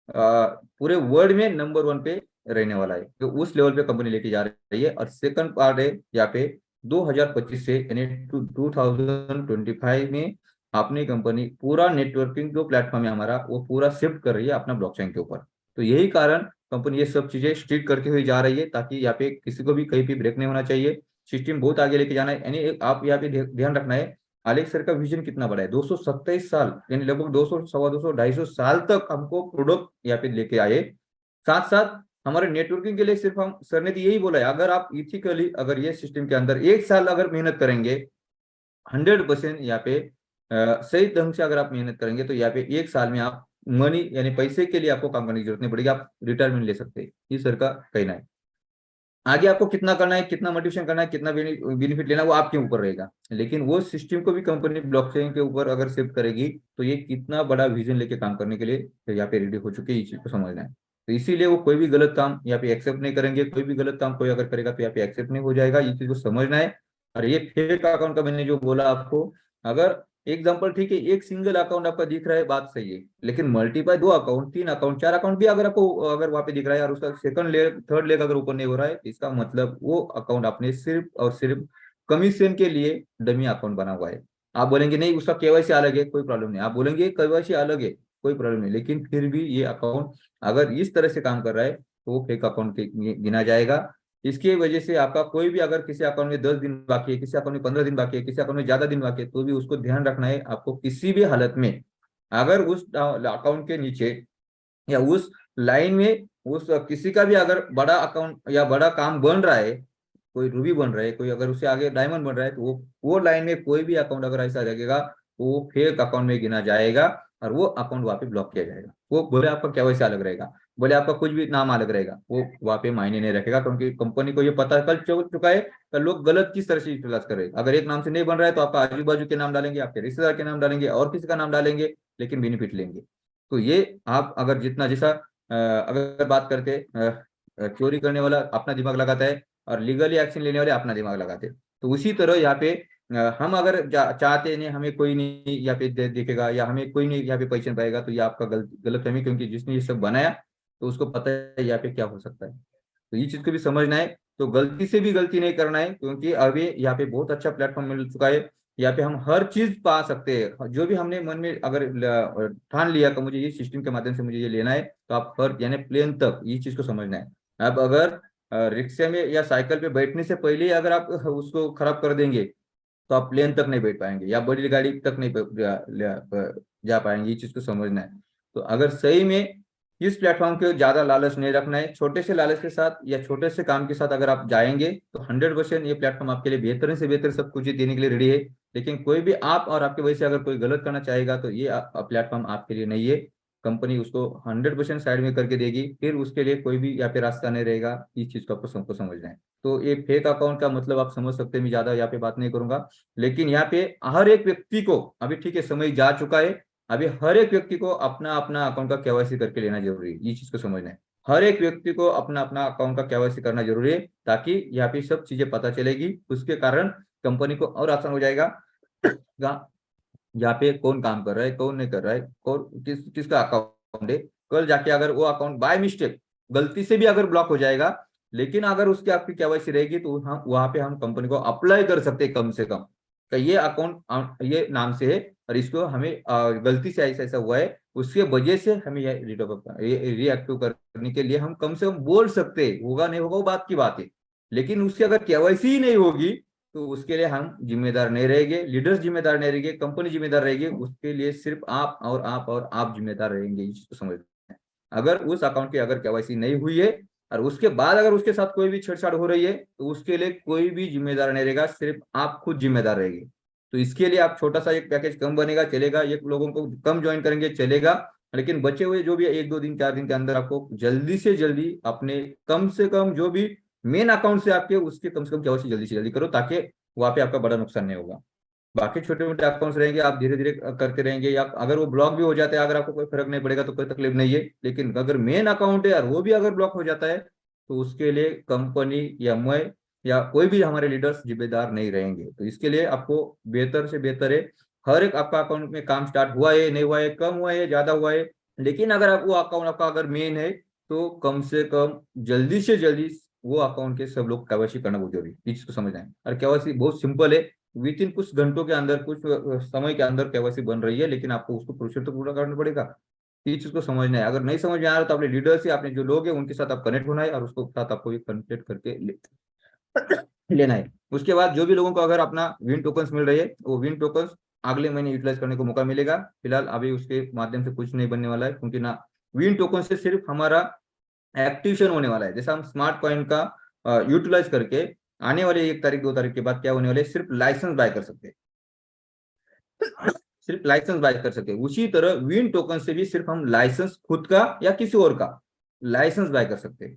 पूरे वर्ल्ड में नंबर 1 पे रहने वाला है। तो उस लेवल पे कंपनी लेके जा रही है। और सेकंड पार्ट है यहाँ पे 2025 से यानी 2025 में अपनी कंपनी पूरा नेटवर्किंग जो प्लेटफॉर्म है हमारा, वो पूरा शिफ्ट कर रही है अपना ब्लॉकचेन के ऊपर। तो यही कारण कंपनी ये सब चीजें स्ट्रिक्ट करके हुई जा रही है, ताकि यहाँ पे किसी को भी कहीं भी ब्रेक नहीं होना चाहिए। सिस्टम बहुत आगे लेके जाना है। यानी आप यहाँ पे ध्यान रखना है, आलेख सर का विजन कितना बड़ा है, 227 साल, यानी लगभग 200, 250, 250 साल तक हमको प्रोडक्ट यहाँ पे लेके आए। साथ साथ हमारे नेटवर्किंग के लिए सिर्फ हम सर ने तो यही बोला है, अगर आप इथिकली अगर ये सिस्टम के अंदर 1 साल अगर मेहनत करेंगे, 100% यहाँ पे सही ढंग से अगर आप मेहनत करेंगे, तो यहाँ पे 1 साल में आप मनी यानी पैसे के लिए आपको काम करने की जरूरत नहीं पड़ेगी, आप रिटायरमेंट ले सकते हैं। ये सर का कहना है। आगे आपको कितना करना है, कितना मोटिवेशन करना है, कितना बेनिफिट लेना है, वो आपके ऊपर रहेगा। लेकिन वो सिस्टम को भी कंपनी ब्लॉकचेन के ऊपर अगर शिफ्ट करेगी, तो ये कितना बड़ा विजन लेके काम करने के लिए यहाँ पे रेडी हो चुके हैं, इस चीज को समझना है। तो इसीलिए वो कोई भी गलत काम यहाँ पे एक्सेप्ट नहीं करेंगे। कोई भी गलत काम कोई अगर करेगा, तो यहाँ पे एक्सेप्ट नहीं हो जाएगा। ये चीज को समझना है। और ये फेक अकाउंट का मैंने जो बोला आपको, अगर एग्जाम्पल ठीक है, एक सिंगल अकाउंट आपका दिख रहा है, बात सही है, लेकिन मल्टीप्लाई 2 अकाउंट, 3 अकाउंट, 4 अकाउंट भी अगर आपको अगर वहां पे दिख रहा है और उसका सेकंड लेग, थर्ड लेग अगर ऊपर नहीं हो रहा है, इसका मतलब वो अकाउंट आपने सिर्फ और सिर्फ कमीशन के लिए डमी अकाउंट बना हुआ है। आप बोलेंगे नहीं उसका केवाईसी अलग है, कोई प्रॉब्लम नहीं, आप बोलेंगे केवाईसी अलग है, कोई प्रॉब्लम नहीं, लेकिन फिर भी ये अकाउंट अगर इस तरह से काम कर रहा है तो वो फेक अकाउंट गिना जाएगा। इसकी वजह से आपका कोई भी अगर किसी अकाउंट में 10 दिन बाकी है, किसी अकाउंट में 15 दिन बाकी है, किसी अकाउंट में ज्यादा दिन बाकी है, तो भी उसको ध्यान रखना है आपको, किसी भी हालत में अगर उस अकाउंट के नीचे या उस लाइन में उस किसी का भी अगर बड़ा अकाउंट या बड़ा काम बन रहा है, कोई रूबी बन रहा है, कोई अगर उससे आगे डायमंड बन रहा है, तो वो लाइन में कोई भी अकाउंट अगर ऐसा लगेगा तो वो फेक अकाउंट में गिना जाएगा और वो अकाउंट वहां पे ब्लॉक किया जाएगा। वो बोले आपका केवाईसी अलग रहेगा, बोले आपका कुछ भी नाम अलग रहेगा, वो वहां पे मायने नहीं रखेगा, क्योंकि कंपनी को ये पता चल चुका है कि लोग गलत किस तरह से यूटिलाइज कर रहे हैं। अगर एक नाम से नहीं बन रहा है तो आपका आजू बाजू के नाम डालेंगे, आपके रिश्तेदार के नाम डालेंगे और किसी का नाम डालेंगे, लेकिन बेनिफिट लेंगे। तो ये आप अगर जितना जैसा अगर बात करते चोरी करने वाला अपना दिमाग लगाता है और लीगली एक्शन लेने वाले अपना दिमाग लगाते हैं, तो उसी तरह यहाँ पे हम अगर चाहते नहीं हमें कोई नहीं यहाँ पे दिखेगा या हमें कोई नहीं यहाँ पे पहचान पाएगा, तो ये आपका गलत फहमी, क्योंकि जिसने ये सब बनाया तो उसको पता है यहाँ पे क्या हो सकता है। तो ये चीज को भी समझना है, तो गलती से भी गलती नहीं करना है, क्योंकि अभी यहाँ पे बहुत अच्छा प्लेटफॉर्म मिल चुका है। यहाँ पे हम हर चीज पा सकते हैं, जो भी हमने मन में अगर ठान लिया कि मुझे ये सिस्टम के माध्यम से मुझे ये लेना है, तो आप हर यानी प्लेन तक ये चीज को समझना है। अब अगर रिक्शे में या साइकिल पे बैठने से पहले ही अगर आप उसको खराब कर देंगे, तो आप प्लेन तक नहीं बैठ पाएंगे या बड़ी गाड़ी तक नहीं जा पाएंगे, ये चीज को समझना है। तो अगर सही में इस प्लेटफॉर्म के ज्यादा लालच नहीं रखना है, छोटे से लालच के साथ या छोटे से काम के साथ अगर आप जाएंगे तो 100% ये प्लेटफॉर्म आपके लिए बेहतर से बेहतर सब कुछ देने के लिए रेडी है। लेकिन कोई भी आप और आपके वजह से अगर कोई गलत करना चाहेगा तो ये प्लेटफॉर्म आपके लिए नहीं है। कंपनी उसको 100% साइड में करके देगी, फिर उसके लिए कोई भी यहाँ पे रास्ता नहीं रहेगा। इस चीज को आपको सबको समझना है। तो ये फेक अकाउंट का मतलब आप समझ सकते हैं, मैं ज्यादा यहाँ पे बात नहीं करूंगा। लेकिन यहाँ पे हर एक व्यक्ति को अभी ठीक है समय जा चुका है, अभी हर एक व्यक्ति को अपना अपना अकाउंट का केवाईसी करके लेना जरूरी है, ये चीज को समझना है। हर एक व्यक्ति को अपना अपना अकाउंट का केवाईसी करना जरूरी है, ताकि यहाँ पे सब चीजें पता चलेगी, उसके कारण कंपनी को और आसान हो जाएगा यहाँ पे कौन काम कर रहा है, कौन नहीं कर रहा है, कौन किसका अकाउंट है। कल जाके अगर वो अकाउंट बाय मिस्टेक गलती से भी अगर ब्लॉक हो जाएगा, लेकिन अगर उसकी आपकी केवाईसी रहेगी, तो हम वहां पे हम कंपनी को अप्लाई कर सकते हैं कम से कम कि ये अकाउंट ये नाम से है और इसको हमें गलती से ऐसा ऐसा हुआ है, उसके वजह से हमें ये रिएक्टिव करने के लिए हम कम से कम बोल सकते हैं। होगा नहीं होगा वो बात की बात है, लेकिन उसकी अगर केवाईसी ही नहीं होगी तो उसके लिए हम जिम्मेदार नहीं रहेंगे, लीडर्स जिम्मेदार नहीं रहेंगे, कंपनी जिम्मेदार रहेगी, उसके लिए सिर्फ आप और आप जिम्मेदार रहेंगे। इस चीज को समझते हैं। अगर उस अकाउंट की अगर केवाईसी नहीं हुई है और उसके बाद अगर उसके साथ कोई भी छेड़छाड़ हो रही है, तो उसके लिए कोई भी जिम्मेदार नहीं रहेगा, सिर्फ आप खुद जिम्मेदार रहेंगे। तो इसके लिए आप छोटा सा एक पैकेज कम बनेगा चलेगा, एक लोगों को कम ज्वाइन करेंगे चलेगा, लेकिन बचे हुए जो भी 1 2 दिन 4 दिन के अंदर आपको जल्दी से जल्दी अपने कम से कम जो भी मेन अकाउंट से आपके उसके कम से कम केवाईसी जल्दी से जल्दी करो, ताकि वहां पे आपका बड़ा नुकसान नहीं होगा। बाकी छोटे मोटे अकाउंट्स रहेंगे, आप धीरे धीरे करते रहेंगे, या अगर वो ब्लॉक भी हो जाता है, अगर आपको कोई फर्क नहीं पड़ेगा तो कोई तकलीफ नहीं है। लेकिन अगर मेन अकाउंट है और वो भी अगर ब्लॉक हो जाता है, तो उसके लिए कंपनी या मैं या कोई भी हमारे लीडर्स जिम्मेदार नहीं रहेंगे। तो इसके लिए आपको बेहतर से बेहतर है, हर एक आपका अकाउंट में काम स्टार्ट हुआ है नहीं हुआ है, कम हुआ है ज्यादा हुआ है, लेकिन अगर आप वो अकाउंट आपका अगर मेन है, तो कम से कम जल्दी से जल्दी वो अकाउंट के सब लोग केवाईसी करना बहुत जरूरी है। इस चीज को समझना है। और केवाईसी बहुत सिंपल है, विद इन कुछ घंटों के अंदर कुछ समय के अंदर केवाईसी बन रही है, लेकिन आपको उसको प्रोसेस तो पूरा करना पड़ेगा। इस चीज को समझना है। अगर नहीं समझ में आ रहा तो अपने लीडर से अपने जो लोग हैं उनके साथ आप कनेक्ट होना है और उसको साथ आपको ये कनेक्ट करके लेना है। उसके बाद जो भी लोगों को अगर अपना विन टोकन्स मिल रही है, वो विन टोकन्स अगले महीने यूटिलाइज करने को मौका मिलेगा। फिलहाल अभी उसके माध्यम से कुछ नहीं बनने वाला है, क्योंकि ना विन टोकन से सिर्फ हमारा एक्टिवेशन होने वाला है। जैसा हम स्मार्ट कॉइन का यूटिलाइज करके आने वाले 1 तारीख 2 तारीख के बाद क्या होने वाले, सिर्फ लाइसेंस बाय कर सकते हैं, सिर्फ लाइसेंस बाय कर सकते हैं। उसी तरह विन टोकन से भी सिर्फ हम लाइसेंस खुद का या किसी और का लाइसेंस बाय कर सकते हैं।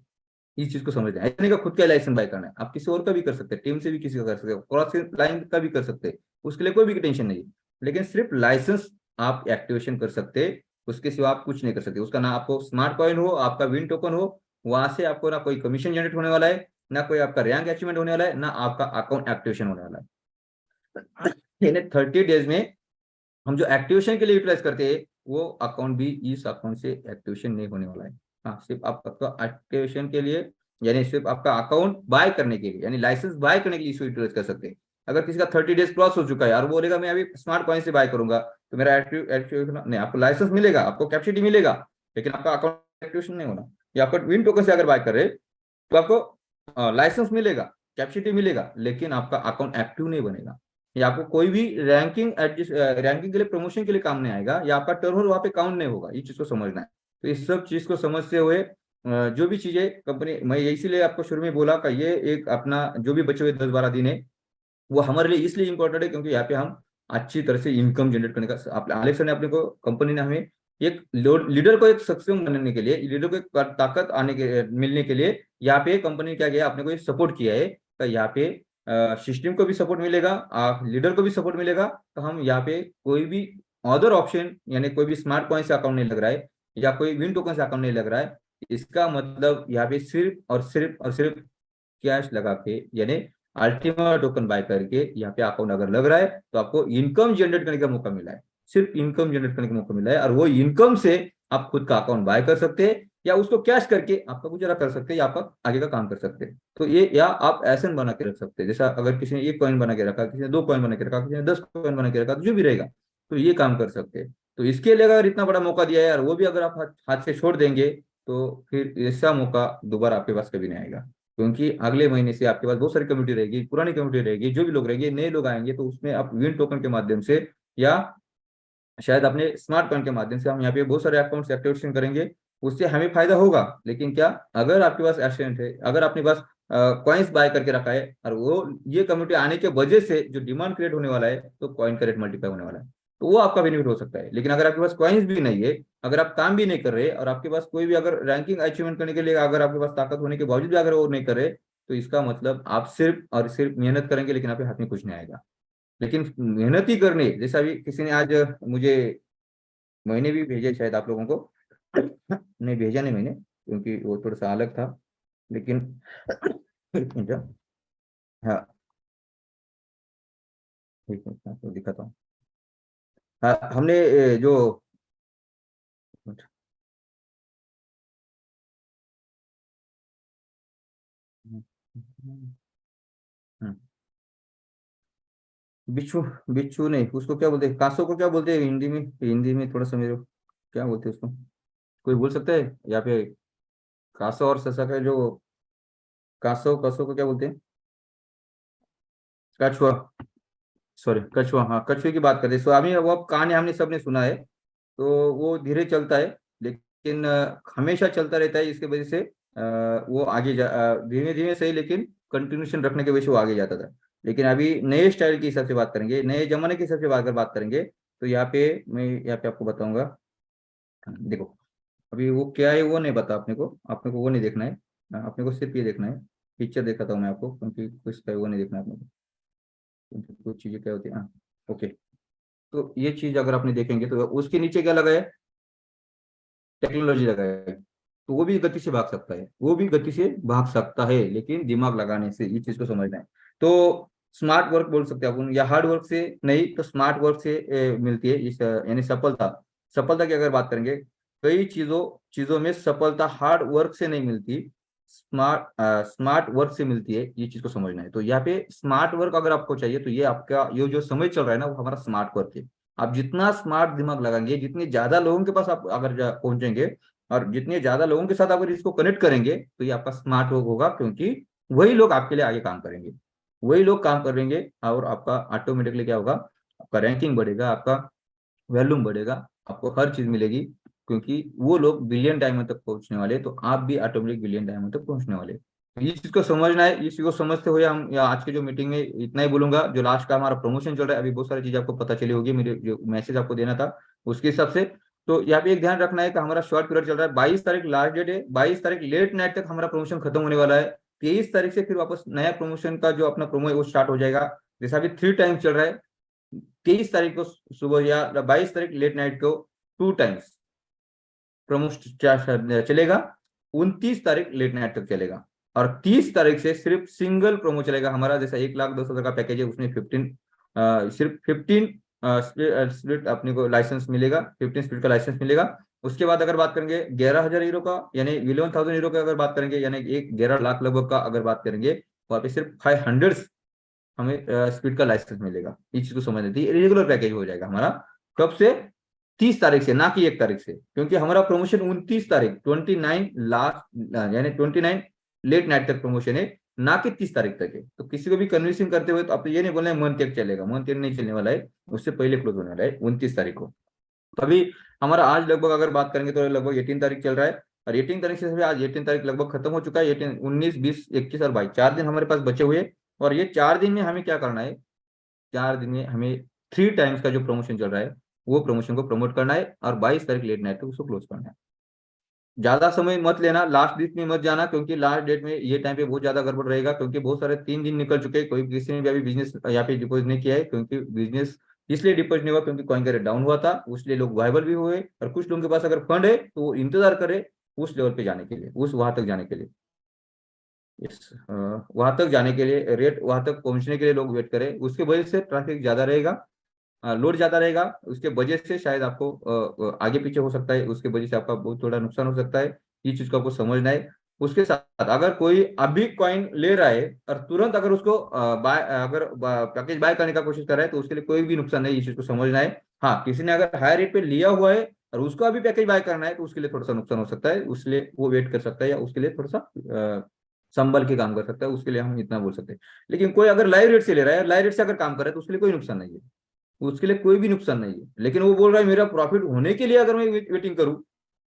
इस चीज को समझना है। ऐसा नहीं खुद का लाइसेंस बाय करना है, आप किसी और का भी कर सकते हैं, टीम से भी किसी का कर सकते हैं, क्रॉस लाइन का भी कर सकते हैं, उसके लिए कोई भी टेंशन नहीं है। लेकिन सिर्फ लाइसेंस आप एक्टिवेशन कर सकते हैं, उसके सिवा आप कुछ नहीं कर सकते। उसका ना आपको स्मार्ट कॉइन हो, आपका विन टोकन हो, वहां से आपको ना कोई कमीशन जनरेट होने वाला है, ना कोई आपका रैंक अचीवमेंट होने वाला है, ना आपका अकाउंट एक्टिवेशन होने वाला है। 30 डेज में हम जो एक्टिवेशन के लिए यूटिलाइज करते हैं वो अकाउंट भी इस अकाउंट से एक्टिवेशन नहीं होने वाला है। हाँ, सिर्फ आपका एक्टिवेशन के लिए, यानी सिर्फ आपका अकाउंट बाय करने के लिए, यानी लाइसेंस बाय करने के लिए इसको यूटिलाइज कर सकते हैं। अगर किसी का 30 डेज क्रॉस हो चुका है और वो बोलेगा मैं अभी स्मार्ट कॉइन से बाय करूंगा, तो मेरा एक्टिवेशन नहीं, आपको लाइसेंस मिलेगा, आपको कैपेसिटी मिलेगा, लेकिन आपका अकाउंट एक्टिवेशन नहीं होना। या आपको विन टोकन से अगर बाय कर रहे तो आपको लाइसेंस मिलेगा, कैपेसिटी मिलेगा, लेकिन आपका अकाउंट एक्टिव नहीं बनेगा, या आपको कोई भी रैंकिंग एडजस्ट रैंकिंग के लिए, प्रमोशन के लिए काम नहीं आएगा, या आपका टर्नओवर वहां पे काउंट नहीं होगा। ये चीज को समझना है। तो इस सब चीज को समझते हुए जो भी चीजें कंपनी, मैं इसीलिए आपको शुरू में बोला कि ये एक अपना जो भी बचे हुए 10-12 दिन है वो हमारे लिए इसलिए इंपॉर्टेंट है क्योंकि यहाँ पे हम अच्छी तरह से इनकम जनरेट करने का, अलेक्स ने अपने को, कंपनी ने हमें एक लीडर को एक सक्षम बनने के लिए, लीडर को एक ताकत आने के मिलने के लिए यहाँ पे कंपनी क्या किया, अपने को सपोर्ट किया है। तो यहाँ पे सिस्टम को भी सपोर्ट मिलेगा, लीडर को भी सपोर्ट मिलेगा। तो हम यहाँ पे कोई भी अदर ऑप्शन, यानी कोई भी स्मार्ट कॉइन से अकाउंट नहीं लग रहा है या कोई विन टोकन से अकाउंट नहीं लग रहा है, इसका मतलब यहाँ पे सिर्फ कैश लगा के, यानी अल्टीमा टोकन बाय करके यहाँ पे अकाउंट अगर लग रहा है तो आपको इनकम जनरेट करने का मौका मिला है, सिर्फ इनकम जनरेट करने का मौका मिला है। और वो इनकम से आप खुद का अकाउंट बाय कर सकते हैं, या उसको कैश करके आपका गुजारा कर सकते हैं, या आप आगे का काम कर सकते हैं। तो ये, या आप एसेट बना के रख सकते हैं, जैसा अगर किसी ने 1 कॉइन बना के रखा, किसी ने 2 कॉइन बना के रखा, किसी ने 10 कॉइन बना के रखा, तो जो भी रहेगा तो ये काम कर सकते हैं। तो इसके लिए अगर इतना बड़ा मौका दिया है यार, वो भी अगर आप हाथ से छोड़ देंगे तो फिर ऐसा मौका दोबारा आपके पास कभी नहीं आएगा। क्योंकि अगले महीने से आपके पास बहुत सारी कम्युनिटी रहेगी, पुरानी कम्युनिटी रहेगी, जो भी लोग रहेंगे, नए लोग आएंगे, तो उसमें आप विन टोकन के माध्यम से या शायद अपने स्मार्ट कॉइन के माध्यम से हम यहाँ पे बहुत सारे अकाउंट्स एक्टिवेशन करेंगे, उससे हमें फायदा होगा। लेकिन क्या, अगर आपके पास एक्सचेंज है, अगर आपके पास कॉइन्स बाय करके रखा है और वो ये कम्युनिटी आने के वजह से जो डिमांड क्रिएट होने वाला है, तो कॉइन का रेट मल्टीप्लाई होने वाला है, तो वो आपका बेनिफिट हो सकता है। लेकिन अगर आपके पास कॉइन्स भी नहीं है, अगर आप काम भी नहीं कर रहे और आपके पास कोई भी अगर रैंकिंग अचीवमेंट करने के लिए अगर आपके पास ताकत होने के बावजूद भी अगर वो नहीं कर रहे, तो इसका मतलब आप सिर्फ और सिर्फ मेहनत करेंगे लेकिन आपके हाथ में कुछ नहीं आएगा। लेकिन मेहनत ही करने, जैसा अभी किसी ने आज मुझे, मैंने भी भेजे शायद आप लोगों को नहीं भेजा, नहीं मैंने, क्योंकि वो थोड़ा सा अलग था, लेकिन एक मिनट, हाँ एक मिनट, आपको दिखाता हूँ। हाँ, हमने जो बिच्छू, बिच्छू नहीं, उसको क्या बोलते हैं, कांसों को क्या बोलते हैं हिंदी में, हिंदी में थोड़ा सा मेरे को क्या बोलते हैं उसको, कोई बोल सकता है यहाँ पे? कासो और ससा का जो, कासो, कासो को क्या बोलते हैं? कछुआ, सॉरी कछुआ, हाँ कछुए की बात करते हैं। स्वामी, वो कहानी हमने सबने सुना है। तो वो धीरे चलता है, लेकिन हमेशा चलता रहता है, इसके वजह से वो आगे धीमे धीमे सही, लेकिन कंटिन्यूशन रखने की वजह से वो आगे जाता था। लेकिन अभी नए स्टाइल के हिसाब से बात करेंगे, नए जमाने के हिसाब से अगर बात करेंगे, तो यहाँ पे मैं यहाँ पे आपको बताऊंगा। देखो, अभी वो क्या है वो नहीं पता अपने को, वो नहीं देखना है, अपने को सिर्फ ये देखना है। पिक्चर दिखाता हूँ मैं आपको, क्योंकि कुछ है वो नहीं देखना है अपने को, क्योंकि कुछ चीजें क्या होती है। हाँ, ओके। तो ये चीज अगर आपने देखेंगे तो उसके नीचे क्या लगा है, टेक्नोलॉजी लगा है। तो वो भी गति से भाग सकता है, वो भी गति से भाग सकता है, लेकिन दिमाग लगाने से, ये चीज को समझना है। तो स्मार्ट वर्क बोल सकते हैं अपन, या हार्ड वर्क से नहीं, तो स्मार्ट वर्क से मिलती है इस यानी सफलता। सफलता की अगर बात करेंगे, कई चीजों चीजों में सफलता हार्ड वर्क से नहीं मिलती, स्मार्ट वर्क से मिलती है। ये चीज को समझना है। तो यहाँ पे स्मार्ट वर्क अगर आपको चाहिए, तो ये आपका ये जो समय चल रहा है ना, वो हमारा स्मार्ट वर्क है। आप जितना स्मार्ट दिमाग लगाएंगे, जितने ज्यादा लोगों के पास आप अगर पहुंचेंगे, और जितने ज्यादा लोगों के साथ अगर इसको कनेक्ट करेंगे, तो ये आपका स्मार्ट वर्क होगा, क्योंकि वही लोग आपके लिए आगे काम करेंगे, वही लोग काम करेंगे, और आपका ऑटोमेटिकली क्या होगा, आपका रैंकिंग बढ़ेगा, आपका वॉल्यूम बढ़ेगा, आपको हर चीज मिलेगी, क्योंकि वो लोग बिलियन डायमंड तक पहुंचने वाले, तो आप भी ऑटोमेटिक बिलियन डायमंड तक पहुंचने वाले। तो इस चीज को समझना है। इस चीज को समझते हुए हम या आज के जो मीटिंग में इतना ही बोलूंगा। जो लास्ट का हमारा प्रमोशन चल रहा है, अभी बहुत सारी चीज आपको पता चली होगी, मेरे जो मैसेज आपको देना था उसके हिसाब से। तो यहाँ पे एक ध्यान रखना है कि हमारा शॉर्ट पीरियड चल रहा है, 22 तारीख लास्ट डेट है, 22 तारीख लेट नाइट तक हमारा प्रमोशन खत्म होने वाला है। 23 तारीख से फिर वापस नया प्रमोशन का जो अपना प्रोमो है वो स्टार्ट हो जाएगा। जैसा अभी 3 टाइम चल रहा है, 23 तारीख को सुबह या 22 तारीख लेट नाइट को 2 टाइम्स प्रमोशन चलेगा, 29 तारीख लेट नाइट तक चलेगा, और 30 तारीख से सिर्फ सिंगल प्रोमो चलेगा हमारा। जैसा 1,10,000 का पैकेज है, उसमें 15 सिर्फ 15 स्प्लिट अपने को लाइसेंस मिलेगा, 15 स्प्लिट का लाइसेंस मिलेगा। उसके बाद अगर बात करेंगे 11,000 यूरो का, यानी 11,000 यूरो का अगर बात करेंगे, यानी 11 लाख लगभग का अगर बात करेंगे, वहाँ पे सिर्फ 500 हमें स्पीड का लाइसेंस मिलेगा। इस चीज को समझ लेती है, रेगुलर पैकेज हो जाएगा हमारा। कब से? 30 तारीख से, ना कि 1 तारीख से, क्योंकि हमारा प्रमोशन 29 तारीख, 29 लास्ट यानी 29 लेट नाइट तक प्रमोशन है, ना कि 30 तारीख तक है। तो किसी को भी कन्विंसिंग करते हुए तो आप ये नहीं बोलना है मंथ एक चलेगा, मंथ एक नहीं चलने वाला है, उससे पहले क्लोज होने वाला है 29 तारीख को। तो अभी हमारा आज लगभग अगर बात करेंगे तो लगभग 18 तारीख चल रहा है, और 18 तारीख से आज 18 तारीख लगभग खत्म हो चुका है। 18, 19, 20, 21 और 22 4 दिन हमारे पास बचे हुए। और ये 4 दिन में हमें क्या करना है? 4 दिन में हमें 3 टाइम्स का जो प्रमोशन चल रहा है वो प्रमोशन को प्रमोट करना है, और 22 तारीख लेट नाइट को उसको क्लोज करना है। ज्यादा समय मत लेना, लास्ट डेट में मत जाना, क्योंकि लास्ट डेट में ये टाइम पे बहुत ज्यादा गड़बड़ रहेगा, क्योंकि बहुत सारे 3 दिन निकल चुके हैं, कोई किसी ने भी अभी बिजनेस यहाँ पे डिपोजिट नहीं किया है, क्योंकि बिजनेस इसलिए डिपोजिट नहीं हुआ क्योंकि कॉइन का रेट डाउन हुआ था, उसलिए लोग वाइबल भी हुए। और कुछ लोगों के पास अगर फंड है तो वो इंतजार करे उस लेवल पे जाने के लिए, उस वहां तक जाने के लिए, इस वहां तक जाने के लिए, रेट वहां तक पहुंचने के लिए लोग वेट करें। उसके वजह से ट्रैफिक ज्यादा रहेगा, लोड ज्यादा रहेगा, उसके वजह से शायद आपको आगे पीछे हो सकता है, उसके वजह से आपका बहुत थोड़ा नुकसान हो सकता है। ये चीज को आपको समझना है। उसके साथ अगर कोई अभी कॉइन ले रहा है और तुरंत अगर उसको बाय, अगर पैकेज बाय करने का कोशिश कर रहा है, तो उसके लिए कोई भी नुकसान नहीं, ये चीज को समझना है। हाँ, किसी ने अगर हाई रेट पे लिया हुआ है और उसको अभी पैकेज बाय करना है, तो उसके लिए थोड़ा सा नुकसान हो सकता है, उसलिए वो वेट कर सकता है, या उसके लिए थोड़ा सा संभल के काम कर सकता है, उसके लिए हम इतना बोल सकते हैं। लेकिन कोई अगर लाइव रेट से ले रहा है, लाइव रेट से अगर काम कर रहा है, तो उसके लिए कोई नुकसान नहीं है, उसके लिए कोई भी नुकसान नहीं है। लेकिन वो बोल रहा है मेरा प्रॉफिट होने के लिए अगर मैं वेटिंग करूं,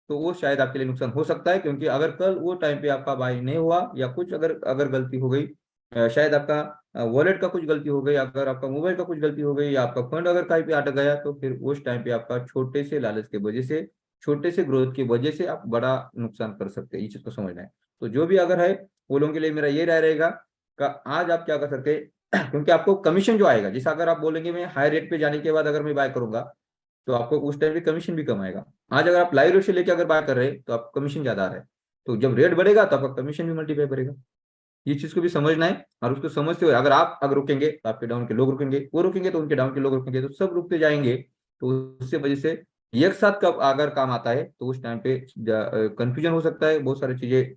तो वो शायद आपके लिए नुकसान हो सकता है, क्योंकि अगर कल वो टाइम पे आपका बाय नहीं हुआ, या कुछ अगर अगर गलती हो गई, शायद आपका वॉलेट का कुछ गलती हो गई, अगर आपका मोबाइल का कुछ गलती हो गई, या आपका फंड अगर कहीं पे अटक गया, तो फिर उस टाइम पे आपका छोटे से लालच की वजह से, छोटे से ग्रोथ की वजह से आप बड़ा नुकसान कर सकते हैं। ये चीज को समझना है। तो जो भी अगर है, वो लोगों के लिए मेरा ये राय रहेगा कि आज आप क्या कर सकते हैं, क्योंकि आपको कमीशन जो आएगा, जैसे अगर आप बोलेंगे मैं हाई रेट पे जाने के बाद अगर मैं बाय करूंगा, तो आपको उस टाइम पे कमीशन भी कम आएगा। आज अगर आप लाइव रेट से लेके अगर बाय कर रहे हैं, तो आपको कमीशन ज्यादा आ रहा है, तो जब रेट बढ़ेगा तो आपका कमीशन भी मल्टीप्लाई बढ़ेगा। ये चीज को भी समझना है, और उसको समझते हुए अगर आप अगर रुकेंगे तो आपके डाउन के लोग रुकेंगे, वो रुकेंगे तो उनके डाउन के लोग रुकेंगे, तो सब रुकते जाएंगे। तो उससे वजह से एक साथ कब अगर काम आता है, तो उस टाइम पे कंफ्यूजन हो सकता है, बहुत सारी चीजें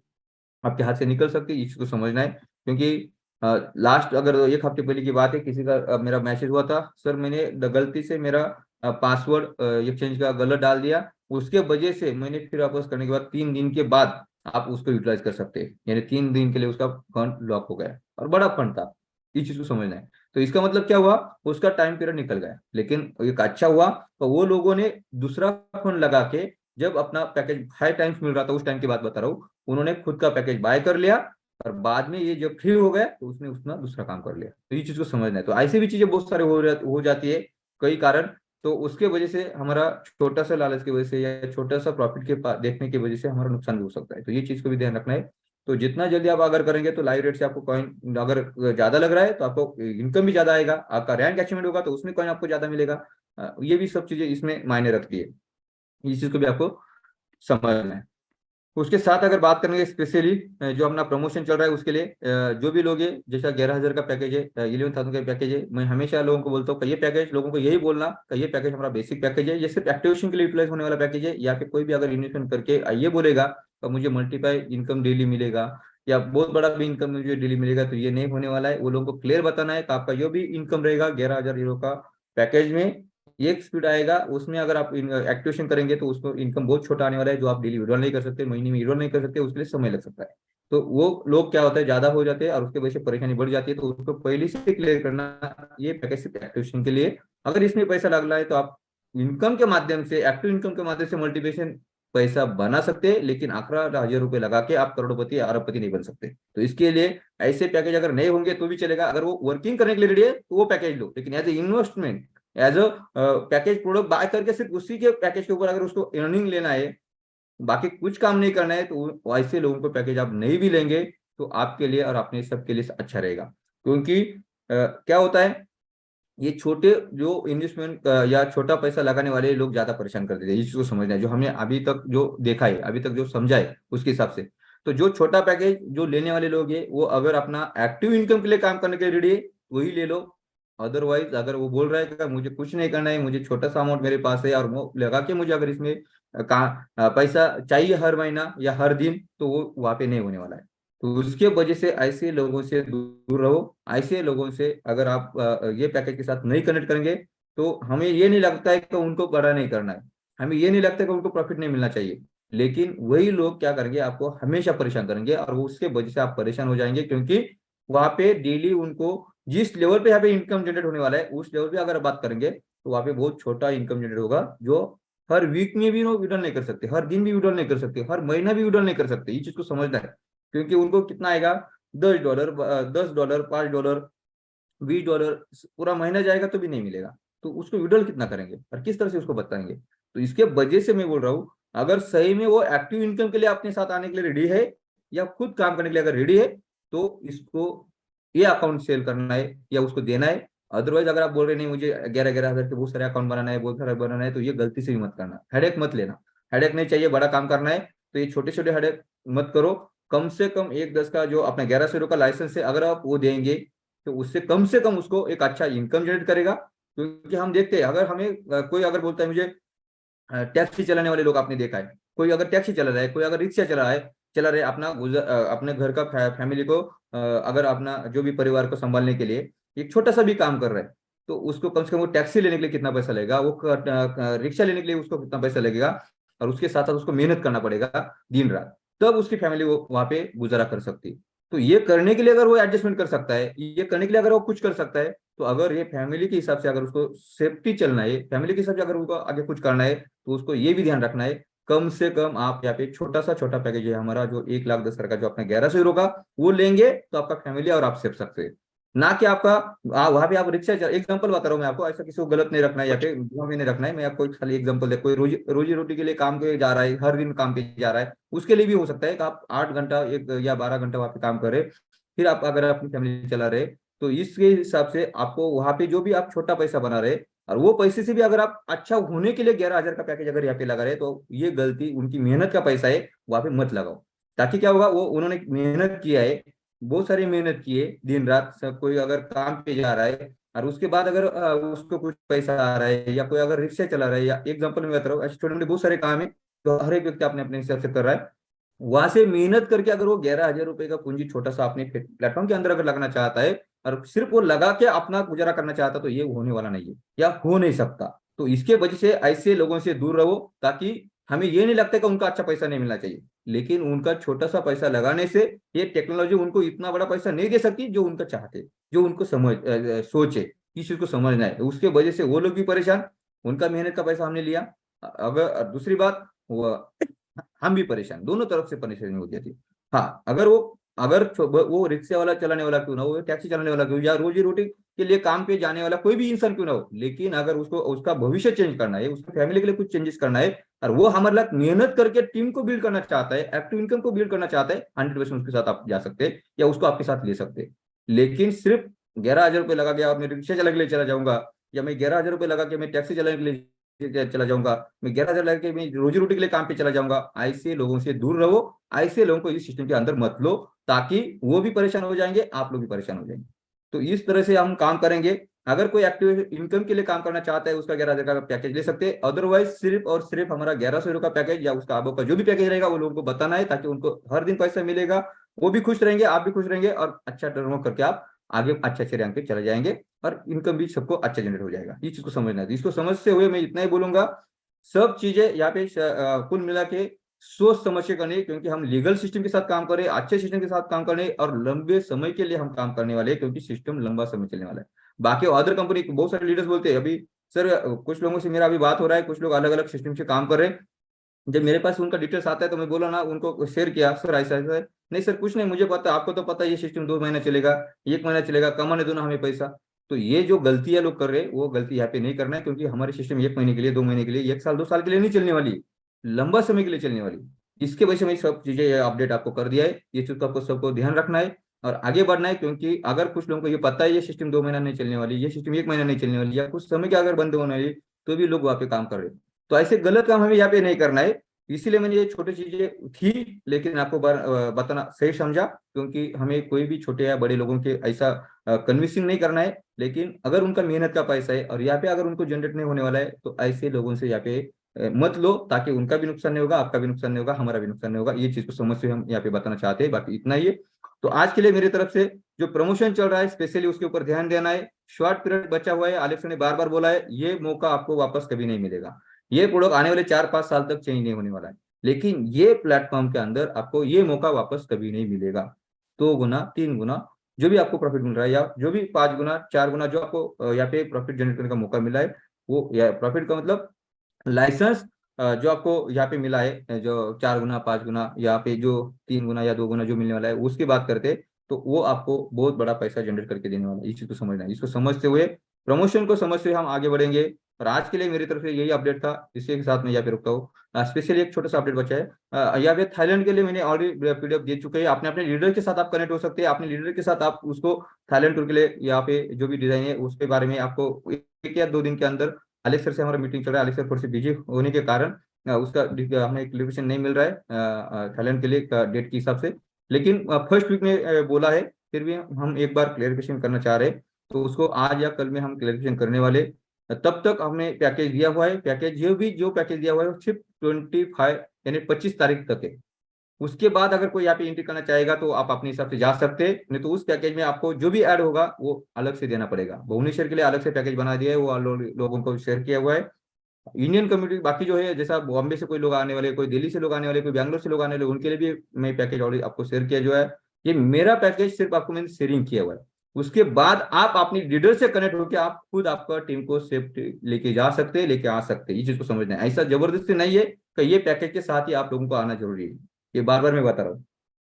आपके हाथ से निकल सकती है। इस चीज को समझना है, क्योंकि लास्ट अगर 1 हफ्ते पहले की बात है, किसी का मेरा मैसेज हुआ था, सर मैंने गलती से मेरा पासवर्ड एक्सचेंज का गलत डाल दिया, उसके वजह से मैंने फिर वापस करने के बाद 3 दिन के बाद आप उसको यूटिलाइज कर सकते हैं, यानी 3 दिन के लिए उसका फंड लॉक हो गया, और बड़ा फंड था। इस चीज को समझना है। तो इसका मतलब क्या हुआ, उसका टाइम पीरियड निकल गया, लेकिन एक अच्छा हुआ, तो वो लोगों ने दूसरा फंड लगा के, जब अपना पैकेज 5 टाइम्स मिल रहा था, उस टाइम की बात बता रहा हूँ, उन्होंने खुद का पैकेज बाय कर लिया, और बाद में ये जब फ्री हो गया, तो उसने उसना दूसरा काम कर लिया। तो ये चीज को समझना है। तो ऐसी भी चीजें बहुत सारे हो जाती है, कई कारण। तो उसके वजह से हमारा छोटा सा लालच की वजह से, या छोटा सा प्रॉफिट के देखने की वजह से हमारा नुकसान भी हो सकता है। तो ये चीज को भी ध्यान रखना है। तो जितना जल्दी आप अगर करेंगे, तो लाइव रेट से आपको कॉइन अगर ज्यादा लग रहा है, तो आपको इनकम भी ज्यादा आएगा, आपका रैंक अचीवमेंट होगा, तो उसमें कॉइन आपको ज्यादा मिलेगा। ये भी सब चीजें इसमें मायने रखती है। इस चीज को भी आपको समझना है। उसके साथ अगर बात करेंगे स्पेशली जो अपना प्रमोशन चल रहा है, उसके लिए जो भी लोग है, जैसा 11,000 का पैकेज है, 11,000 का पैकेज है, मैं हमेशा लोगों को बोलता हूँ कि ये पैकेज, लोगों को यही बोलना कि ये पैकेज हमारा बेसिक पैकेज है, ये सिर्फ एक्टिवेशन के लिए यूटिलाइज होने वाला पैकेज है। या फिर कोई भी अगर इन्वेस्टमेंट करके ये बोलेगा तो मुझे मल्टीप्लाई इनकम डेली मिलेगा, या बहुत बड़ा भी इनकम मुझे डेली मिलेगा, तो ये नहीं होने वाला है। वो लोगों को क्लियर बताना है कि आपका जो भी इनकम रहेगा 11,000 यूरो का पैकेज में, एक स्पीड आएगा, उसमें अगर आप एक्टिवेशन करेंगे, तो उसको इनकम बहुत छोटा आने वाला है, जो आप डेली विड्रॉल नहीं कर सकते, महीने में विड्रॉल नहीं कर सकते, उसके लिए समय लग सकता है। तो वो लोग क्या होता है, ज्यादा हो जाते हैं, और उसके वजह से परेशानी बढ़ जाती है। तो उसको पहले से क्लियर करना, ये पैकेज सिर्फ एक्टिवेशन के लिए, अगर इसमें पैसा लग रहा है, तो आप इनकम के माध्यम से, एक्टिव इनकम के माध्यम से मल्टीप्लिकेशन पैसा बना सकते हैं, लेकिन 11,000 रुपए लगा के आप करोड़पति या अरबपति नहीं बन सकते। तो इसके लिए ऐसे पैकेज अगर नहीं होंगे तो भी चलेगा, अगर वो वर्किंग करने के लिए रेडी है तो वो पैकेज लो, लेकिन as a investment, as a package product buy करके सिर्फ उसी के पैकेज के ऊपर अगर उसको अर्निंग लेना है, बाकी कुछ काम नहीं करना है, तो ऐसे लोगों को पैकेज आप नहीं भी लेंगे, तो आपके लिए और अपने सबके लिए अच्छा रहेगा। क्योंकि क्या होता है, ये छोटे जो इन्वेस्टमेंट या छोटा पैसा लगाने वाले लोग ज्यादा परेशान कर देते हैं। इस चीज को समझना है, जो हमने अभी तक जो देखा है, अभी तक जो समझा है, उसके हिसाब से। तो जो छोटा पैकेज जो लेने वाले लोग हैं, वो अगर अपना एक्टिव इनकम के लिए काम करने के लिए रेडी है, वही ले लो। अदरवाइज अगर वो बोल रहा है कि मुझे कुछ नहीं करना है, मुझे छोटा सा अमाउंट मेरे पास है और वो लगा के मुझे अगर इसमें पैसा चाहिए हर महीना या हर दिन, तो वो वहां पे नहीं होने वाला है। तो उसके वजह से ऐसे लोगों से दूर रहो। ऐसे लोगों से अगर आप ये पैकेज के साथ नहीं कनेक्ट करेंगे, तो हमें ये नहीं लगता है कि उनको बड़ा नहीं करना है, हमें ये नहीं लगता कि उनको प्रॉफिट नहीं मिलना चाहिए, लेकिन वही लोग क्या करेंगे, आपको हमेशा परेशान करेंगे और वो उसके वजह से आप परेशान हो जाएंगे, क्योंकि वहां पे डेली उनको जिस लेवल पे यहाँ पे इनकम जनरेट होने वाला है उस लेवल पे अगर बात करेंगे, तो वहां पे बहुत छोटा इनकम जनरेट होगा, जो हर वीक में भी वो विड्रॉल नहीं कर सकते, हर दिन भी विड्रॉल नहीं कर सकते, हर महीना भी विड्रॉल नहीं कर सकते। ये चीज को समझना है, क्योंकि उनको कितना आएगा, $10, $10, $5, $20, पूरा महीना जाएगा तो भी नहीं मिलेगा। तो उसको विड्रॉल कितना करेंगे और किस तरह से उसको बताएंगे? तो इसके वजह से मैं बोल रहा हूँ, अगर सही में वो एक्टिव इनकम के लिए अपने साथ आने के लिए रेडी है या खुद काम करने के लिए अगर रेडी है, तो इसको ये अकाउंट सेल करना है या उसको देना है। अदरवाइज अगर आप बोल रहे नहीं मुझे 11-11 हज़ार के बहुत सारे अकाउंट बनाना है, बहुत सारा बनाना है, तो ये गलती से भी मत करना, हेडेक मत लेना। हेडेक नहीं चाहिए, बड़ा काम करना है तो ये छोटे छोटे हेडेक मत करो। कम से कम 1-10 का जो अपना 1100 का लाइसेंस है, अगर आप वो देंगे तो उससे कम से कम उसको एक अच्छा इनकम जनरेट करेगा। क्योंकि हम देखते हैं, अगर हमें कोई अगर बोलता है मुझे टैक्सी चलाने वाले लोग आपने देखा है, कोई अगर टैक्सी चला रहा है, कोई अगर रिक्शा चला रहे अपना अपने घर का फैमिली को अगर अपना जो भी परिवार को संभालने के लिए एक छोटा सा भी काम कर रहा है, तो उसको कम से कम वो टैक्सी लेने के लिए कितना पैसा लगेगा, वो रिक्शा लेने के लिए उसको कितना पैसा लगेगा, और उसके साथ साथ उसको मेहनत करना पड़ेगा दिन रात, तब उसकी फैमिली वो वहां पे गुजारा कर सकती है। तो ये करने के लिए अगर वो एडजस्टमेंट कर सकता है, ये करने के लिए अगर वो कुछ कर सकता है, तो अगर ये फैमिली के हिसाब से अगर उसको सेफ्टी चलना है, फैमिली के हिसाब से अगर उनको आगे कुछ करना है, तो उसको ये भी ध्यान रखना है, कम से कम आप यहाँ पे छोटा पैकेज है हमारा जो 1,10,000 का, जो अपना 1100 का, वो लेंगे तो आपका फैमिली और आप सेफ सकते हैं। ना कि आपका वहां पे आप रिक्शा एग्जांपल बता रहा हूँ मैं आपको, ऐसा किसी को गलत नहीं रखना है या फिर धुआं में नहीं रखना है, मैं आपको एक खाली एग्जांपल दे, कोई रोजी रोटी के लिए काम पे जा रहा है, हर दिन काम पे जा रहा है, उसके लिए भी हो सकता है कि आप 8 घंटा एक या 12 घंटा वहां पे काम कर रहे, फिर आप अगर अपनी फैमिली चला रहे, तो इसके हिसाब से आपको वहां पे जो भी आप छोटा पैसा बना रहे, और वो पैसे से भी अगर आप अच्छा होने के लिए 11,000 का पैकेज अगर यहाँ पे लगा रहे, तो ये गलती, उनकी मेहनत का पैसा है, वहां पे मत लगाओ। ताकि क्या होगा, वो उन्होंने मेहनत किया है, बहुत सारी मेहनत की है दिन रात, सब कोई अगर काम पे जा रहा है और उसके बाद अगर उसको कुछ पैसा आ रहा है, या कोई अगर रिक्शा चला रहा है, या एग्जाम्पल में बता रहा हूँ, ऐसे छोटे मोटे बहुत सारे काम है तो हर एक व्यक्ति अपने अपने हिसाब से कर रहा है, वहां से मेहनत करके अगर वो 11,000 रुपए का पूंजी छोटा सा अपने प्लेटफॉर्म के अंदर अगर लगाना चाहता है, और सिर्फ वो लगा के अपना गुजारा करना चाहता, तो ये होने वाला नहीं है या हो नहीं सकता। तो इसके वजह से ऐसे लोगों से दूर रहो, ताकि हमें ये नहीं लगता कि उनका अच्छा पैसा नहीं मिलना चाहिए, लेकिन उनका छोटा सा पैसा लगाने से ये टेक्नोलॉजी उनको इतना बड़ा पैसा नहीं दे सकती जो उनका चाहते, जो उनको सोचे, इस चीज को समझना है। उसके वजह से वो लोग भी परेशान, उनका मेहनत का पैसा हमने लिया, अगर दूसरी बात वो हम भी परेशान, दोनों तरफ से परेशानी हो जाती है। हाँ, वो रिक्शा वाला चलाने वाला क्यों ना हो, टैक्सी चलाने वाला क्यों, या रोजी रोटी के लिए काम पे जाने वाला कोई भी इंसान क्यों ना हो, लेकिन अगर उसको उसका भविष्य चेंज करना है, उसकी फैमिली के लिए कुछ चेंजेस करना है, और वो हमारे लिए मेहनत करके टीम को बिल्ड करना चाहता है, एक्टिव इनकम को बिल्ड करना चाहता है, 100% उसके साथ आप जा सकते हैं या उसको आपके साथ ले सकते हैं। लेकिन सिर्फ 11,000 रुपये लगा गया और मैं रिक्शा चलाने के लिए चला जाऊंगा, या मैं 11,000 रुपये लगा के मैं टैक्सी चलाने के लिए चला जाऊंगा, मैं 11,000 लगा के मैं रोजी रोटी के लिए काम पे चला जाऊंगा, ऐसे लोगों से दूर रहो, ऐसे लोगों को इस सिस्टम के अंदर मत लो, ताकि वो भी परेशान हो जाएंगे, आप लोग भी परेशान हो जाएंगे। तो इस तरह से हम काम करेंगे। अगर कोई एक्टिव इनकम के लिए काम करना चाहता है, उसका 11,000 का पैकेज ले सकते हैं, अदरवाइज सिर्फ और सिर्फ हमारा 1,100 का पैकेज या उसका आबो का जो भी पैकेज रहेगा वो लोगों को बताना है, ताकि उनको हर दिन पैसा मिलेगा, वो भी खुश रहेंगे, आप भी खुश रहेंगे, और अच्छा टर्न करके आप आगे अच्छे अच्छे रैंक पे चले जाएंगे, और इनकम भी सबको अच्छा जनरेट हो जाएगा। इस चीज को समझना है। इसको समझते हुए मैं इतना ही बोलूंगा, सब चीजें यहाँ पे कुल मिला के सोच समझ के करनी है, क्योंकि हम लीगल सिस्टम के साथ काम करें, अच्छे सिस्टम के साथ काम करने, और लंबे समय के लिए हम काम करने वाले हैं, क्योंकि सिस्टम लंबा समय चलने वाला है। बाकी अदर कंपनी बहुत सारे लीडर्स बोलते हैं अभी सर, कुछ लोगों से मेरा अभी बात हो रहा है, कुछ लोग अलग अलग सिस्टम से काम कर रहे हैं, जब मेरे पास उनका डिटेल्स आता है तो मैं बोला ना उनको, शेयर किया, सर ऐसा ऐसा है, नहीं सर कुछ नहीं, मुझे पता, आपको तो पता है ये सिस्टम 2 महीना चलेगा, 1 महीना चलेगा, कमाने दो ना हमें पैसा। तो ये जो गलतियां लोग कर रहे हैं, वो गलती यहाँ पे नहीं करना है, क्योंकि हमारी सिस्टम 1 महीने के लिए, 2 महीने के लिए, 1 साल 2 साल के लिए नहीं चलने वाली, लंबा समय के लिए चलने वाली। इसके वजह से मैं सब चीजें अपडेट आपको कर दिया है, ये चीज को आपको सबको ध्यान रखना है और आगे बढ़ना है, क्योंकि अगर कुछ लोगों को ये पता है ये सिस्टम 2 महीना नहीं चलने वाली, ये सिस्टम 1 महीना नहीं चलने वाली, या कुछ समय के अगर बंद होने वाली, तो भी लोग वहाँ पे काम कर रहे हैं। तो ऐसे गलत काम हमें यहाँ पे नहीं करना है। इसीलिए मैंने ये छोटी चीजें थी, लेकिन आपको बताना सही समझा, क्योंकि हमें कोई भी छोटे या बड़े लोगों के ऐसा कन्विंसिंग नहीं करना है। लेकिन अगर उनका मेहनत का पैसा है और यहाँ पे अगर उनको जनरेट नहीं होने वाला है, तो ऐसे लोगों से यहाँ पे मत लो, ताकि उनका भी नुकसान नहीं होगा, आपका भी नुकसान नहीं होगा, हमारा भी नुकसान नहीं होगा। ये चीज को समझ से हम यहाँ पे बताना चाहते हैं, बाकी इतना ही है। तो आज के लिए मेरी तरफ से जो प्रमोशन चल रहा है, स्पेशली उसके ऊपर ध्यान देना है। शॉर्ट पीरियड बचा हुआ है, एलेक्स ने बार बार बोला है, ये मौका आपको वापस कभी नहीं मिलेगा। ये प्रोडक्ट आने वाले 4-5 साल तक चेंज नहीं होने वाला है, लेकिन ये प्लेटफॉर्म के अंदर आपको ये मौका वापस कभी नहीं मिलेगा। 2 गुना 3 गुना जो भी आपको प्रॉफिट मिल रहा है, या जो भी 5 गुना 4 गुना जो आपको यहाँ पे प्रॉफिट जनरेट करने का मौका मिला है, वो या प्रॉफिट का मतलब लाइसेंस जो आपको यहाँ पे मिला है, जो 4 गुना 5 गुना, यहाँ पे जो 3 गुना या 2 गुना जो मिलने वाला है, उसकी बात करते, तो वो आपको बहुत बड़ा पैसा जनरेट करके देने वाला है। इस चीज को समझना है, इसको समझते हुए, प्रमोशन को समझते हुए हम आगे बढ़ेंगे। और आज के लिए मेरी तरफ से यही अपडेट था, इसी के साथ मैं यहाँ पे रुकता हूँ। स्पेशली एक छोटा सा अपडेट बचा है, यहाँ पे थाईलैंड के लिए मैंने ऑलरेडी पीडीएफ दे चुके हैं। आपने अपने लीडर के साथ आप कनेक्ट हो सकते हैं, अपने लीडर के साथ आप उसको थाईलैंड टूर के लिए यहाँ पे जो भी डिजाइन है उसके बारे में आपको 1 या 2 दिन के अंदर, अलेक्स सर से हमारा मीटिंग चल रहा है, अलेक्स सर थोड़ी सी बिजी होने के कारण उसका हमें क्लियरेशन नहीं मिल रहा है थाईलैंड के लिए डेट के हिसाब से। लेकिन फर्स्ट वीक में बोला है, फिर भी हम एक बार क्लियरिफिकेशन करना चाह रहे हैं, तो उसको आज या कल में हम क्लियरिफिकेशन करने वाले। तब तक हमें पैकेज दिया हुआ है, पैकेज जो पैकेज दिया हुआ है वो सिर्फ 25 यानी 25 तारीख तक है। उसके बाद अगर कोई यहाँ पे एंट्री करना चाहेगा तो आप अपने हिसाब से जा सकते हैं, नहीं तो उस पैकेज में आपको जो भी ऐड होगा वो अलग से देना पड़ेगा। भुवनेश्वर के लिए अलग से पैकेज बना दिया है, वो लोगों को शेयर किया हुआ है। इंडियन कम्युनिटी बाकी जो है, जैसा बॉम्बे से कोई लोग आने वाले, कोई दिल्ली से लोग आने वाले, कोई बैंगलोर से लोग आने वाले, उनके लिए भी मैं पैकेज ऑलरेडी आपको शेयर किया जो है। ये मेरा पैकेज सिर्फ आपको मैंने शेयरिंग किया हुआ है। उसके बाद आप अपनी लीडर से कनेक्ट होकर आप खुद आपका टीम को सेफ्टी लेके जा सकते हैं, लेके आ सकते हैं। ये चीज को समझना है, ऐसा जबरदस्ती नहीं है कि ये पैकेज के साथ ही आप लोगों को आना जरूरी है, ये बार बार मैं बता रहा हूँ।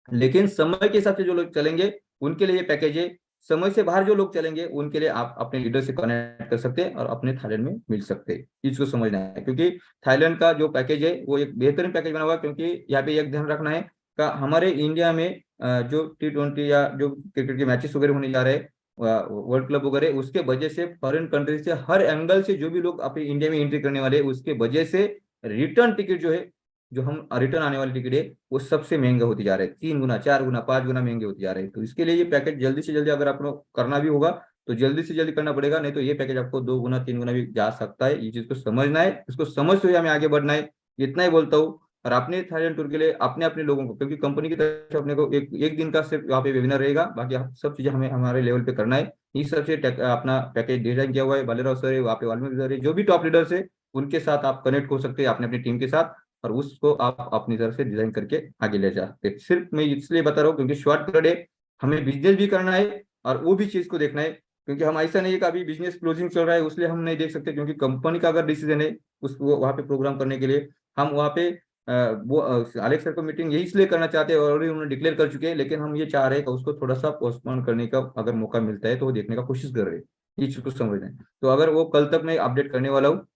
लेकिन समय के हिसाब से जो लोग चलेंगे उनके लिए ये पैकेज है। समय से बाहर जो लोग चलेंगे उनके लिए आप अपने लीडर से कनेक्ट कर सकते हैं और अपने थाईलैंड में मिल सकते हैं। इसको समझना है, क्योंकि थाईलैंड का जो पैकेज है वो एक बेहतरीन पैकेज बना हुआ है। क्योंकि यहाँ पे एक ध्यान रखना है का हमारे इंडिया में जो T20 या जो क्रिकेट के मैचेस वगैरह होने जा रहे हैं, वर्ल्ड क्लब वगैरह, उसके वजह से फॉरेन कंट्री से हर एंगल से जो भी लोग अपने इंडिया में एंट्री करने वाले हैं, उसके वजह से रिटर्न टिकट जो है, जो हम रिटर्न आने वाली टिकट है, वो सबसे महंगा होती जा रहा है। 3 गुना 4 गुना 5 गुना महंगे होते जा रहे हैं। तो इसके लिए ये पैकेज जल्दी से जल्दी अगर आपको करना भी होगा तो जल्दी से जल्दी करना पड़ेगा, नहीं तो ये पैकेज आपको 2 गुना 3 गुना भी जा सकता है। ये चीज को समझना है, इसको समझते हुए हमें आगे बढ़ना है। इतना ही बोलता हूँ। और अपने थाईलैंड टूर के लिए अपने अपने लोगों को, क्योंकि कंपनी की तरफ से अपने को एक दिन का सिर्फ वहाँ पे वेबिनार रहेगा, बाकी सब चीजें हमें हमारे लेवल पे करना है। इस सबसे अपना पैकेज डिजाइन किया हुआ है, बालेराव सर है, वहाँ पे वाल्मीकि सर है, जो भी टॉप लीडर्स है उनके साथ आप कनेक्ट हो सकते हैं अपने अपनी टीम के साथ, और उसको आप अपनी तरफ से डिजाइन करके आगे ले जाते। सिर्फ मैं इसलिए बता रहा हूँ क्योंकि शॉर्ट पीरियड है, हमें बिजनेस भी करना है और वो भी चीज को देखना है। क्योंकि हम ऐसा नहीं है कि अभी बिजनेस क्लोजिंग चल रहा है उसलिए हम नहीं देख सकते, क्योंकि कंपनी का अगर डिसीजन है उस वहाँ पे प्रोग्राम करने के लिए, हम वहाँ पे वो अलेक्स सर को मीटिंग यही इसलिए करना चाहते हैं, ऑलरेडी उन्होंने डिक्लेयर कर चुके हैं, लेकिन हम ये चाह रहे हैं कि उसको थोड़ा सा पोस्टपोन करने का अगर मौका मिलता है तो वो देखने का कोशिश कर रहे हैं। ये चीज को समझना है। तो अगर वो कल तक मैं अपडेट करने वाला हूँ।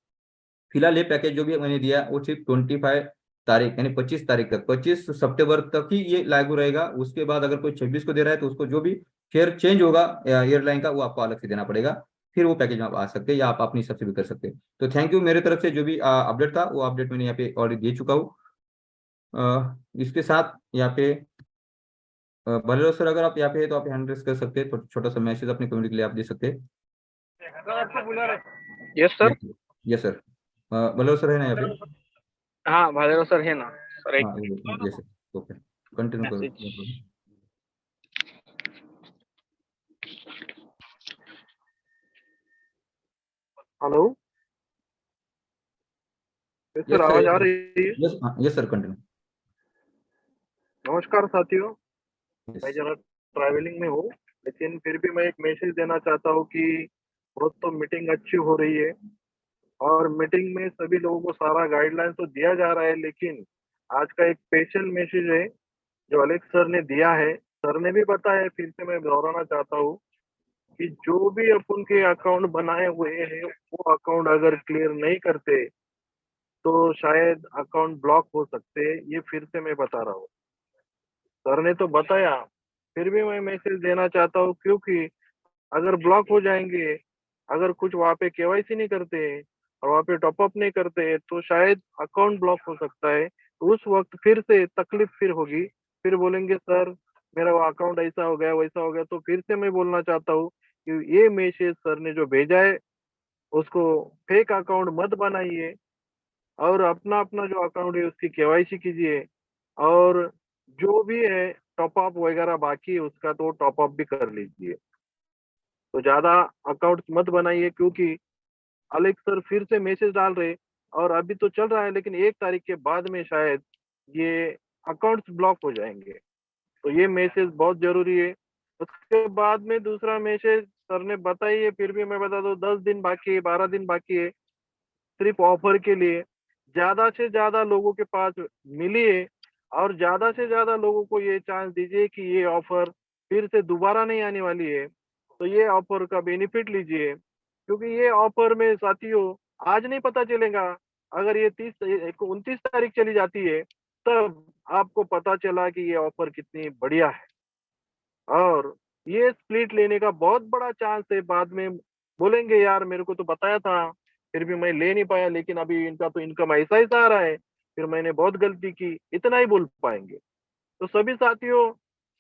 फिलहाल ये पैकेज जो भी मैंने दिया वो सिर्फ 25 तारीख यानी 25 तारीख तक, 25 सितंबर तक ही ये लागू रहेगा। उसके बाद अगर कोई 26 को दे रहा है तो उसको जो भी फेयर चेंज होगा एयरलाइन का, वो आपको अलग से देना पड़ेगा। फिर वो पैकेज में आप आ सकते हैं या आप अपनी हिसाब से भी कर सकते हैं। तो थैंक यू, मेरे तरफ से जो भी अपडेट था वो अपडेट मैंने यहाँ पे ऑलरेडी दे चुका हूँ। इसके साथ यहाँ पे भले सर, अगर आप यहाँ पे है तो आप हैंड रेस कर सकते हैं, तो छोटा सा मैसेज अपनी कम्युनिटी के लिए आप दे सकते हैं। Yes sir. यस सर, भले सर है ना यहाँ पे? हाँ भालेराव सर है ना सर, एक हाँ यस सर, ओके कंटिन्यू करो। मैसेज। हेलो सर, आवाज आ रही है? Yes sir, continue. नमस्कार साथियों, मैं जरा ट्रैवलिंग में हूँ, लेकिन फिर भी मैं एक मैसेज देना चाहता हूँ कि बहुत तो मीटिंग अच्छी हो रही है और मीटिंग में सभी लोगों को सारा गाइडलाइन तो दिया जा रहा है, लेकिन आज का एक स्पेशल मैसेज है जो अलेक्स सर ने दिया है। सर ने भी बताया, फिर से मैं दोहराना चाहता हूँ कि जो भी अपन के अकाउंट बनाए हुए हैं वो अकाउंट अगर क्लियर नहीं करते तो शायद अकाउंट ब्लॉक हो सकते हैं। ये फिर से मैं बता रहा हूँ, सर ने तो बताया, फिर भी मैं मैसेज देना चाहता हूँ, क्योंकि अगर ब्लॉक हो जाएंगे, अगर कुछ वहाँ पे केवाईसी नहीं करते और वहाँ पे टॉपअप नहीं करते तो शायद अकाउंट ब्लॉक हो सकता है। उस वक्त फिर से तकलीफ फिर होगी, फिर बोलेंगे सर मेरा अकाउंट ऐसा हो गया वैसा हो गया। तो फिर से मैं बोलना चाहता हूँ कि ये मैसेज सर ने जो भेजा है उसको फेक अकाउंट मत बनाइए, और अपना अपना जो अकाउंट है उसकी केवाईसी कीजिए, और जो भी है टॉप अप वगैरह बाकी है उसका तो टॉप अप भी कर लीजिए। तो ज्यादा अकाउंट मत बनाइए, क्योंकि अलेक्स सर फिर से मैसेज डाल रहे, और अभी तो चल रहा है लेकिन 1 तारीख के बाद में शायद ये अकाउंट्स ब्लॉक हो जाएंगे। तो ये मैसेज बहुत जरूरी है। उसके बाद में दूसरा मैसेज सर ने बताई है, फिर भी मैं बता दूं 10 दिन बाकी है, 12 दिन बाकी है सिर्फ ऑफर के लिए। ज्यादा से ज्यादा लोगों के पास मिलिए, और ज्यादा से ज्यादा लोगों को ये चांस दीजिए कि ये ऑफर फिर से दोबारा नहीं आने वाली है। तो ये ऑफर का बेनिफिट लीजिए, क्योंकि ये ऑफर में साथियों आज नहीं पता चलेगा। अगर ये 29 तारीख चली जाती है तब आपको पता चला कि ये ऑफर कितनी बढ़िया है, और ये स्प्लिट लेने का बहुत बड़ा चांस है। बाद में बोलेंगे यार मेरे को तो बताया था फिर भी मैं ले नहीं पाया, लेकिन अभी इनका तो इनकम ऐसा ऐसा आ रहा है, फिर मैंने बहुत गलती की, इतना ही बोल पाएंगे। तो सभी साथियों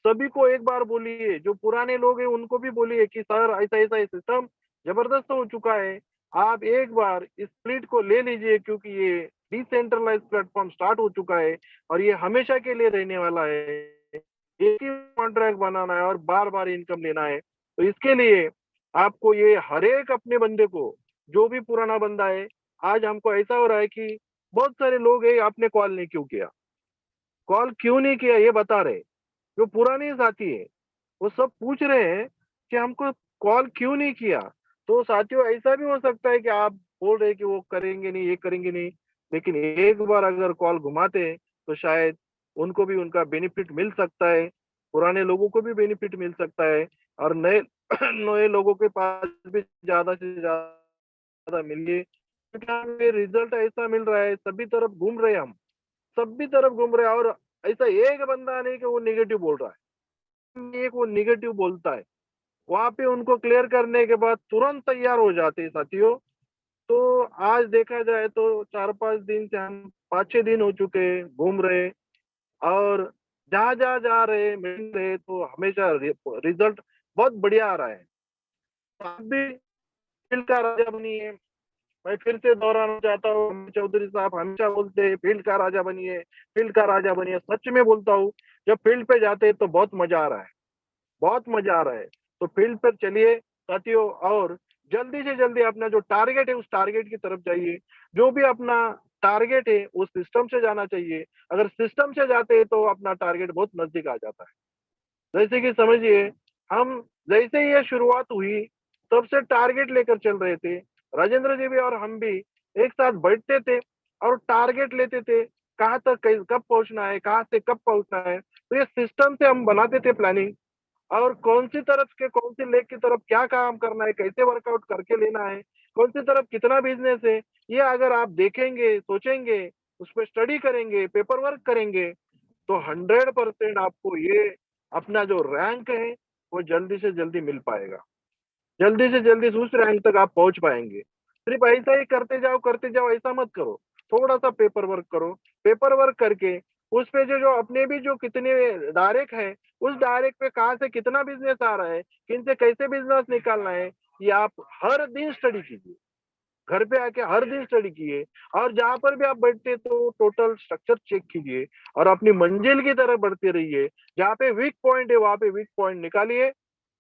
सभी को एक बार बोलिए, जो पुराने लोग हैं उनको भी बोलिए कि सर ऐसा ऐसा सिस्टम जबरदस्त हो चुका है, आप एक बार इस स्प्लिट को ले लीजिए, क्योंकि ये डिसेंट्रलाइज प्लेटफॉर्म स्टार्ट हो चुका है और ये हमेशा के लिए रहने वाला है। एक ही कॉन्ट्रैक्ट बनाना है और बार बार इनकम लेना है। तो इसके लिए आपको ये हर एक अपने बंदे को, जो भी पुराना बंदा है, आज हमको ऐसा हो रहा है कि बहुत सारे लोग हैं आपने कॉल नहीं क्यों किया, कॉल क्यों नहीं किया ये बता रहे। जो पुराने साथी है वो सब पूछ रहे हैं कि हमको कॉल क्यों नहीं किया। तो साथियों ऐसा भी हो सकता है कि आप बोल रहे कि वो करेंगे नहीं ये करेंगे नहीं, लेकिन एक बार अगर कॉल घुमाते तो शायद उनको भी उनका बेनिफिट मिल सकता है, पुराने लोगों को भी बेनिफिट मिल सकता है, और नए नए लोगों के पास भी ज्यादा से ज्यादा मिलिए, क्योंकि हमें रिजल्ट ऐसा मिल रहा है सभी तरफ घूम रहे हैं हम, सभी तरफ घूम रहे हैं, और ऐसा एक बंदा नहीं कि वो निगेटिव बोल रहा है, एक वो निगेटिव बोलता है, वहां पे उनको क्लियर करने के बाद तुरंत तैयार हो जाते हैं साथियों। तो आज देखा जाए तो 4-5 दिन से हम 5-6 दिन हो चुके हैं घूम रहे, और जहां जहां जा रहे मिल रहे तो हमेशा रिजल्ट बहुत बढ़िया आ रहा है। तो आप भी फील्ड का राजा बनिए। मैं फिर से दोहराना चाहता हूँ, अमित चौधरी साहब हमेशा बोलते हैं फील्ड का राजा बनिए, फील्ड का राजा बनिए। सच में बोलता हूँ, जब फील्ड पे जाते हैं तो बहुत मजा आ रहा है, बहुत मजा आ रहा है। तो फील्ड पर चलिए साथियों, और जल्दी से जल्दी अपना जो टारगेट है उस टारगेट की तरफ जाइए। जो भी अपना टारगेट है उस सिस्टम से जाना चाहिए। अगर सिस्टम से जाते हैं तो अपना टारगेट बहुत नजदीक आ जाता है। जैसे कि समझिए, हम जैसे ही ये शुरुआत हुई तब से टारगेट लेकर चल रहे थे, राजेंद्र जी भी और हम भी एक साथ बैठते थे और टारगेट लेते थे, कहाँ तक कब पहुंचना है, कहाँ से कब पहुंचना है। तो ये सिस्टम से हम बनाते थे प्लानिंग, और कौन सी तरफ के कौन सी लेग की तरफ क्या काम करना है, कैसे वर्कआउट करके लेना है, कौन सी तरफ कितना बिजनेस है, ये अगर आप देखेंगे सोचेंगे उस पर स्टडी करेंगे पेपर वर्क करेंगे, तो 100% आपको ये अपना जो रैंक है वो जल्दी से जल्दी मिल पाएगा, जल्दी से जल्दी उस रैंक तक आप पहुंच पाएंगे। सिर्फ ऐसा ही करते जाओ ऐसा मत करो, थोड़ा सा पेपर वर्क करो। पेपर वर्क करके उस पे जो जो अपने भी जो कितने डायरेक्ट है, उस डायरेक्ट पे कहाँ से कितना बिजनेस आ रहा है, किन से कैसे बिजनेस निकालना है, ये आप हर दिन स्टडी कीजिए। घर पे आके हर दिन स्टडी कीजिए, और जहां पर भी आप बैठते तो टोटल स्ट्रक्चर चेक कीजिए, और अपनी मंजिल की तरफ बढ़ते रहिए। जहाँ पे वीक पॉइंट है वहां पे वीक पॉइंट निकालिए,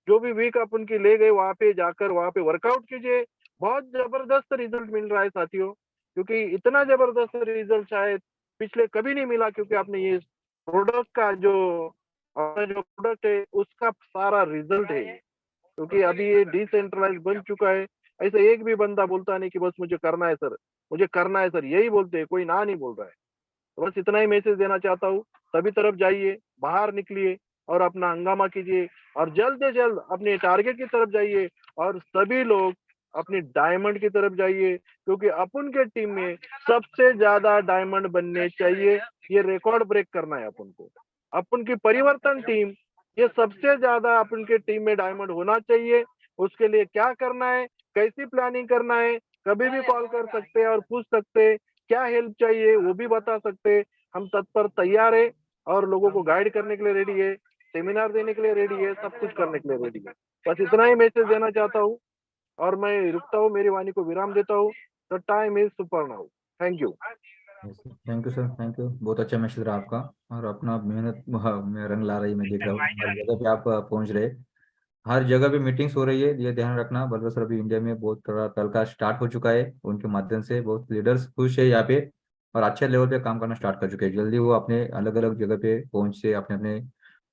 जो भी वीक अपन की ले गए वहां पे जाकर वहां पे वर्कआउट कीजिए। बहुत जबरदस्त रिजल्ट मिल रहा है साथियों, क्योंकि इतना जबरदस्त रिजल्ट शायद पिछले कभी नहीं मिला, क्योंकि आपने ये प्रोडक्ट का जो अपना जो प्रोडक्ट है उसका सारा रिजल्ट है ये। क्योंकि अभी ये डिसेंट्रलाइज बन चुका है, ऐसा एक भी बंदा बोलता नहीं कि बस मुझे करना है सर, मुझे करना है सर, यही बोलते हैं, कोई ना नहीं बोल रहा है। तो बस इतना ही मैसेज देना चाहता हूँ, सभी तरफ जाइए, बाहर निकलिए और अपना हंगामा कीजिए, और जल्द से जल्द अपने टारगेट की तरफ जाइए, और सभी लोग अपनी डायमंड की तरफ जाइए, क्योंकि अपन के टीम में सबसे ज्यादा डायमंड बनने चाहिए। ये रिकॉर्ड ब्रेक करना है अपन को, अपन की परिवर्तन टीम, ये सबसे ज्यादा अपन के टीम में डायमंड होना चाहिए। उसके लिए क्या करना है, कैसी प्लानिंग करना है, कभी भी कॉल कर सकते हैं और पूछ सकते हैं, क्या हेल्प चाहिए वो भी बता सकते हैं। हम तत्पर तैयार है और लोगों को गाइड करने के लिए रेडी है, सेमिनार देने के लिए रेडी है, सब कुछ करने के लिए रेडी है। बस इतना ही मैसेज देना चाहता हूँ और मैं रुकता हूँ, मेरी वाणी को विराम देता हूँ। The time is super now. Thank you. Thank you sir, thank you. बहुत अच्छा मैसेज रहा आपका, और अपना मेहनत में रंग ला रही है। मैं देख रहा हूँ हर जगह पे आप पहुंच रहे। हर जगह पे मीटिंग्स हो रही है, ये ध्यान रखना। बल्कि सर अभी इंडिया में बहुत थोड़ा तलका स्टार्ट हो चुका है, उनके माध्यम से बहुत लीडर्स खुश है यहाँ पे, और अच्छे लेवल पे काम करना स्टार्ट कर चुके हैं। जल्दी वो अपने अलग अलग जगह पे पहुंच से अपने अपने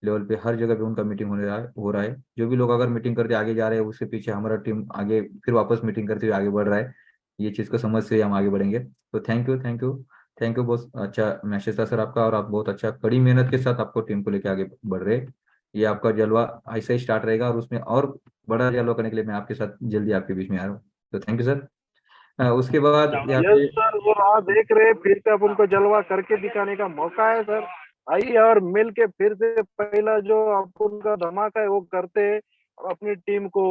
लेवल पे हर जगह पे उनका मीटिंग हो रहा है। जो भी लोग अगर मीटिंग करके आगे जा रहे हैं, उसके पीछे हमारा टीम आगे फिर वापस मीटिंग करते हुए आगे बढ़ रहा है। ये चीज़ को समझ से हम आगे बढ़ेंगे। तो thank you, thank you, thank you. बहुत अच्छा मैसेज था सर आपका, और आप बहुत अच्छा कड़ी मेहनत के साथ आपको टीम को लेकर आगे बढ़ रहे हैं। ये आपका जलवा ऐसा ही स्टार्ट रहेगा, और उसमें और बड़ा जलवा करने के लिए मैं आपके साथ जल्दी आपके बीच में आ रहा हूँ। तो थैंक यू सर। उसके बाद यहाँ यस पे सर, वो राह देख रहे, फिर से अब उनको जलवा करके दिखाने का मौका है सर। आइए और मिल के फिर से पहला जो अपन का धमाका है वो करते हैं, और अपनी टीम को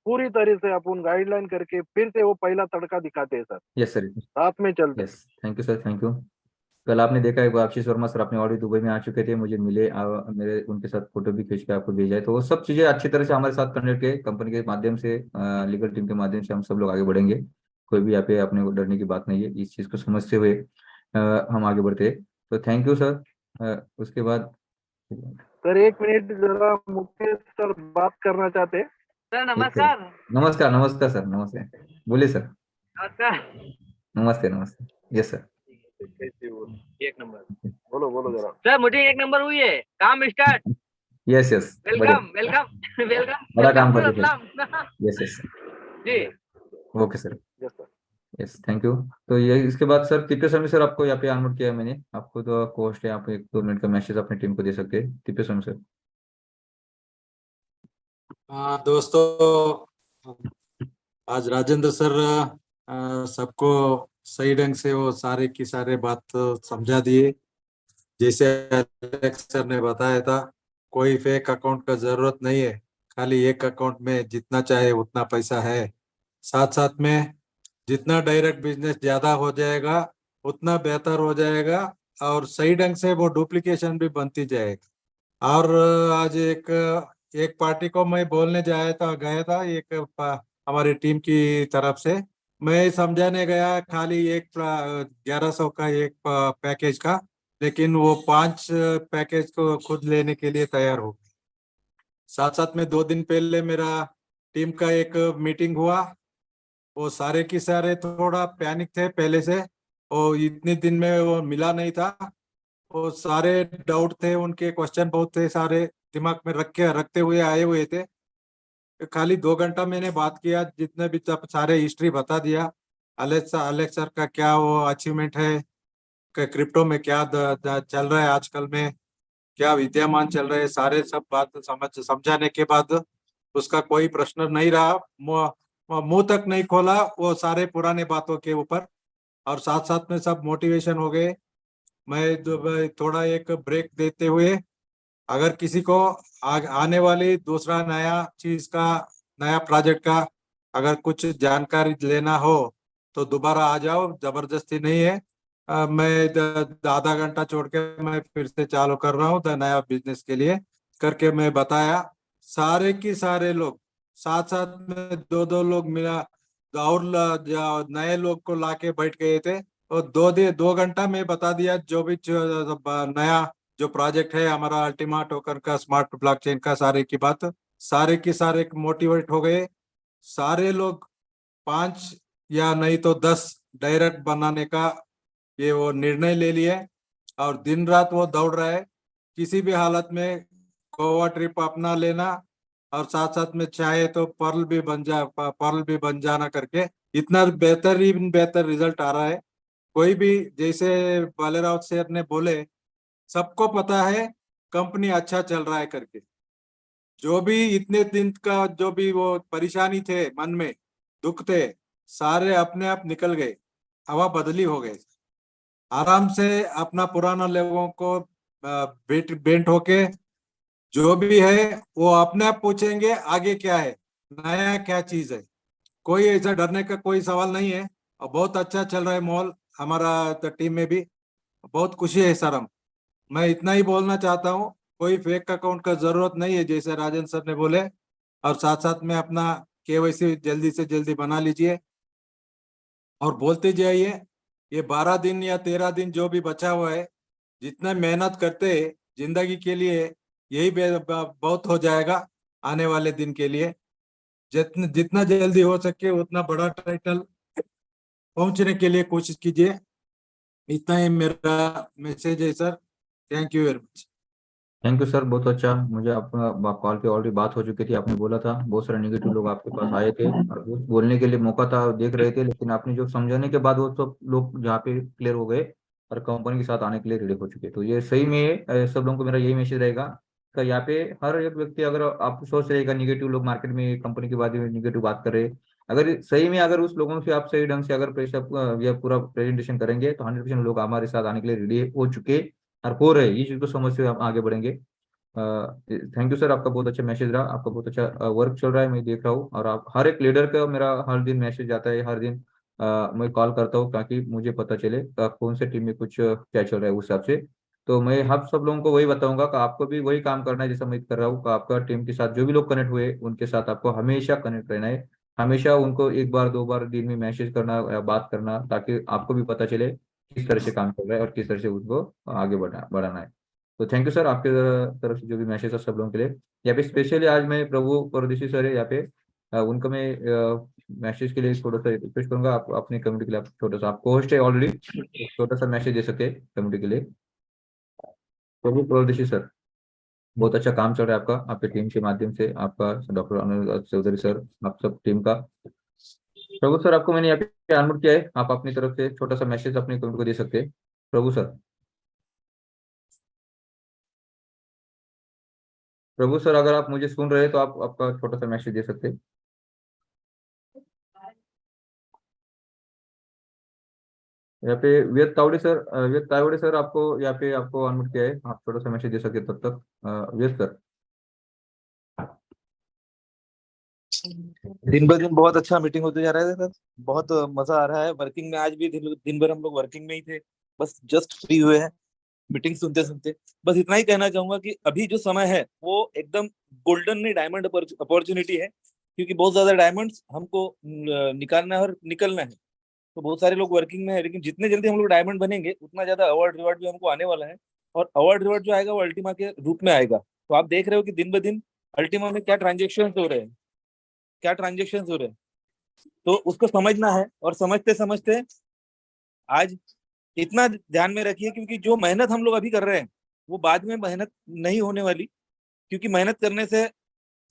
पूरी तरह से अपन गाइडलाइन करके फिर से वो पहला तड़का दिखाते हैं सर। यस सर, साथ में चलते हैं। Yes, thank you sir, thank you. कल आपने देखा है वो आशीष वर्मा सर अपने ऑडियो दुबई में आ चुके थे, मुझे मिले, मेरे उनके साथ फोटो भी खींच के आपको भेजा है। तो वो सब चीज़ें अच्छी तरह से हमारे साथ कनेक्ट के कंपनी के माध्यम से, लीगल टीम के माध्यम से हम सब लोग आगे बढ़ेंगे। कोई भी यहाँ पे अपने को डरने की बात नहीं है, इस चीज़ को समझते हुए हम आगे बढ़ते हैं। तो थैंक यू सर। उसके बाद सर एक मिनट, जरा मुकेश सर बात करना चाहते हैं। सर ठीक है। नमस्कार। नमस्कार, नमस्कार सर, नमस्ते। बोलिए सर। नमस्कार। नमस्ते, नमस्ते। Yes sir. एक नंबर। बोलो बोलो जरा। सर मीटिंग एक नंबर हुई है, काम स्टार्ट। यस यस, बढ़िया, वेलकम वेलकम वेलकम बड़ा काम वेलकम कर रहे थे। यस यस, जी। Okay sir. Yes sir. Yes, thank you. तो ये इसके बाद सर तिप्पे स्वामी सर, आपको यहाँ पे अनम्यूट किया है मैंने आपको, तो कोस्ट है, आप 1-2 मिनट का मैसेज अपनी टीम को दे सकते हैं। तिप्पे स्वामी सर। दोस्तों, आज राजेंद्र सर सबको सही ढंग से वो सारे की सारे बात समझा दिए। जैसे अलेक्स सर ने बताया था, कोई फेक अकाउंट का जरूरत नहीं है, खाली एक अकाउंट में जितना चाहे उतना पैसा है। साथ साथ में जितना डायरेक्ट बिजनेस ज्यादा हो जाएगा उतना बेहतर हो जाएगा, और सही ढंग से वो डुप्लीकेशन भी बनती जाएगा। और आज एक एक पार्टी को मैं बोलने गया था हमारी टीम की तरफ से मैं समझाने गया, खाली 1100 का एक पैकेज का, लेकिन वो 5 पैकेज को खुद लेने के लिए तैयार हो गए। साथ साथ में 2 दिन पहले मेरा टीम का एक मीटिंग हुआ। वो सारे की सारे थोड़ा पैनिक थे पहले से, और इतने दिन में वो मिला नहीं था। वो सारे डाउट थे, उनके क्वेश्चन बहुत थे, सारे दिमाग में रखते हुए आए हुए थे। खाली 2 घंटा मैंने बात किया, जितने भी सारे हिस्ट्री बता दिया। अलेक्स सर का क्या वो अचीवमेंट है, क्रिप्टो में क्या चल रहा है आजकल में, क्या विद्यमान चल रहे हैं, सारे सब बात समझाने के बाद उसका कोई प्रश्न नहीं रहा, मुंह तक नहीं खोला वो सारे पुराने बातों के ऊपर। और साथ साथ में सब मोटिवेशन हो गए। मैं थोड़ा एक ब्रेक देते हुए, अगर किसी को आने वाली दूसरा नया चीज का, नया प्रोजेक्ट का अगर कुछ जानकारी लेना हो तो दोबारा आ जाओ, जबरदस्ती नहीं है। मैं आधा घंटा छोड़ के मैं फिर से चालू कर रहा हूँ नया बिजनेस के लिए करके मैं बताया। सारे की सारे लोग साथ साथ में 2-2 लोग मिला, और नए लोग को लाके बैठ गए थे, और 2 घंटा में बता दिया जो भी नया जो प्रोजेक्ट है हमारा अल्टीमा टोकन का, स्मार्ट ब्लॉकचेन का, सारे की बात सारे के सारे मोटिवेट हो गए। सारे लोग 5 या नहीं तो 10 डायरेक्ट बनाने का ये वो निर्णय ले लिए, और दिन रात वो दौड़ रहा है किसी भी हालत में गोवा ट्रिप अपना लेना, और साथ साथ में चाहे तो पर्ल भी बन जाना करके। इतना बेहतर रिजल्ट आ रहा है। कोई भी, जैसे बालेराव सर ने बोले, सबको पता है कंपनी अच्छा चल रहा है करके। जो भी इतने दिन का जो भी वो परेशानी थे मन में, दुख थे, सारे अपने आप निकल गए, हवा बदली हो गए। आराम से अपना पुराना लोगों को बेंट होके जो भी है वो अपने आप पूछेंगे आगे क्या है, नया क्या चीज है। कोई ऐसा डरने का कोई सवाल नहीं है, और बहुत अच्छा चल रहा है माहौल हमारा टीम में भी। बहुत खुशी है सर। मैं इतना ही बोलना चाहता हूँ, कोई फेक अकाउंट का जरूरत नहीं है जैसे राजेंद्र सर ने बोले। और साथ साथ में अपना केवाईसी जल्दी से जल्दी बना लीजिए और बोलते जाइए। ये 12 दिन या 13 दिन जो भी बचा हुआ है, जितना मेहनत करते हैं जिंदगी के लिए, यही बहुत हो जाएगा आने वाले दिन के लिए। जितना जितना जल्दी हो सके उतना बड़ा टाइटल पहुंचने के लिए कोशिश कीजिए। इतना ही मेरा मैसेज है sir. Thank you very much. Thank you sir, बहुत अच्छा। मुझे आपका कॉल पे ऑलरेडी बात हो चुकी थी, आपने बोला था बहुत सारे नेगेटिव लोग आपके पास आए थे और वो बोलने के लिए मौका था, देख रहे थे, लेकिन आपने जो समझाने के बाद वो सब लोग जहाँ पे क्लियर हो गए और कंपनी के साथ आने के लिए रेडी हो चुके। तो ये सही में सब लोगों को मेरा यही मैसेज रहेगा कि यहाँ पे हर एक व्यक्ति, अगर आप सोच रहेगा निगेटिव लोग मार्केट में कंपनी के बारे में निगेटिव बात कर रहे, अगर सही में अगर उस लोगों से आप सही ढंग से अगर या पूरा प्रेजेंटेशन करेंगे तो 100% लोग हमारे साथ आने के लिए रेडी हो चुके और हो रहे। इस चीज को समझ से हम आगे बढ़ेंगे। थैंक यू सर, आपका बहुत अच्छा मैसेज रहा, आपका बहुत अच्छा वर्क चल रहा है, मैं देख रहा हूँ। और आप हर एक लीडर का मेरा हर दिन मैसेज आता है, हर दिन मैं कॉल करता हूँ ताकि मुझे पता चले कौन से टीम में कुछ क्या चल रहा है उस हिसाब से। तो मैं आप सब लोगों को वही बताऊंगा कि आपको भी वही काम करना है जैसा मैं कर रहा हूँ, कि आपका टीम के साथ जो भी लोग कनेक्ट हुए उनके साथ आपको हमेशा कनेक्ट रहना है। हमेशा उनको एक बार दो बार दिन में मैसेज करना या बात करना, ताकि आपको भी पता चले किस तरह से काम कर रहा है और किस तरह से उसको आगे बढ़ाना है। तो थैंक यू सर, आपके तरफ से जो भी मैसेज है सब लोगों के लिए। यहाँ पे स्पेशली आज मैं प्रभु परदेशी सर है यहाँ पे, उनको मैं मैसेज के लिए थोड़ा सा रिक्वेस्ट करूंगा। आप अपनी कम्युनिटी के लिए आप छोटा सा, आप होस्ट है ऑलरेडी, छोटा सा मैसेज दे सकते हैं कम्युनिटी के लिए। प्रभु परदेशी सर, बहुत अच्छा काम चल रहा है आपका, आपके टीम के माध्यम से, आपका डॉक्टर अनुराग चौधरी सर, आप सब टीम का। प्रभु सर, आपको मैंने यहाँ पे अनम्यूट किया है, आप अपनी तरफ से छोटा सा मैसेज अपनी कम्युनिटी को दे सकते हैं। प्रभु सर, प्रभु सर, अगर आप मुझे सुन रहे हैं तो आप आपका छोटा सा मैसेज दे सकते हैं। यहाँ पे वेद तावड़े सर, आपको यहाँ पे आपको अनम्यूट किया है, आप छोटा सा मैसेज दे सकते हैं तब तक। वेद सर। दिन ब दिन बहुत अच्छा मीटिंग होते जा रहा है सर। बहुत मजा आ रहा है वर्किंग में। आज भी दिन भर हम लोग वर्किंग में ही थे, बस जस्ट फ्री हुए हैं मीटिंग सुनते सुनते। बस इतना ही कहना चाहूंगा कि अभी जो समय है वो एकदम गोल्डन नहीं, डायमंड अपॉर्चुनिटी है, क्योंकि बहुत ज्यादा डायमंड्स हमको निकालना है और निकलना है। तो बहुत सारे लोग वर्किंग में है, लेकिन जितने जल्दी हम लोग डायमंड बनेंगे उतना ज्यादा अवार्ड रिवार्ड भी हमको आने वाला है। और अवार्ड रिवार्ड जो आएगा वो अल्टीमा के रूप में आएगा। तो आप देख रहे हो कि दिन ब दिन अल्टीमा में क्या ट्रांजेक्शन हो रहे हैं। तो उसको समझना है, और समझते समझते आज इतना ध्यान में रखिए, क्योंकि जो मेहनत हम लोग अभी कर रहे हैं वो बाद में मेहनत नहीं होने वाली। क्योंकि मेहनत करने से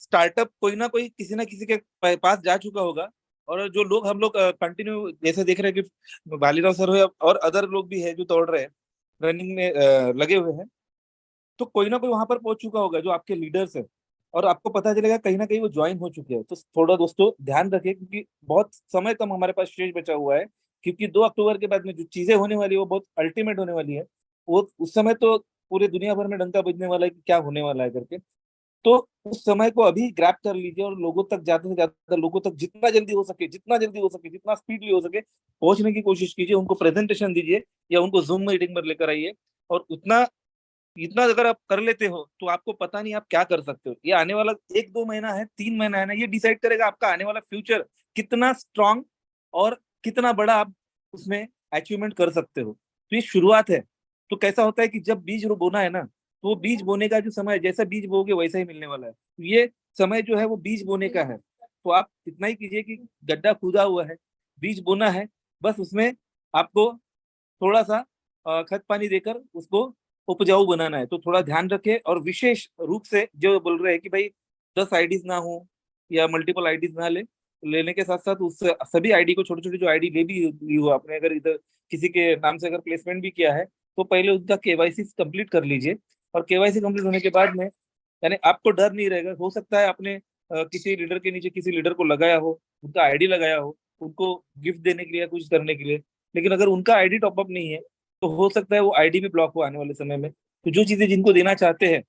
स्टार्टअप कोई ना कोई किसी ना किसी के पास जा चुका होगा। और जो लोग हम लोग कंटिन्यू जैसे देख रहे हैं कि बालीराव सर हो और अदर लोग भी है जो दौड़ रहे हैं, रनिंग में लगे हुए हैं, तो कोई ना कोई वहां पर पहुंच चुका होगा जो आपके लीडर्स है। और आपको पता चलेगा कहीं ना कहीं वो ज्वाइन हो चुके हैं। तो थोड़ा दोस्तों ध्यान रखिए, क्योंकि बहुत समय कम हमारे पास शेष बचा हुआ है। क्योंकि 2 अक्टूबर के बाद में जो चीजें होने वाली है वो बहुत अल्टीमेट होने वाली है। वो उस समय तो पूरे दुनिया भर में डंका बजने वाला है कि क्या होने वाला है करके। तो उस समय को अभी ग्रैब कर लीजिए और लोगों तक, ज्यादा से ज्यादा लोगों तक जितना स्पीडली हो सके पहुंचने की कोशिश कीजिए। उनको प्रेजेंटेशन दीजिए या उनको जूम मीटिंग पर लेकर आइए। और उतना इतना अगर आप कर लेते हो तो आपको पता नहीं आप क्या कर सकते हो। ये आने वाला 1-2 महीना है, 3 महीना है ना, ये डिसाइड करेगा आपका आने वाला फ्यूचर कितना स्ट्रांग और कितना बड़ा आप उसमें अचीवमेंट कर सकते हो। तो ये शुरुआत है। तो कैसा होता है कि जब बीज बोना है ना, तो वो बीज बोने का जो समय है, जैसा बीज बोगे वैसा ही मिलने वाला है। तो ये समय जो है वो बीज बोने का है। तो आप इतना ही कीजिए कि गड्ढा खुदा हुआ है, बीज बोना है, बस उसमें आपको थोड़ा सा खत पानी देकर उसको उपजाऊ बनाना है। तो थोड़ा ध्यान रखें। और विशेष रूप से जो बोल रहे हैं कि भाई 10 आईडीज ना हो या मल्टीपल आईडीज ना लेने के साथ साथ उस सभी आईडी को, छोटी छोटी जो आईडी ले भी ली हो आपने, अगर इधर किसी के नाम से अगर प्लेसमेंट भी किया है तो पहले उसका केवाईसी कंप्लीट कर लीजिए। और केवाईसी कंप्लीट होने के बाद में यानी आपको डर नहीं रहेगा। हो सकता है आपने किसी लीडर के नीचे किसी लीडर को लगाया हो, उनका आईडी लगाया हो, उनको गिफ्ट देने के लिए या कुछ करने के लिए, लेकिन अगर उनका आईडी टॉपअप नहीं है तो हो सकता है वो आईडी भी ब्लॉक हो आने वाले समय में। तो जो चीजें जिनको देना चाहते हैं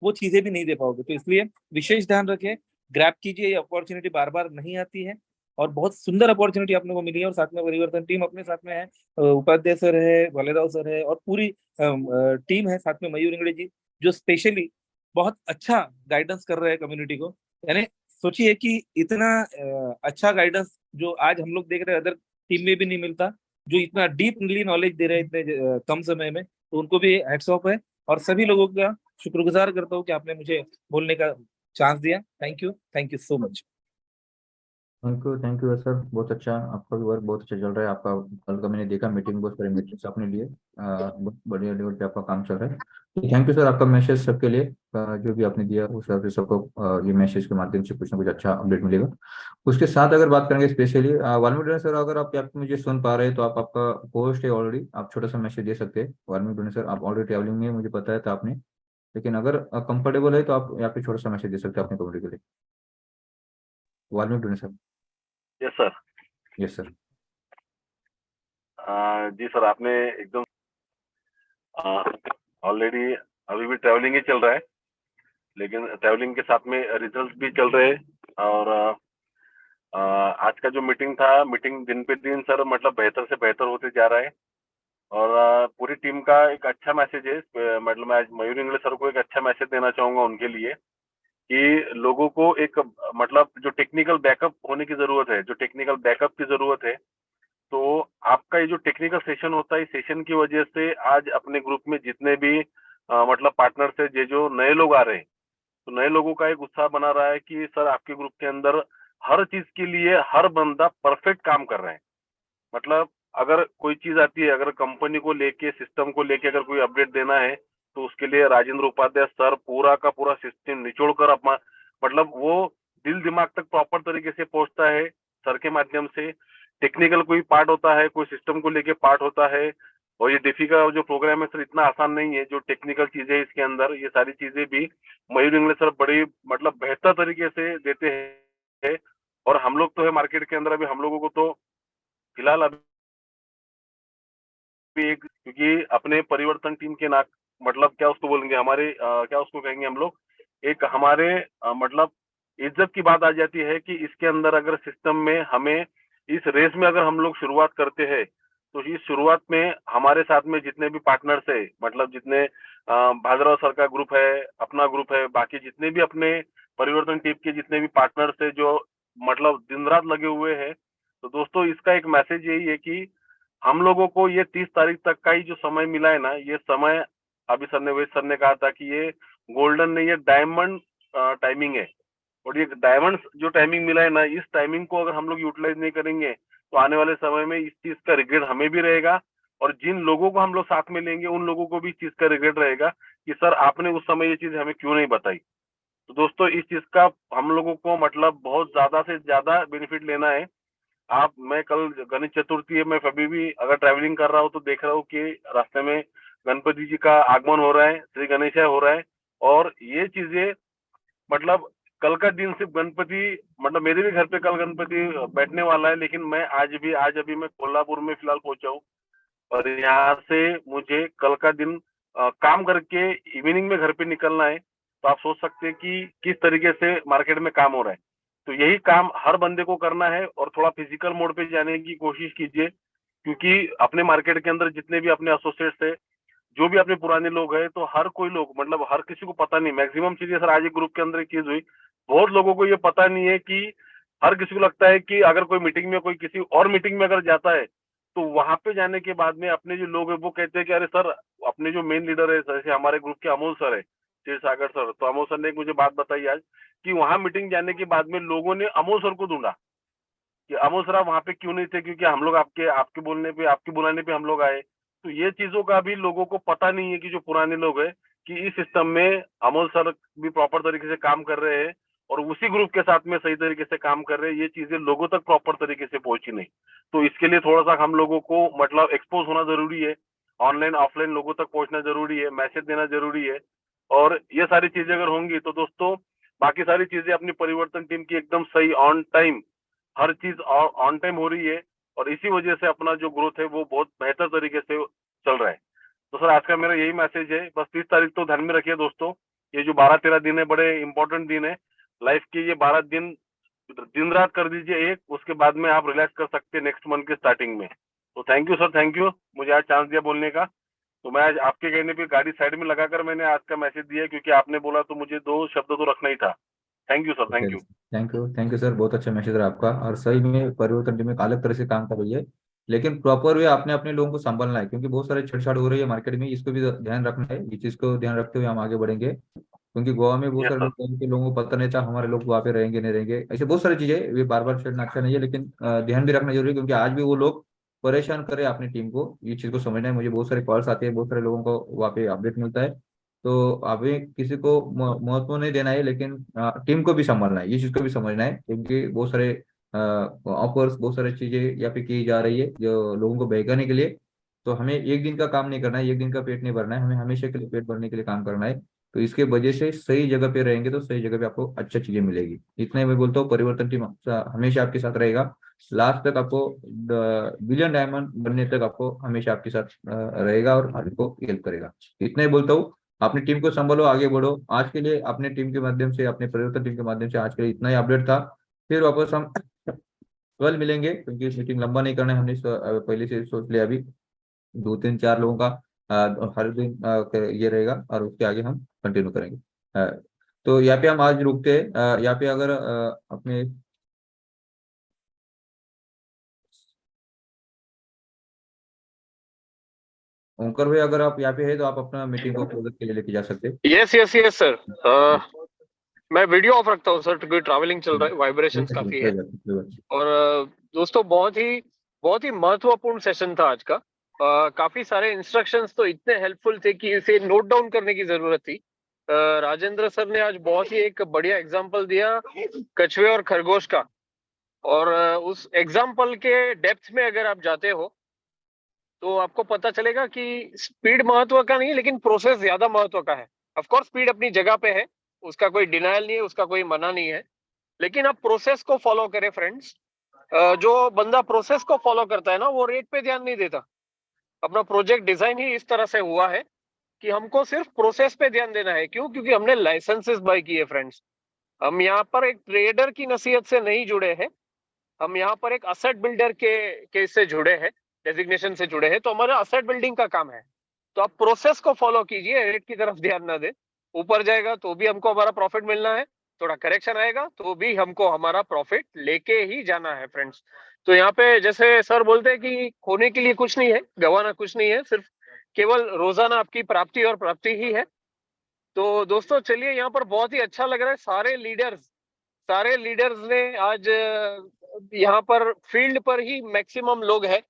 वो चीजें भी नहीं दे पाओगे। तो इसलिए विशेष ध्यान रखें, ग्रैब कीजिए, ये अपॉर्चुनिटी बार बार नहीं आती है। और बहुत सुंदर अपॉर्चुनिटी अपने को मिली है। और साथ में परिवर्तन टीम अपने साथ में है, उपाध्याय सर है, वालेराव सर है, और पूरी टीम है साथ में, मयूर इंगड़े जी जो स्पेशली बहुत अच्छा गाइडेंस कर रहे हैं कम्युनिटी को। यानी सोचिए कि इतना अच्छा गाइडेंस जो आज हम लोग देख रहे हैं अदर टीम में भी नहीं मिलता, जो इतना डीपली नॉलेज दे रहे हैं इतने कम समय में, तो उनको भी हैट्स ऑफ है। और सभी लोगों का शुक्रगुजार करता हूँ कि आपने मुझे बोलने का चांस दिया। Thank you so much. Thank you sir, बहुत अच्छा, आपका भी वर्क बहुत अच्छा चल रहा है। आपका कल का मैंने देखा मीटिंग, बहुत सारी मीटिंग्स आपने लिए, बहुत बढ़िया लेवल पे आपका काम चल रहा है। थैंक यू सर, आपका मैसेज सबके लिए, जो भी आपने दिया उस हिसाब से सबको ये मैसेज के माध्यम से कुछ ना कुछ अच्छा अपडेट मिलेगा। उसके साथ अगर बात करेंगे स्पेशली वाल्मीकि सर, अगर आप मुझे सुन पा रहे हैं तो आप, आपका पोस्ट है ऑलरेडी, आप छोटा सा मैसेज दे सकते हैं। वाल्मीकि सर, आप ऑलरेडी ट्रैवलिंग में, मुझे पता है था आपने, लेकिन अगर कंफर्टेबल है तो आप यहाँ पे छोटा सा मैसेज दे सकते हैं अपने कम्युनिटी के लिए। Valmiki sir. Yes sir. Yes sir. जी सर, आपने एकदम ऑलरेडी अभी भी ट्रैवलिंग ही चल रहा है, लेकिन ट्रैवलिंग के साथ में रिजल्ट भी चल रहे हैं। और आज का जो मीटिंग था, मीटिंग दिन पे दिन सर मतलब बेहतर से बेहतर होते जा रहा है। और पूरी टीम का एक अच्छा मैसेज है, मतलब मैं आज मयूर इंगले सर को एक अच्छा मैसेज देना चाहूंगा उनके लिए, कि लोगों को एक मतलब जो टेक्निकल बैकअप होने की जरूरत है, जो टेक्निकल बैकअप की जरूरत है, तो आपका ये जो टेक्निकल सेशन होता है, इस सेशन की वजह से आज अपने ग्रुप में जितने भी मतलब पार्टनर्स है, जो नए लोग आ रहे हैं, तो नए लोगों का एक उत्साह बना रहा है कि सर आपके ग्रुप के अंदर हर चीज के लिए हर बंदा परफेक्ट काम कर रहा है। मतलब अगर कोई चीज आती है, अगर कंपनी को लेके, सिस्टम को लेके अगर कोई अपडेट देना है, तो उसके लिए राजेंद्र उपाध्याय सर पूरा का पूरा सिस्टम निचोड़ कर अपना मतलब वो दिल दिमाग तक प्रॉपर तरीके से पहुंचता है सर के माध्यम से। टेक्निकल कोई पार्ट होता है, कोई सिस्टम को लेके पार्ट होता है, और ये डिफी का जो प्रोग्राम है सर इतना आसान नहीं है। जो टेक्निकल चीजें है इसके अंदर, ये सारी चीजें भी मयूर इंगले सर बड़ी मतलब बेहतर तरीके से देते हैं। और हम लोग तो है मार्केट के अंदर, अभी हम लोगों को तो फिलहाल अभी एक, क्योंकि अपने परिवर्तन टीम के ना मतलब क्या उसको बोलेंगे, हमारे क्या उसको कहेंगे हम लोग, एक हमारे मतलब इज्जत की बात आ जाती है कि इसके अंदर अगर सिस्टम में हमें इस रेस में अगर हम लोग शुरुआत करते हैं, तो इस शुरुआत में हमारे साथ में जितने भी पार्टनर्स है, मतलब जितने भाजराव सर का ग्रुप है, अपना ग्रुप है, बाकी जितने भी अपने परिवर्तन टीम के जितने भी पार्टनर्स है जो मतलब दिन रात लगे हुए हैं, तो दोस्तों इसका एक मैसेज यही है कि हम लोगों को ये 30 तारीख तक का ही जो समय मिला है ना, ये समय अभी वेद सर ने कहा था कि ये गोल्डन नहीं, ये डायमंड टाइमिंग है। और ये डायमंड जो टाइमिंग मिला है ना, इस टाइमिंग को अगर हम लोग यूटिलाइज नहीं करेंगे, तो आने वाले समय में इस चीज का रिग्रेट हमें भी रहेगा, और जिन लोगों को हम लोग साथ में लेंगे उन लोगों को भी इस चीज का रिग्रेट रहेगा कि सर आपने उस समय ये चीज हमें क्यों नहीं बताई। तो दोस्तों इस चीज का हम लोगों को मतलब बहुत ज्यादा से ज्यादा बेनिफिट लेना है। मैं कल गणेश चतुर्थी है, मैं कभी भी अगर ट्रैवलिंग कर रहा हूँ तो देख रहा हूँ कि रास्ते में गणपति जी का आगमन हो रहा है, श्री गणेश हो रहा है। और ये चीजें मतलब कल का दिन सिर्फ गणपति, मतलब मेरे भी घर पे कल गणपति बैठने वाला है, लेकिन मैं आज अभी मैं कोल्हापुर में फिलहाल पहुंचा हूँ, और यहाँ से मुझे कल का दिन काम करके इवनिंग में घर पे निकलना है। तो आप सोच सकते हैं कि किस तरीके से मार्केट में काम हो रहा है। तो यही काम हर बंदे को करना है, और थोड़ा फिजिकल मोड पे जाने की कोशिश कीजिए, क्योंकि अपने मार्केट के अंदर जितने भी अपने एसोसिएट्स है, जो भी अपने पुराने लोग हैं, तो हर कोई लोग मतलब हर किसी को पता नहीं, मैक्सिमम चीजें सर आज एक ग्रुप के अंदर एक चीज हुई, बहुत लोगों को ये पता नहीं है कि हर किसी को लगता है कि अगर कोई मीटिंग में, कोई किसी और मीटिंग में अगर जाता है, तो वहां पे जाने के बाद में अपने जो लोग हैं वो कहते हैं कि अरे सर, अपने जो मेन लीडर है, जैसे हमारे ग्रुप के अमोल सर है, क्षीर सागर सर, तो अमोल सर ने एक मुझे बात बताई आज कि वहां मीटिंग जाने के बाद में लोगों ने अमोल सर को ढूंढा कि अमोल सर आप वहां पे क्यों नहीं थे, क्योंकि हम लोग आपके आपके बोलने पे, आपके बुलाने पे हम लोग आए। तो ये चीजों का भी लोगों को पता नहीं है कि जो पुराने लोग हैं, कि इस सिस्टम में अमोल सर भी प्रॉपर तरीके से काम कर रहे हैं, और उसी ग्रुप के साथ में सही तरीके से काम कर रहे हैं। ये चीजें लोगों तक प्रॉपर तरीके से पहुंची नहीं, तो इसके लिए थोड़ा सा हम लोगों को मतलब एक्सपोज होना जरूरी है, ऑनलाइन ऑफलाइन लोगों तक पहुंचना जरूरी है, मैसेज देना जरूरी है। और ये सारी चीजें अगर होंगी तो दोस्तों बाकी सारी चीजें अपनी परिवर्तन टीम की एकदम सही ऑन टाइम, हर चीज ऑन टाइम हो रही है, और इसी वजह से अपना जो ग्रोथ है वो बहुत बेहतर तरीके से चल रहा है। तो सर आज का मेरा यही मैसेज है, बस 30 तारीख तो ध्यान में रखिए दोस्तों, ये जो 12-13 दिन है बड़े इंपॉर्टेंट दिन है लाइफ के, ये 12 दिन दिन रात कर दीजिए एक, उसके बाद में आप रिलैक्स कर सकते हैं नेक्स्ट मंथ के स्टार्टिंग में। तो thank you sir, thank you मुझे आज चांस दिया बोलने का। तो मैं आज आपके कहने पे गाड़ी साइड में लगाकर मैंने आज का मैसेज दिया, क्योंकि आपने बोला तो मुझे 2 शब्द तो रखना ही था। Thank you sir, thank you. Thank you sir, बहुत अच्छा मैसेज रहा आपका। और सही में परिवर्तन टीम एक अलग तरह से काम कर रही है, लेकिन प्रॉपर वे आपने अपने लोगों को संभालना है, क्योंकि बहुत सारे छेड़छाड़ हो रही है मार्केट में, इसको भी ध्यान रखना है। इस चीज को ध्यान रखते हुए हम आगे बढ़ेंगे, क्योंकि गोवा में बहुत Yes, सारे sir. लोग के लोगों को पता नहीं था हमारे लोग वहाँ पे रहेंगे नहीं रहेंगे, ऐसे बहुत सारी चीजें, वे बार बार छेड़ना अच्छा नहीं है, लेकिन ध्यान भी रखना जरूरी है, क्योंकि आज भी वो लोग परेशान करे अपनी टीम को। ये चीज को समझना है। मुझे बहुत सारे कॉल्स आते हैं, बहुत सारे लोगों को वहाँ पे अपडेट मिलता है। तो अभी किसी को महत्व नहीं देना है, लेकिन टीम को भी संभालना है, ये चीज को भी समझना है, क्योंकि बहुत सारे ऑफर्स, बहुत सारी चीजें यहाँ पे की जा रही है जो लोगों को बहकाने के लिए। तो हमें एक दिन का काम नहीं करना है, एक दिन का पेट नहीं भरना है, हमें हमेशा के लिए पेट भरने के लिए काम करना है। तो इसके वजह से सही जगह पे रहेंगे तो सही जगह पे आपको अच्छा चीजें मिलेगी। इतना ही मैं बोलता हूँ, परिवर्तन टीम हमेशा आपके साथ रहेगा, लास्ट तक आपको बिलियन डायमंड बनने तक आपको हमेशा आपके साथ रहेगा और आपको हेल्प करेगा। इतना ही बोलता हूँ, अपनी टीम को संभालो, आगे बढ़ो। आज के लिए अपने टीम के माध्यम से, अपने परिवर्तन टीम के माध्यम से आज के लिए इतना ही अपडेट था। फिर वापस हम कल मिलेंगे, क्योंकि मीटिंग लंबा नहीं करना है, हमने पहले से सोच लिया। अभी 2 3 4 लोगों का हर दिन ये रहेगा, और उसके आगे हम कंटिन्यू करेंगे। तो यहाँ पे हम आज रुकते हैं। यहाँ पे अगर अपने ओंकर भाई अगर आप यहाँ पे है तो आप अपना मीटिंग को क्लोज के लिए लेके जा सकते हैं। यस यस यस सर, मैं वीडियो ऑफ रखता हूँ सर, क्योंकि ट्रैवलिंग चल रहा है, वाइब्रेशंस काफी है। और दोस्तों बहुत ही महत्वपूर्ण सेशन था आज का। काफी सारे इंस्ट्रक्शंस तो इतने हेल्पफुल थे कि इसे नोट डाउन करने की जरूरत थी। राजेंद्र सर ने आज बहुत ही एक बढ़िया एग्जांपल दिया कछुए और खरगोश का, और उस एग्जांपल के डेप्थ में अगर आप जाते हो तो आपको पता चलेगा कि स्पीड महत्व का नहीं, लेकिन प्रोसेस ज्यादा महत्व का है। ऑफ कोर्स स्पीड अपनी जगह पे है, उसका कोई डिनायल नहीं है, उसका कोई मना नहीं है, लेकिन आप प्रोसेस को फॉलो करें फ्रेंड्स। जो बंदा प्रोसेस को फॉलो करता है ना, वो रेट पे ध्यान नहीं देता। अपना प्रोजेक्ट डिजाइन ही इस तरह से हुआ है कि हमको सिर्फ प्रोसेस पे ध्यान देना है। क्यों? क्योंकि हमने लाइसेंसेस बाय किए फ्रेंड्स। हम यहाँ पर एक ट्रेडर की नसीहत से नहीं जुड़े हैं, हम यहाँ पर एक असेट बिल्डर के से जुड़े हैं, डेजिग्नेशन से जुड़े हैं। तो हमारा असेट बिल्डिंग का काम है। तो आप प्रोसेस को फॉलो कीजिए, रेट की तरफ ध्यान ना दे। ऊपर जाएगा तो भी हमको हमारा प्रॉफिट मिलना है, थोड़ा करेक्शन आएगा तो भी हमको हमारा प्रॉफिट लेके ही जाना है फ्रेंड्स। तो यहाँ पे जैसे सर बोलते हैं कि खोने के लिए कुछ नहीं है, गंवाना कुछ नहीं है, सिर्फ केवल रोजाना आपकी प्राप्ति और प्राप्ति ही है। तो दोस्तों चलिए, यहाँ पर बहुत ही अच्छा लग रहा है। सारे लीडर्स ने आज यहाँ पर फील्ड पर ही मैक्सिमम लोग हैं,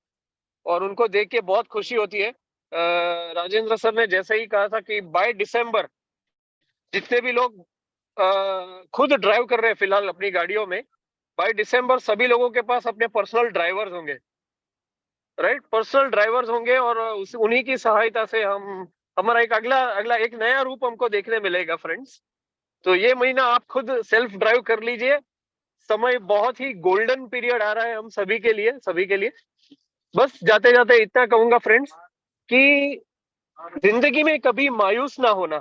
और उनको देख के बहुत खुशी होती है। राजेंद्र सर ने जैसे ही कहा था कि बाय दिसंबर जितने भी लोग खुद ड्राइव कर रहे हैं फिलहाल अपनी गाड़ियों में, बाय दिसंबर सभी लोगों के पास अपने पर्सनल ड्राइवर्स होंगे, राइट? पर्सनल ड्राइवर्स होंगे, और उन्हीं की सहायता से हमारा एक अगला एक नया रूप हमको देखने मिलेगा फ्रेंड्स। तो ये महीना आप खुद सेल्फ ड्राइव कर लीजिए। समय बहुत ही गोल्डन पीरियड आ रहा है हम सभी के लिए। बस जाते जाते इतना कहूंगा फ्रेंड्स कि जिंदगी में कभी मायूस ना होना,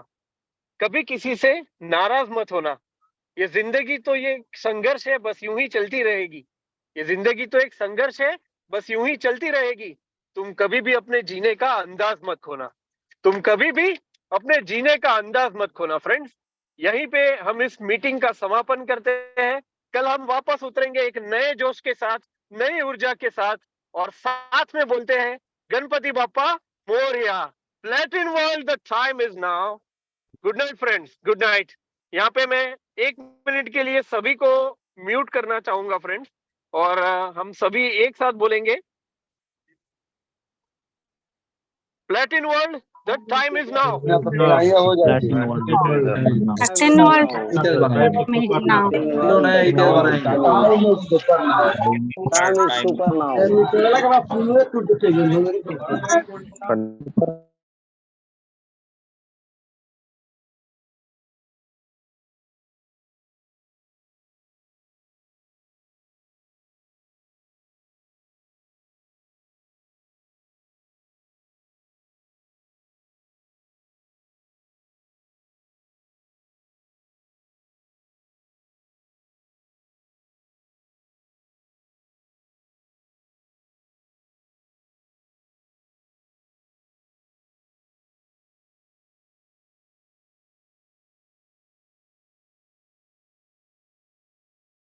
कभी किसी से नाराज मत होना। ये जिंदगी तो ये संघर्ष है, बस यूं ही चलती रहेगी। ये जिंदगी तो एक संघर्ष है, बस यूं ही चलती रहेगी। तुम कभी भी अपने जीने का अंदाज मत खोना, तुम कभी भी अपने जीने का अंदाज मत खोना फ्रेंड्स। यहीं पे हम इस मीटिंग का समापन करते हैं। कल हम वापस उतरेंगे एक नए जोश के साथ, नई ऊर्जा के साथ, और साथ में बोलते हैं Ganpati Bappa Morya. Platinum world, the time is now. Good night friends, good night. यहाँ पे मैं 1 मिनट के लिए सभी को म्यूट करना चाहूंगा फ्रेंड्स, और हम सभी एक साथ बोलेंगे platinum world, the time is now. Platinum world now. बनाएंगे।